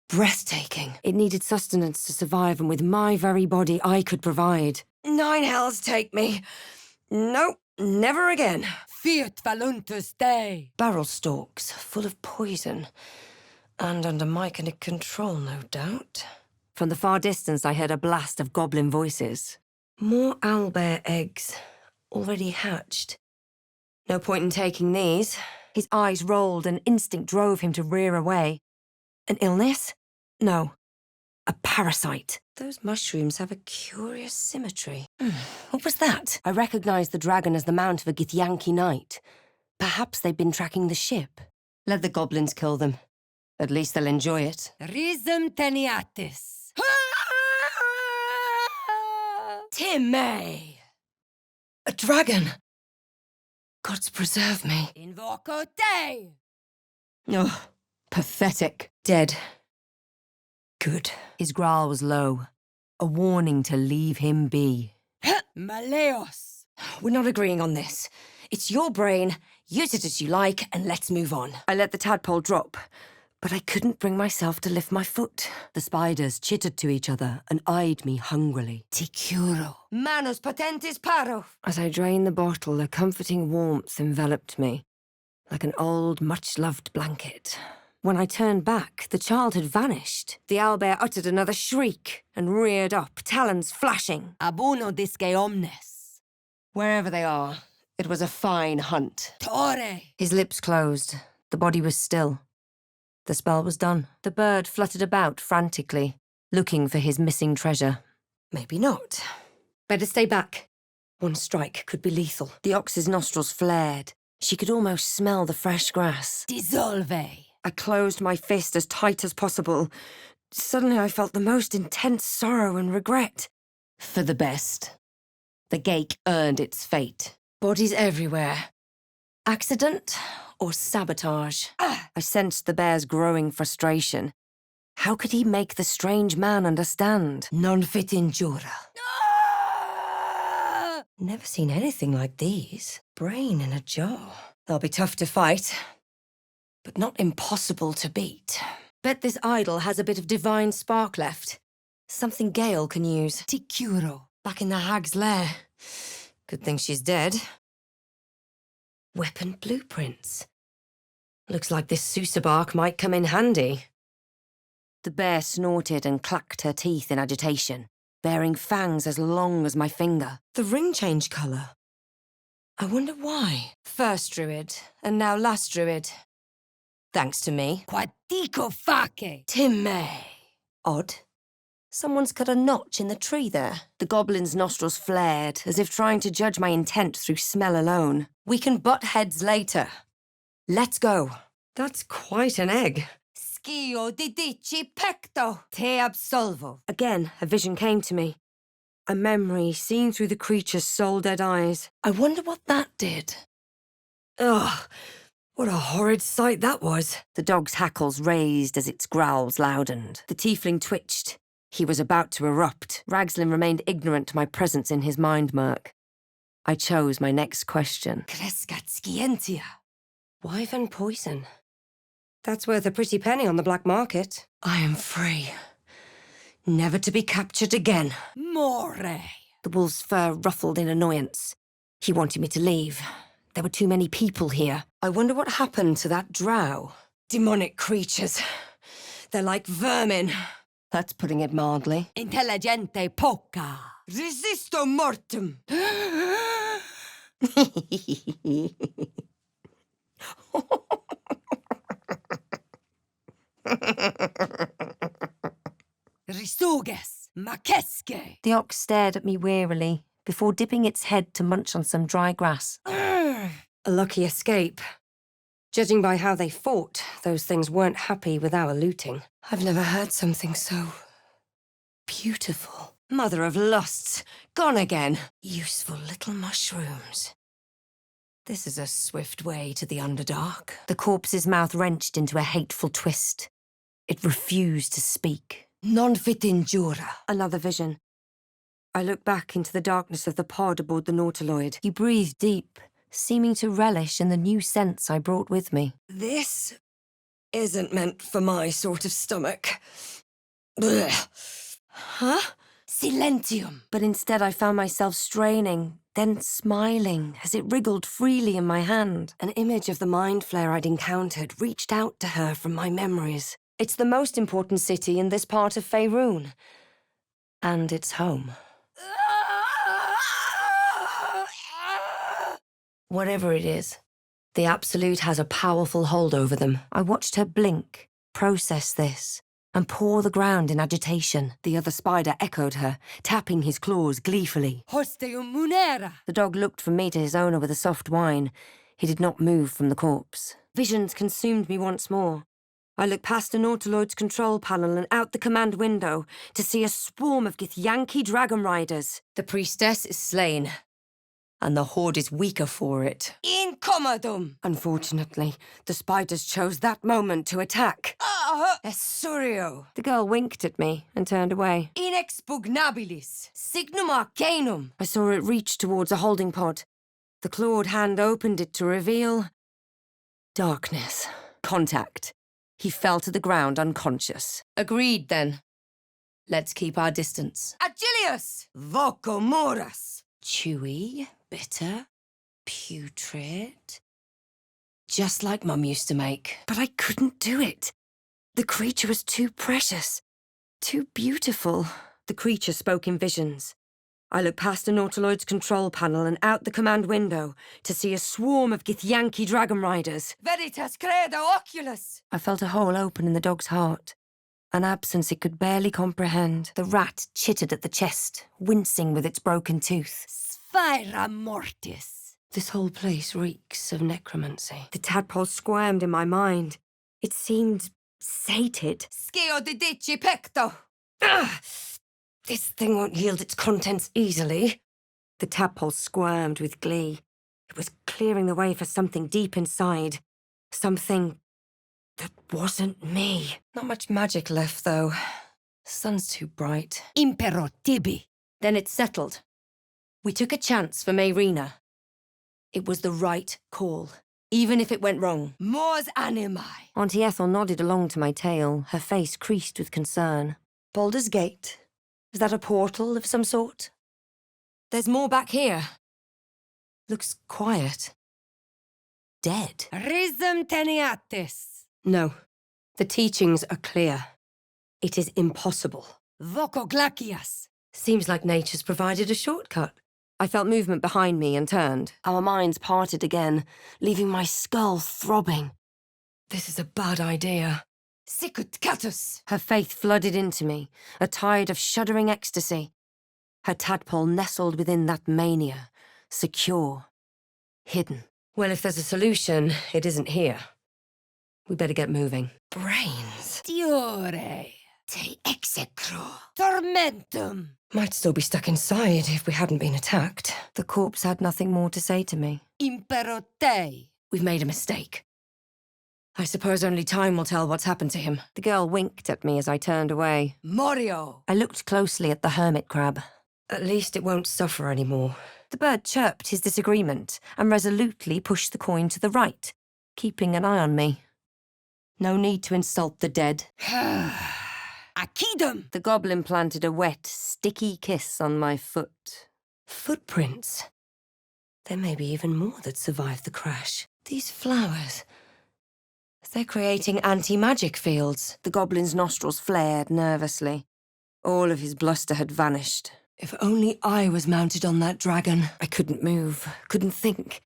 Speaker 2: Breathtaking.
Speaker 3: It needed sustenance to survive, and with my very body I could provide.
Speaker 2: 9 hells take me. No, never again.
Speaker 3: Fiat voluntas Dei.
Speaker 2: Barrel stalks, full of poison. And under myconic control, no doubt.
Speaker 3: From the far distance I heard a blast of goblin voices.
Speaker 2: More owlbear eggs, already hatched. No point in taking these.
Speaker 3: His eyes rolled, and instinct drove him to rear away. An illness? No. A parasite.
Speaker 2: Those mushrooms have a curious symmetry.
Speaker 1: What was that?
Speaker 3: I recognized the dragon as the mount of a Githyanki knight.
Speaker 1: Perhaps they'd been tracking the ship.
Speaker 2: Let the goblins kill them. At least they'll enjoy it.
Speaker 3: Risum teniatis.
Speaker 2: Timmy! A dragon! Gods preserve me.
Speaker 3: Invoco Dei!
Speaker 2: Oh, pathetic. Dead. Good.
Speaker 1: His growl was low, a warning to leave him be.
Speaker 3: Maleos!
Speaker 2: We're not agreeing on this. It's your brain, use it as you like, and let's move on.
Speaker 3: I let the tadpole drop, but I couldn't bring myself to lift my foot.
Speaker 1: The spiders chittered to each other and eyed me hungrily.
Speaker 2: Ticuro. Manus potentis paro.
Speaker 3: As I drained the bottle, a comforting warmth enveloped me, like an old, much-loved blanket. When I turned back, the child had vanished. The owlbear uttered another shriek and reared up, talons flashing.
Speaker 2: Abuno disque omnes. Wherever they are, it was a fine hunt.
Speaker 3: Tore!
Speaker 1: His lips closed. The body was still. The spell was done.
Speaker 3: The bird fluttered about frantically,
Speaker 1: looking for his missing treasure.
Speaker 2: Maybe not. Better stay back. One strike could be lethal.
Speaker 1: The ox's nostrils flared. She could almost smell the fresh grass.
Speaker 3: Dissolve! I closed my fist as tight as possible. Suddenly I felt the most intense sorrow and regret.
Speaker 2: For the best. The Gake earned its fate. Bodies everywhere. Accident or sabotage?
Speaker 3: I sensed the bear's growing frustration. How could he make the strange man understand?
Speaker 2: Non fit injura. Never seen anything like these. Brain in a jar. They'll be tough to fight, but not impossible to beat.
Speaker 3: Bet this idol has a bit of divine spark left. Something Gale can use.
Speaker 2: Ticuro. Back in the hag's lair. Good thing she's dead. Weapon blueprints. Looks like this Sousa bark might come in handy.
Speaker 3: The bear snorted and clacked her teeth in agitation, bearing fangs as long as my finger.
Speaker 2: The ring changed colour. I wonder why. First druid, and now last druid. Thanks to me.
Speaker 3: Quadico fake!
Speaker 2: Timme. Odd. Someone's cut a notch in the tree there.
Speaker 3: The goblin's nostrils flared, as if trying to judge my intent through smell alone.
Speaker 2: We can butt heads later. Let's go. That's quite an egg.
Speaker 3: Schio di dici pecto, te absolvo.
Speaker 1: Again, a vision came to me. A memory seen through the creature's soul-dead eyes.
Speaker 2: I wonder what that did. Ugh, what a horrid sight that was.
Speaker 3: The dog's hackles raised as its growls loudened. The tiefling twitched. He was about to erupt. Ragslin remained ignorant to my presence in his mind murk. I chose my next question.
Speaker 2: Crescat scientia.
Speaker 3: Wyvern poison. That's worth a pretty penny on the black market.
Speaker 2: I am free. Never to be captured again.
Speaker 3: More. The wolf's fur ruffled in annoyance. He wanted me to leave. There were too many people here.
Speaker 2: I wonder what happened to that drow. Demonic creatures. They're like vermin. That's putting it mildly.
Speaker 3: Intelligente poca. Resisto mortem. Risuges. Makeske.
Speaker 2: The ox stared at me wearily before dipping its head to munch on some dry grass. A lucky escape. Judging by how they fought, those things weren't happy with our looting. I've never heard something so beautiful. Mother of lusts, gone again. Useful little mushrooms. This is a swift way to the underdark. The corpse's mouth wrenched into a hateful twist. It refused to speak.
Speaker 3: Non fit injura.
Speaker 2: Another vision. I looked back into the darkness of the pod aboard the Nautiloid. He breathed deep, seeming to relish in the new scents I brought with me.
Speaker 3: This isn't meant for my sort of stomach. Blech.
Speaker 2: Huh?
Speaker 3: Silentium.
Speaker 2: But instead I found myself straining, then smiling as it wriggled freely in my hand.
Speaker 3: An image of the mind flare I'd encountered reached out to her from my memories.
Speaker 2: It's the most important city in this part of Faerun. And it's home. Whatever it is, the Absolute has a powerful hold over them. I watched her blink, process this, and paw the ground in agitation. The other spider echoed her, tapping his claws gleefully.
Speaker 3: Hosteum munera.
Speaker 2: The dog looked from me to his owner with a soft whine. He did not move from the corpse. Visions consumed me once more. I looked past the Nautiloid's control panel and out the command window to see a swarm of Githyanki dragon riders. The priestess is slain, and the horde is weaker for it.
Speaker 3: Incommodum.
Speaker 2: Unfortunately, the spiders chose that moment to attack.
Speaker 3: Essurio.
Speaker 2: The girl winked at me and turned away.
Speaker 3: Inexpugnabilis. Signum arcanum.
Speaker 2: I saw it reach towards a holding pod. The clawed hand opened it to reveal... darkness. Contact. He fell to the ground unconscious. Agreed, then. Let's keep our distance.
Speaker 3: Agilius. Vocomoras.
Speaker 2: Chewy, bitter, putrid. Just like Mum used to make. But I couldn't do it. The creature was too precious, too beautiful. The creature spoke in visions. I looked past the Nautiloid's control panel and out the command window to see a swarm of Githyanki dragon riders.
Speaker 3: Veritas credo oculus.
Speaker 2: I felt a hole open in the dog's heart, an absence it could barely comprehend. The rat chittered at the chest, wincing with its broken tooth.
Speaker 3: Sphaera mortis.
Speaker 2: This whole place reeks of necromancy. The tadpole squirmed in my mind. It seemed sated.
Speaker 3: Sceo didici pecto.
Speaker 2: Ugh! This thing won't yield its contents easily. The tadpole squirmed with glee. It was clearing the way for something deep inside. Something that wasn't me. Not much magic left, though. The sun's too bright.
Speaker 3: Impero tibi.
Speaker 2: Then it settled. We took a chance for Mayrina. It was the right call, even if it went wrong.
Speaker 3: Mors animae.
Speaker 2: Auntie Ethel nodded along to my tale, her face creased with concern. Baldur's Gate. Is that a portal of some sort? There's more back here. Looks quiet. Dead.
Speaker 3: Rhythm teniatis.
Speaker 2: No. The teachings are clear. It is impossible.
Speaker 3: Voco glacias.
Speaker 2: Seems like nature's provided a shortcut. I felt movement behind me and turned. Our minds parted again, leaving my skull throbbing. This is a bad idea.
Speaker 3: Sicut catus.
Speaker 2: Her faith flooded into me, a tide of shuddering ecstasy. Her tadpole nestled within that mania, secure, hidden. Well, if there's a solution, it isn't here. We better get moving. Brains.
Speaker 3: Diore. Te execro. Tormentum.
Speaker 2: Might still be stuck inside if we hadn't been attacked. The corpse had nothing more to say to me.
Speaker 3: Impero te.
Speaker 2: We've made a mistake. I suppose only time will tell what's happened to him. The girl winked at me as I turned away.
Speaker 3: Morio.
Speaker 2: I looked closely at the hermit crab. At least it won't suffer anymore. The bird chirped his disagreement and resolutely pushed the coin to the right, keeping an eye on me. No need to insult the dead.
Speaker 3: Accidum.
Speaker 2: The goblin planted a wet, sticky kiss on my foot. Footprints. There may be even more that survived the crash. These flowers. They're creating anti-magic fields.
Speaker 3: The goblin's nostrils flared nervously. All of his bluster had vanished.
Speaker 2: If only I was mounted on that dragon.
Speaker 3: I couldn't move, couldn't think.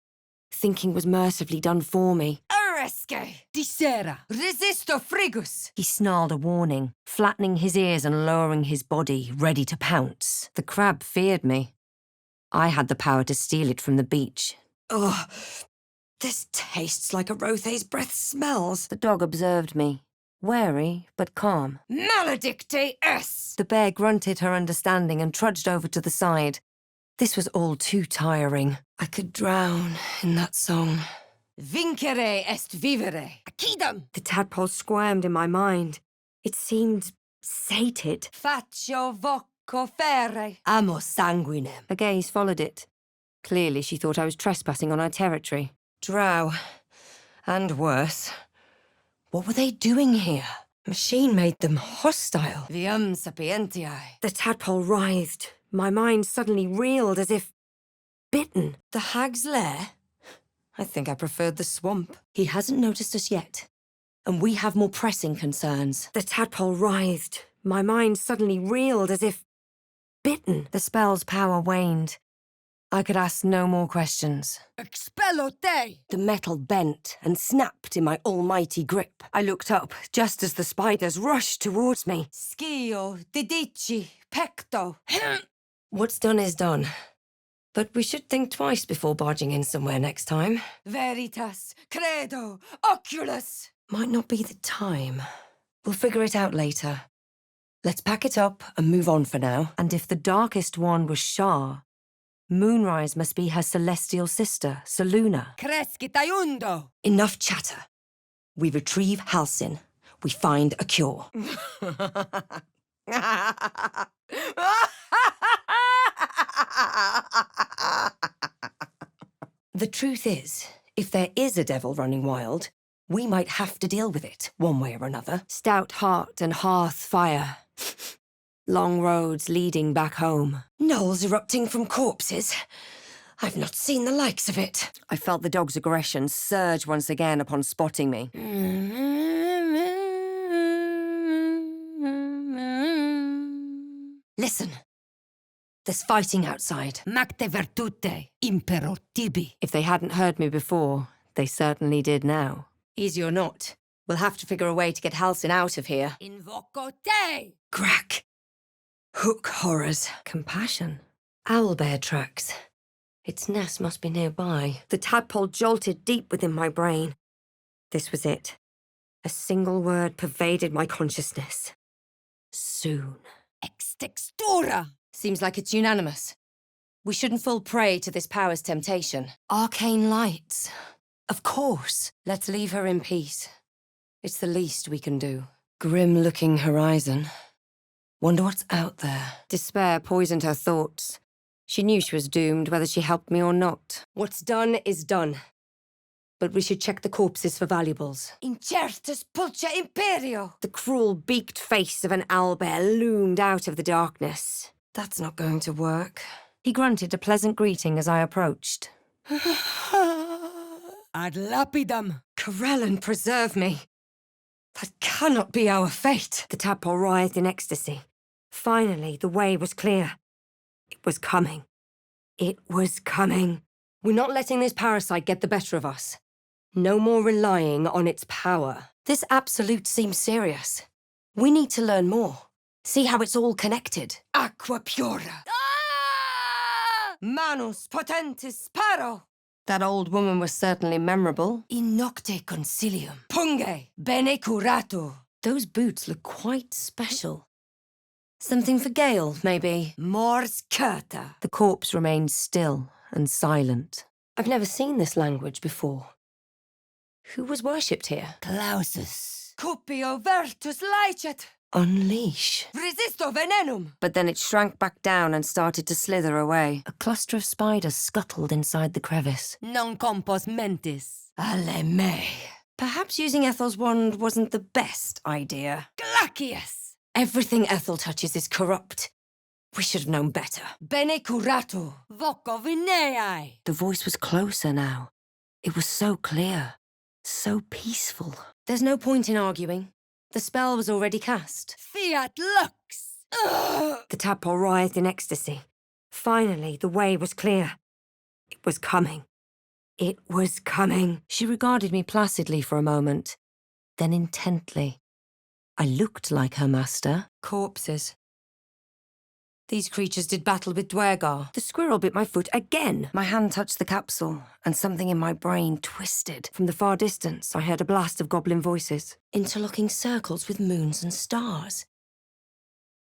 Speaker 3: Thinking was mercifully done for me.
Speaker 2: Arresque! Dicera! Resisto frigus!
Speaker 3: He snarled a warning, flattening his ears and lowering his body, ready to pounce. The crab feared me. I had the power to steal it from the beach.
Speaker 2: Ugh. This tastes like a Rothe's breath smells.
Speaker 3: The dog observed me, wary but calm.
Speaker 2: Maledicte es!
Speaker 3: The bear grunted her understanding and trudged over to the side. This was all too tiring.
Speaker 2: I could drown in that song. Vincere est vivere. Acquidam!
Speaker 3: The tadpole squirmed in my mind. It seemed sated.
Speaker 2: Faccio voco ferre. Amo sanguinem.
Speaker 3: Her gaze followed it. Clearly she thought I was trespassing on her territory.
Speaker 2: Drow. And worse. What were they doing here? Machine made them hostile. Viam sapientiae.
Speaker 3: The tadpole writhed. My mind suddenly reeled as if bitten.
Speaker 2: The hag's lair? I think I preferred the swamp. He hasn't noticed us yet. And we have more pressing concerns.
Speaker 3: The tadpole writhed. My mind suddenly reeled as if bitten. The spell's power waned. I could ask no more questions.
Speaker 2: Expello te!
Speaker 3: The metal bent and snapped in my almighty grip. I looked up just as the spiders rushed towards me.
Speaker 2: Schio, didici, pecto.
Speaker 3: What's done is done. But we should think twice before barging in somewhere next time.
Speaker 2: Veritas, credo, oculus.
Speaker 3: Might not be the time. We'll figure it out later. Let's pack it up and move on for now. And if the darkest one was Shah, Moonrise must be her celestial sister, Saluna.
Speaker 2: Crescitaiundo.
Speaker 3: Enough chatter. We retrieve Halcyon. We find a cure. The truth is, if there is a devil running wild, we might have to deal with it, one way or another. Stout heart and hearth fire. Long roads leading back home.
Speaker 2: Knolls erupting from corpses. I've not seen the likes of it.
Speaker 3: I felt the dog's aggression surge once again upon spotting me.
Speaker 2: Listen. There's fighting outside. Macte virtute, impero tibi.
Speaker 3: If they hadn't heard me before, they certainly did now.
Speaker 2: Easy or not,
Speaker 3: we'll have to figure a way to get Halcyon out of here.
Speaker 2: Invoco te!
Speaker 3: Crack. Hook horrors. Compassion. Owlbear tracks. Its nest must be nearby. The tadpole jolted deep within my brain. This was it. A single word pervaded my consciousness. Soon.
Speaker 2: Ex textura!
Speaker 3: Seems like it's unanimous. We shouldn't fall prey to this power's temptation.
Speaker 2: Arcane lights.
Speaker 3: Of course. Let's leave her in peace. It's the least we can do. Grim-looking horizon. Wonder what's out there. Despair poisoned her thoughts. She knew she was doomed, whether she helped me or not. What's done is done. But we should check the corpses for valuables.
Speaker 2: Incertus pulcha imperio!
Speaker 3: The cruel, beaked face of an owlbear loomed out of the darkness. That's not going to work. He grunted a pleasant greeting as I approached.
Speaker 2: Ad lapidem!
Speaker 3: Corellon, preserve me. That cannot be our fate. The tadpole writhed in ecstasy. Finally, the way was clear. It was coming. It was coming. We're not letting this parasite get the better of us. No more relying on its power. This absolute seems serious. We need to learn more. See how it's all connected.
Speaker 2: Aqua pura! Ah! Manus potentis paro!
Speaker 3: That old woman was certainly memorable.
Speaker 2: In nocte concilium. Punge! Bene curato!
Speaker 3: Those boots look quite special. Something for Gale, maybe.
Speaker 2: Mors curta!
Speaker 3: The corpse remained still and silent. I've never seen this language before. Who was worshipped here?
Speaker 2: Clausus. Cupio vertus laicet!
Speaker 3: Unleash.
Speaker 2: Resisto venenum!
Speaker 3: But then it shrank back down and started to slither away. A cluster of spiders scuttled inside the crevice.
Speaker 2: Non compos mentis. Ale me.
Speaker 3: Perhaps using Ethel's wand wasn't the best idea.
Speaker 2: Glacius!
Speaker 3: Everything Ethel touches is corrupt. We should have known better.
Speaker 2: Bene curato. Voco vineae.
Speaker 3: The voice was closer now. It was so clear, so peaceful.
Speaker 1: There's no point in arguing. The spell was already cast.
Speaker 2: Fiat lux!
Speaker 3: The tadpole writhed in ecstasy. Finally, the way was clear. It was coming. It was coming.
Speaker 1: She regarded me placidly for a moment, then intently. I looked like her master.
Speaker 3: Corpses.
Speaker 1: These creatures did battle with Dwergar.
Speaker 3: The squirrel bit my foot again.
Speaker 1: My hand touched the capsule, and something in my brain twisted.
Speaker 3: From the far distance, I heard a blast of goblin voices.
Speaker 1: Interlocking circles with moons and stars.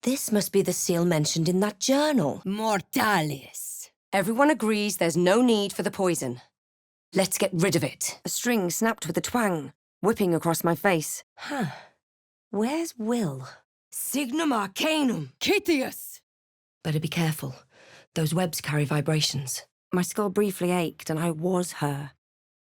Speaker 1: This must be the seal mentioned in that journal.
Speaker 2: Mortalis.
Speaker 1: Everyone agrees there's no need for the poison. Let's get rid of it.
Speaker 3: A string snapped with a twang, whipping across my face.
Speaker 1: Huh. Where's Will?
Speaker 3: Signum Arcanum!
Speaker 2: Kitius!
Speaker 1: Better be careful. Those webs carry vibrations.
Speaker 3: My skull briefly ached, and I was her.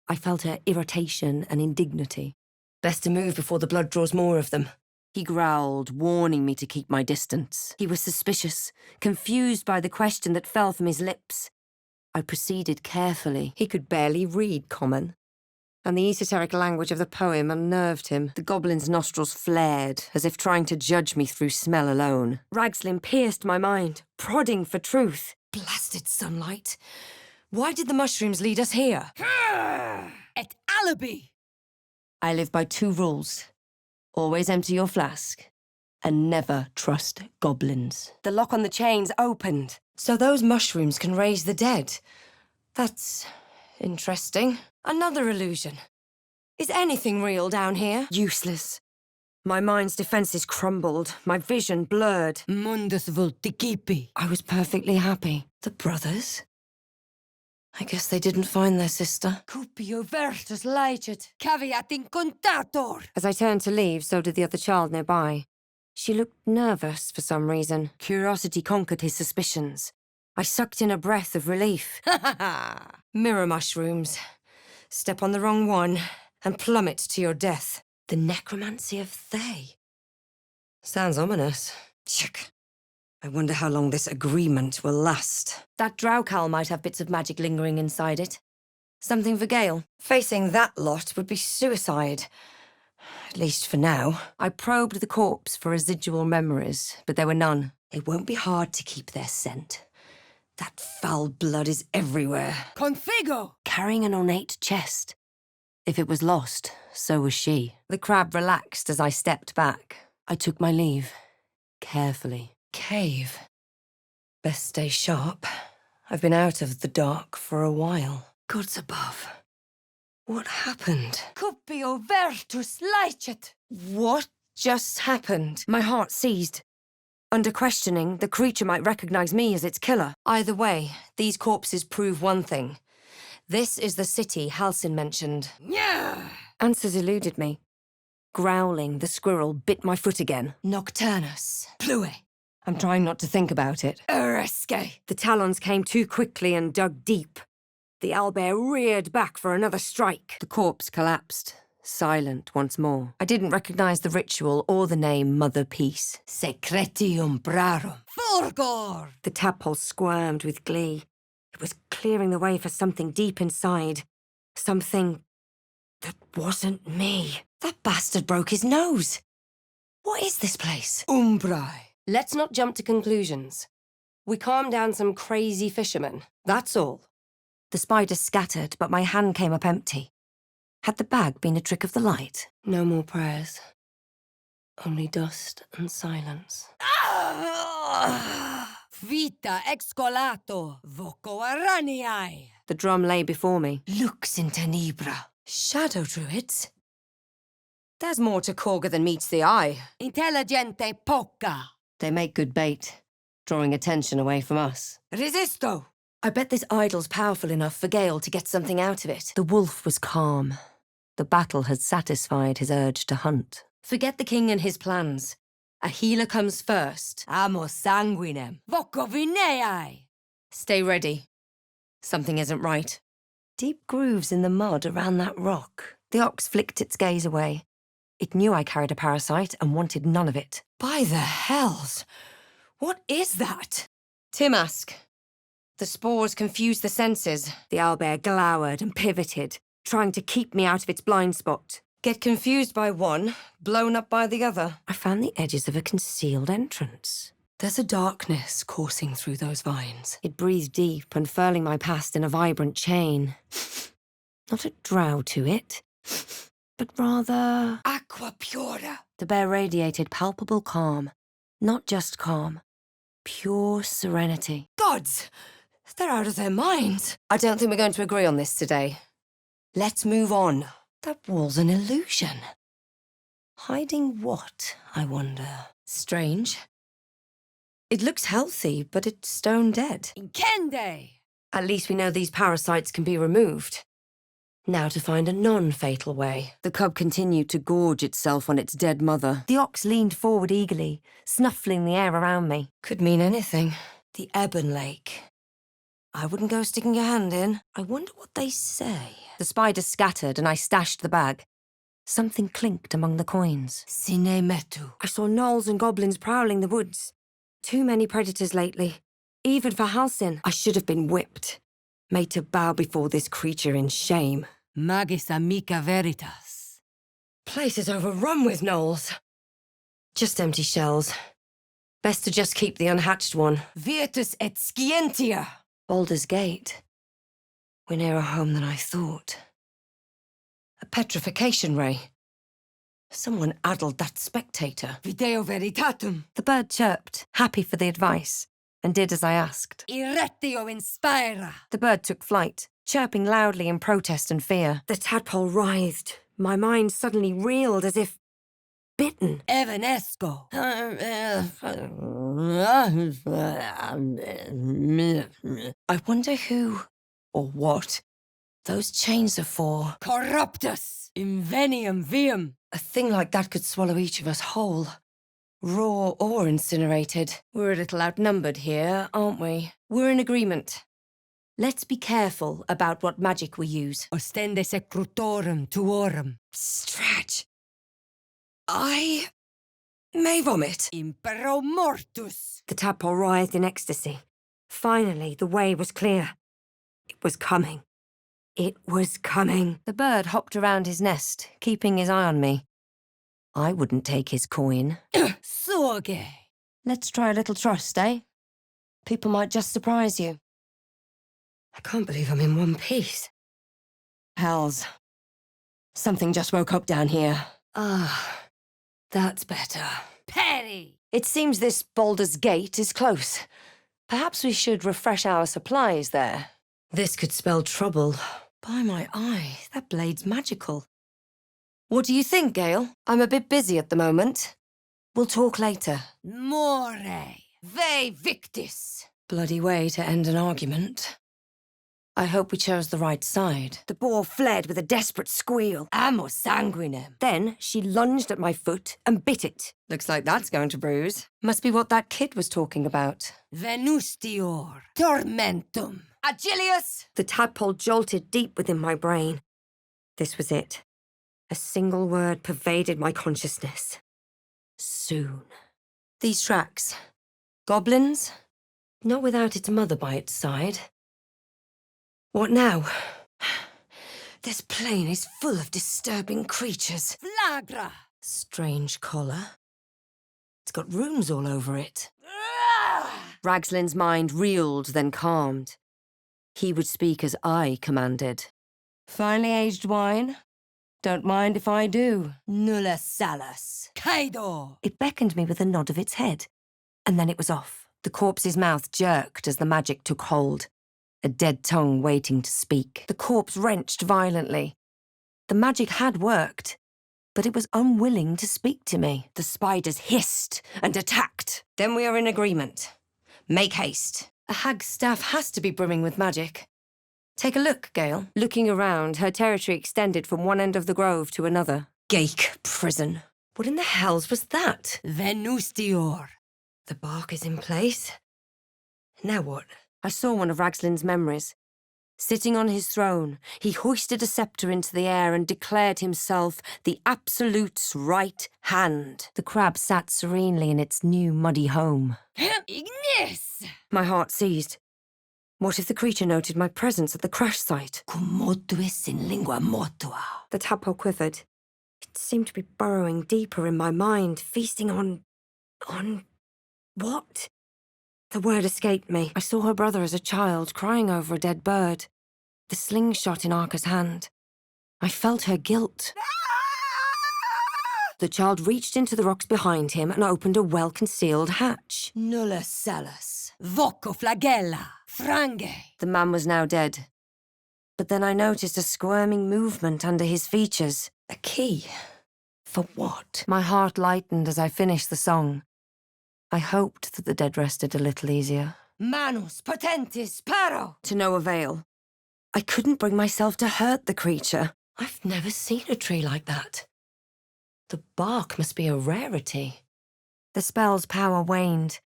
Speaker 3: I felt her irritation and indignity.
Speaker 1: Best to move before the blood draws more of them. He growled, warning me to keep my distance.
Speaker 3: He was suspicious, confused by the question that fell from his lips. I proceeded carefully. He could barely read Common, and the esoteric language of the poem unnerved him. The goblin's nostrils flared, as if trying to judge me through smell alone. Ragslim pierced my mind, prodding for truth.
Speaker 1: Blasted sunlight. Why did the mushrooms lead us here?
Speaker 2: Et alibi!
Speaker 1: I live by 2 rules. Always empty your flask, and never trust goblins.
Speaker 3: The lock on the chains opened.
Speaker 1: So those mushrooms can raise the dead. That's interesting. Another illusion. Is anything real down here?
Speaker 3: Useless. My mind's defenses crumbled, my vision blurred.
Speaker 2: Mundus vulticipi.
Speaker 3: I was perfectly happy.
Speaker 1: The brothers? I guess they didn't find their sister.
Speaker 2: Cupio vertus laicet. Caveat incontator.
Speaker 3: As I turned to leave, so did the other child nearby. She looked nervous for some reason. Curiosity conquered his suspicions. I sucked in a breath of relief.
Speaker 1: Mirror mushrooms. Step on the wrong one, and plummet to your death.
Speaker 3: The necromancy of they.
Speaker 1: Sounds ominous.
Speaker 3: Chick. I wonder how long this agreement will last.
Speaker 1: That Drowcal might have bits of magic lingering inside it. Something for Gale. Facing that lot would be suicide. At least for now.
Speaker 3: I probed the corpse for residual memories, but there were none.
Speaker 1: It won't be hard to keep their scent. That foul blood is everywhere.
Speaker 2: Configo!
Speaker 3: Carrying an ornate chest. If it was lost, so was she. The crab relaxed as I stepped back. I took my leave. Carefully.
Speaker 1: Cave. Best stay sharp. I've been out of the dark for a while. Gods above. What happened?
Speaker 2: Cupio vertus laicet.
Speaker 1: What just happened?
Speaker 3: My heart seized. Under questioning, the creature might recognize me as its killer.
Speaker 1: Either way, these corpses prove one thing. This is the city Halsin mentioned.
Speaker 2: Yeah.
Speaker 3: Answers eluded me. Growling, the squirrel bit my foot again.
Speaker 1: Nocturnus.
Speaker 2: Plue.
Speaker 1: I'm trying not to think about it.
Speaker 2: Eresque.
Speaker 3: The talons came too quickly and dug deep. The owlbear reared back for another strike. The corpse collapsed, silent once more. I didn't recognize the ritual or the name Mother Peace.
Speaker 2: Secretium brarum. Fulgor.
Speaker 3: The tadpole squirmed with glee. It was clearing the way for something deep inside. Something that wasn't me.
Speaker 1: That bastard broke his nose. What is this place?
Speaker 2: Umbrae.
Speaker 1: Let's not jump to conclusions. We calmed down some crazy fishermen. That's all.
Speaker 3: The spiders scattered, but my hand came up empty. Had the bag been a trick of the light?
Speaker 1: No more prayers. Only dust and silence.
Speaker 2: Vita excolato. Voco araniae.
Speaker 3: The drum lay before me.
Speaker 1: Lux in tenebra. Shadow druids? There's more to Korga than meets the eye.
Speaker 2: Intelligente poca.
Speaker 1: They make good bait, drawing attention away from us.
Speaker 2: Resisto.
Speaker 1: I bet this idol's powerful enough for Gale to get something out of it.
Speaker 3: The wolf was calm. The battle had satisfied his urge to hunt.
Speaker 1: Forget the king and his plans. A healer comes first.
Speaker 2: Amo sanguinem. Voco vineae.
Speaker 1: Stay ready. Something isn't right.
Speaker 3: Deep grooves in the mud around that rock. The ox flicked its gaze away. It knew I carried a parasite and wanted none of it.
Speaker 1: By the hells! What is that? Timask. The spores confuse the senses.
Speaker 3: The owlbear glowered and pivoted, trying to keep me out of its blind spot.
Speaker 2: Get confused by one, blown up by the other.
Speaker 3: I found the edges of a concealed entrance.
Speaker 2: There's a darkness coursing through those vines.
Speaker 3: It breathed deep, unfurling my past in a vibrant chain. Not a drow to it, but rather...
Speaker 2: Aqua pura.
Speaker 3: The bear radiated palpable calm. Not just calm. Pure serenity.
Speaker 2: Gods! They're out of their minds. I don't think we're going to agree on this today. Let's move on. That wall's an illusion. Hiding what, I wonder? Strange. It looks healthy, but it's stone dead.
Speaker 1: Kende!
Speaker 3: At least we know these parasites can be removed. Now to find a non-fatal way.
Speaker 2: The cub continued to gorge itself on its dead mother.
Speaker 3: The ox leaned forward eagerly, snuffling the air around me.
Speaker 2: Could mean anything. The Ebon Lake. I wouldn't go sticking your hand in. I wonder what they say.
Speaker 3: The spiders scattered and I stashed the bag. Something clinked among the coins.
Speaker 2: Sine metu.
Speaker 3: I saw gnolls and goblins prowling the woods. Too many predators lately. Even for Halsin, I should have been whipped. Made to bow before this creature in shame.
Speaker 2: Magis amica veritas. Place is overrun with gnolls.
Speaker 3: Just empty shells. Best to just keep the unhatched one.
Speaker 2: Virtus et scientia.
Speaker 3: Baldur's Gate. We're nearer home than I thought.
Speaker 2: A petrification ray. Someone addled that spectator. Video veritatum.
Speaker 3: The bird chirped, happy for the advice, and did as I asked.
Speaker 2: Irretio inspira.
Speaker 3: The bird took flight, chirping loudly in protest and fear. The tadpole writhed. My mind suddenly reeled as if bitten.
Speaker 2: Evanesco. I wonder who or what those chains are for. Corruptus. Invenium vium. A thing like that could swallow each of us whole. Raw or incinerated. We're a little outnumbered here, aren't we? We're in agreement. Let's be careful about what magic we use. Ostende secrutorum tuorum. Stretch. I may vomit. Impero mortus.
Speaker 3: The tadpole writhed in ecstasy. Finally, the way was clear. It was coming. It was coming.
Speaker 2: The bird hopped around his nest, keeping his eye on me. I wouldn't take his coin. Sorge. Let's try a little trust, eh? People might just surprise you.
Speaker 3: I can't believe I'm in one piece.
Speaker 2: Hells. Something just woke up down here.
Speaker 3: Ah, that's better.
Speaker 2: Perry! It seems this Baldur's Gate is close. Perhaps we should refresh our supplies there.
Speaker 3: This could spell trouble.
Speaker 2: By my eye, that blade's magical. What do you think, Gale? I'm a bit busy at the moment. We'll talk later. More. Ve victis. Bloody way to end an argument. I hope we chose the right side.
Speaker 3: The boar fled with a desperate squeal.
Speaker 2: Amo sanguinem.
Speaker 3: Then she lunged at my foot and bit it.
Speaker 2: Looks like that's going to bruise. Must be what that kid was talking about. Venustior. Tormentum. Agilius!
Speaker 3: The tadpole jolted deep within my brain. This was it. A single word pervaded my consciousness. Soon.
Speaker 2: These tracks. Goblins?
Speaker 3: Not without its mother by its side. What now?
Speaker 2: This plain is full of disturbing creatures. Flagra! Strange collar. It's got runes all over it. Ragslin's mind reeled, then calmed. He would speak as I commanded. Finely aged wine? Don't mind if I do. Nulla salus. Kaido!
Speaker 3: It beckoned me with a nod of its head, and then it was off.
Speaker 2: The corpse's mouth jerked as the magic took hold. A dead tongue waiting to speak. The corpse wrenched violently. The magic had worked, but it was unwilling to speak to me. The spiders hissed and attacked. Then we are in agreement. Make haste. A hag's staff has to be brimming with magic. Take a look, Gale.
Speaker 3: Looking around, her territory extended from one end of the grove to another.
Speaker 2: Gake prison.
Speaker 3: What in the hells was that?
Speaker 2: Venustior.
Speaker 3: The bark is in place. Now what?
Speaker 2: I saw one of Ragslin's memories. Sitting on his throne, he hoisted a sceptre into the air and declared himself the Absolute's right hand. The crab sat serenely in its new muddy home. Ignis!
Speaker 3: My heart seized. What if the creature noted my presence at the crash site?
Speaker 2: Cum motuis in lingua mortua.
Speaker 3: The tadpole quivered. It seemed to be burrowing deeper in my mind, feasting on what? The word escaped me. I saw her brother as a child, crying over a dead bird. The slingshot in Arca's hand. I felt her guilt. The child reached into the rocks behind him and opened a well-concealed hatch.
Speaker 2: Nulla salus, voco flagella, frange.
Speaker 3: The man was now dead. But then I noticed a squirming movement under his features.
Speaker 2: A key? For what?
Speaker 3: My heart lightened as I finished the song. I hoped that the dead rested a little easier.
Speaker 2: Manus potentis paro!
Speaker 3: To no avail. I couldn't bring myself to hurt the creature. I've never seen a tree like that. The bark must be a rarity. The spell's power waned.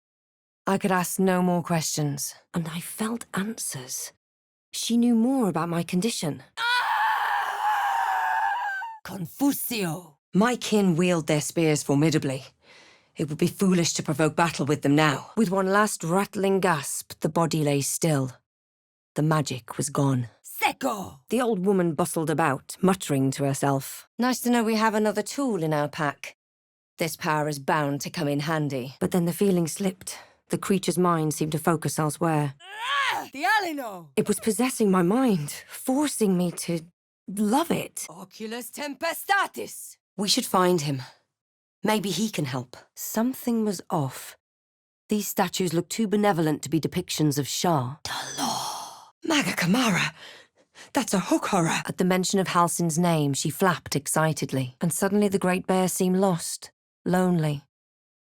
Speaker 3: I could ask no more questions, and I felt answers. She knew more about my condition.
Speaker 2: Confusio.
Speaker 3: My kin wield their spears formidably. It would be foolish to provoke battle with them now. With one last rattling gasp, the body lay still. The magic was gone.
Speaker 2: Secco!
Speaker 3: The old woman bustled about, muttering to herself.
Speaker 2: Nice to know we have another tool in our pack. This power is bound to come in handy.
Speaker 3: But then the feeling slipped. The creature's mind seemed to focus elsewhere.
Speaker 2: Dialino!
Speaker 3: It was possessing my mind, forcing me to love it.
Speaker 2: Oculus tempestatis!
Speaker 3: We should find him. Maybe he can help. Something was off. These statues looked too benevolent to be depictions of Shah. Maga Kamara! That's a hook horror! At the mention of Halsin's name, she flapped excitedly, and suddenly the great bear seemed lost, lonely.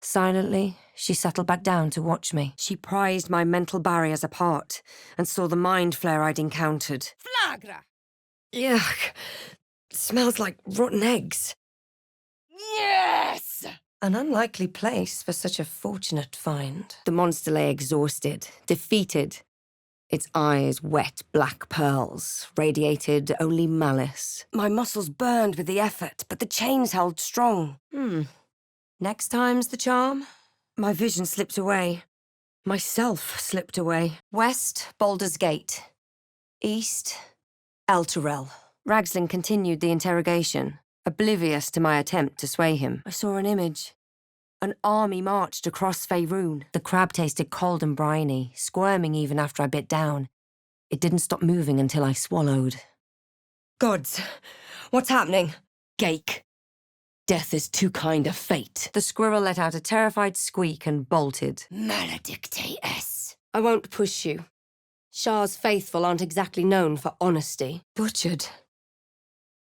Speaker 3: Silently, she settled back down to watch me. She prized my mental barriers apart, and saw the mind flare I'd encountered.
Speaker 2: Flagra!
Speaker 3: Yuck! It smells like rotten eggs.
Speaker 2: Yes!
Speaker 3: An unlikely place for such a fortunate find. The monster lay exhausted, defeated. Its eyes wet black pearls, radiated only malice. My muscles burned with the effort, but the chains held strong. Next time's the charm? My vision slipped away. Myself slipped away. West, Baldur's Gate. East, Elturel. Ragsling continued the interrogation, oblivious to my attempt to sway him. I saw an image. An army marched across Faerun. The crab tasted cold and briny, squirming even after I bit down. It didn't stop moving until I swallowed. Gods, what's happening? Gake. Death is too kind a fate. The squirrel let out a terrified squeak and bolted.
Speaker 2: Maledicte es.
Speaker 3: I won't push you. Shah's faithful aren't exactly known for honesty. Butchered.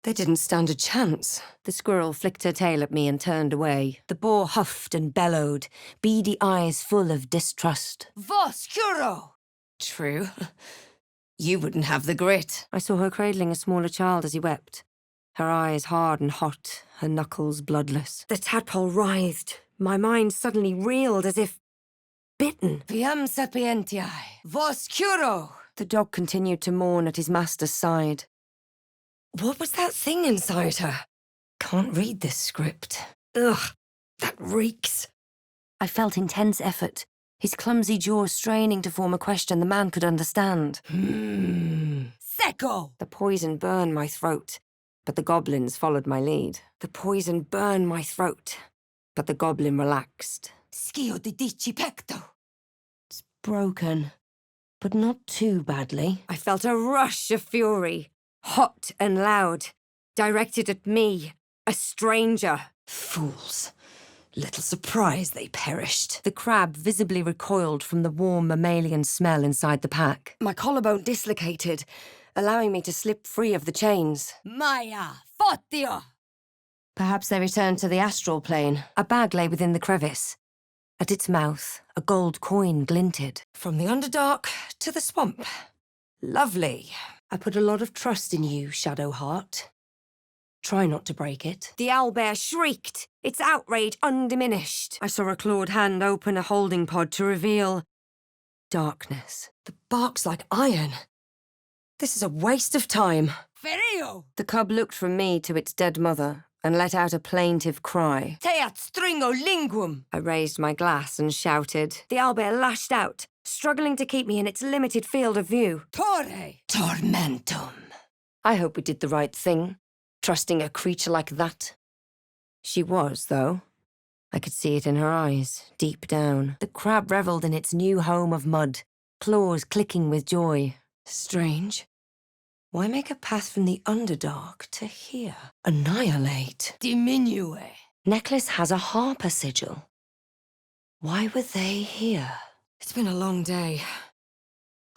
Speaker 3: They didn't stand a chance. The squirrel flicked her tail at me and turned away. The boar huffed and bellowed, beady eyes full of distrust.
Speaker 2: Vos curo!
Speaker 3: True. You wouldn't have the grit. I saw her cradling a smaller child as he wept. Her eyes hard and hot, her knuckles bloodless. The tadpole writhed. My mind suddenly reeled as if bitten.
Speaker 2: Viam sapientiae. Vos curo!
Speaker 3: The dog continued to mourn at his master's side. What was that thing inside her? Can't read this script. Ugh, that reeks. I felt intense effort, his clumsy jaws straining to form a question the man could understand.
Speaker 2: Secco!
Speaker 3: The poison burned my throat, but the goblins followed my lead. The poison burned my throat, but the goblin relaxed.
Speaker 2: Scio di dici pecto.
Speaker 3: It's broken, but not too badly. I felt a rush of fury. Hot and loud, directed at me, a stranger. Fools. Little surprise they perished. The crab visibly recoiled from the warm mammalian smell inside the pack. My collarbone dislocated, allowing me to slip free of the chains.
Speaker 2: Maya fotio!
Speaker 3: Perhaps they returned to the astral plane. A bag lay within the crevice. At its mouth, a gold coin glinted. From the Underdark to the swamp. Lovely. I put a lot of trust in you, Shadow Heart. Try not to break it. The owlbear shrieked, its outrage undiminished. I saw a clawed hand open a holding pod to reveal darkness. The bark's like iron. This is a waste of time.
Speaker 2: Ferio!
Speaker 3: The cub looked from me to its dead mother and let out a plaintive cry.
Speaker 2: Teat stringo linguum!
Speaker 3: I raised my glass and shouted. The owlbear lashed out, struggling to keep me in its limited field of view.
Speaker 2: Torre! Tormentum!
Speaker 3: I hope we did the right thing, trusting a creature like that. She was, though. I could see it in her eyes, deep down.
Speaker 1: The crab revelled in its new home of mud, claws clicking with joy.
Speaker 3: Strange. Why make a path from the underdark to here? Annihilate.
Speaker 1: Diminue.
Speaker 3: Necklace has a harper sigil. Why were they here? It's been a long day.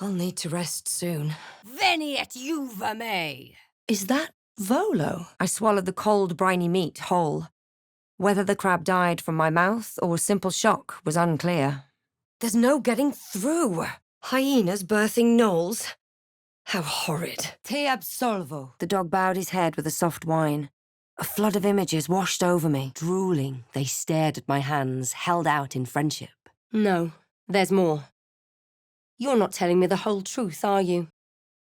Speaker 3: I'll need to rest soon.
Speaker 1: Veni et juva me.
Speaker 3: Is that Volo? I swallowed the cold, briny meat whole. Whether the crab died from my mouth or simple shock was unclear. There's no getting through. Hyenas birthing gnolls. How horrid.
Speaker 1: Te absolvo.
Speaker 3: The dog bowed his head with a soft whine. A flood of images washed over me.
Speaker 1: Drooling, they stared at my hands, held out in friendship.
Speaker 3: No, there's more. You're not telling me the whole truth, are you?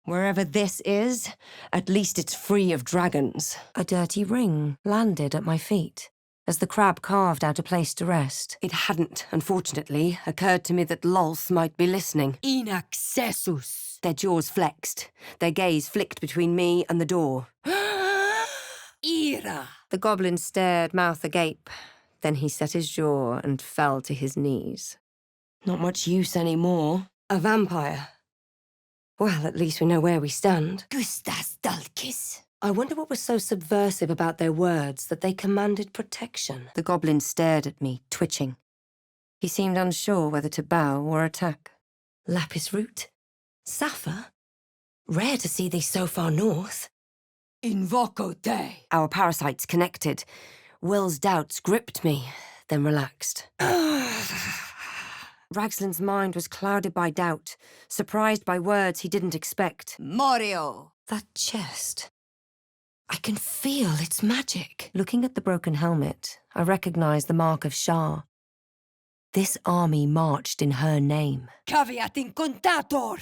Speaker 1: Wherever this is, at least it's free of dragons.
Speaker 3: A dirty ring landed at my feet as the crab carved out a place to rest.
Speaker 1: It hadn't, unfortunately, occurred to me that Lolth might be listening.
Speaker 2: Inaccessus.
Speaker 1: Their jaws flexed, their gaze flicked between me and the door.
Speaker 2: Ira.
Speaker 3: The goblin stared, mouth agape. Then he set his jaw and fell to his knees.
Speaker 1: Not much use anymore.
Speaker 3: A vampire. Well, at least we know where we stand.
Speaker 2: Gustas dulcis.
Speaker 3: I wonder what was so subversive about their words that they commanded protection.
Speaker 1: The goblin stared at me, twitching.
Speaker 3: He seemed unsure whether to bow or attack. Lapis root? Sapphire? Rare to see these so far north.
Speaker 2: Invoco te.
Speaker 1: Our parasites connected. Will's doubts gripped me, then relaxed.
Speaker 3: Ragslin's mind was clouded by doubt, surprised by words he didn't expect.
Speaker 2: Morio.
Speaker 3: That chest. I can feel its magic. Looking at the broken helmet, I recognized the mark of Shah. This army marched in her name.
Speaker 2: Caveat incontator.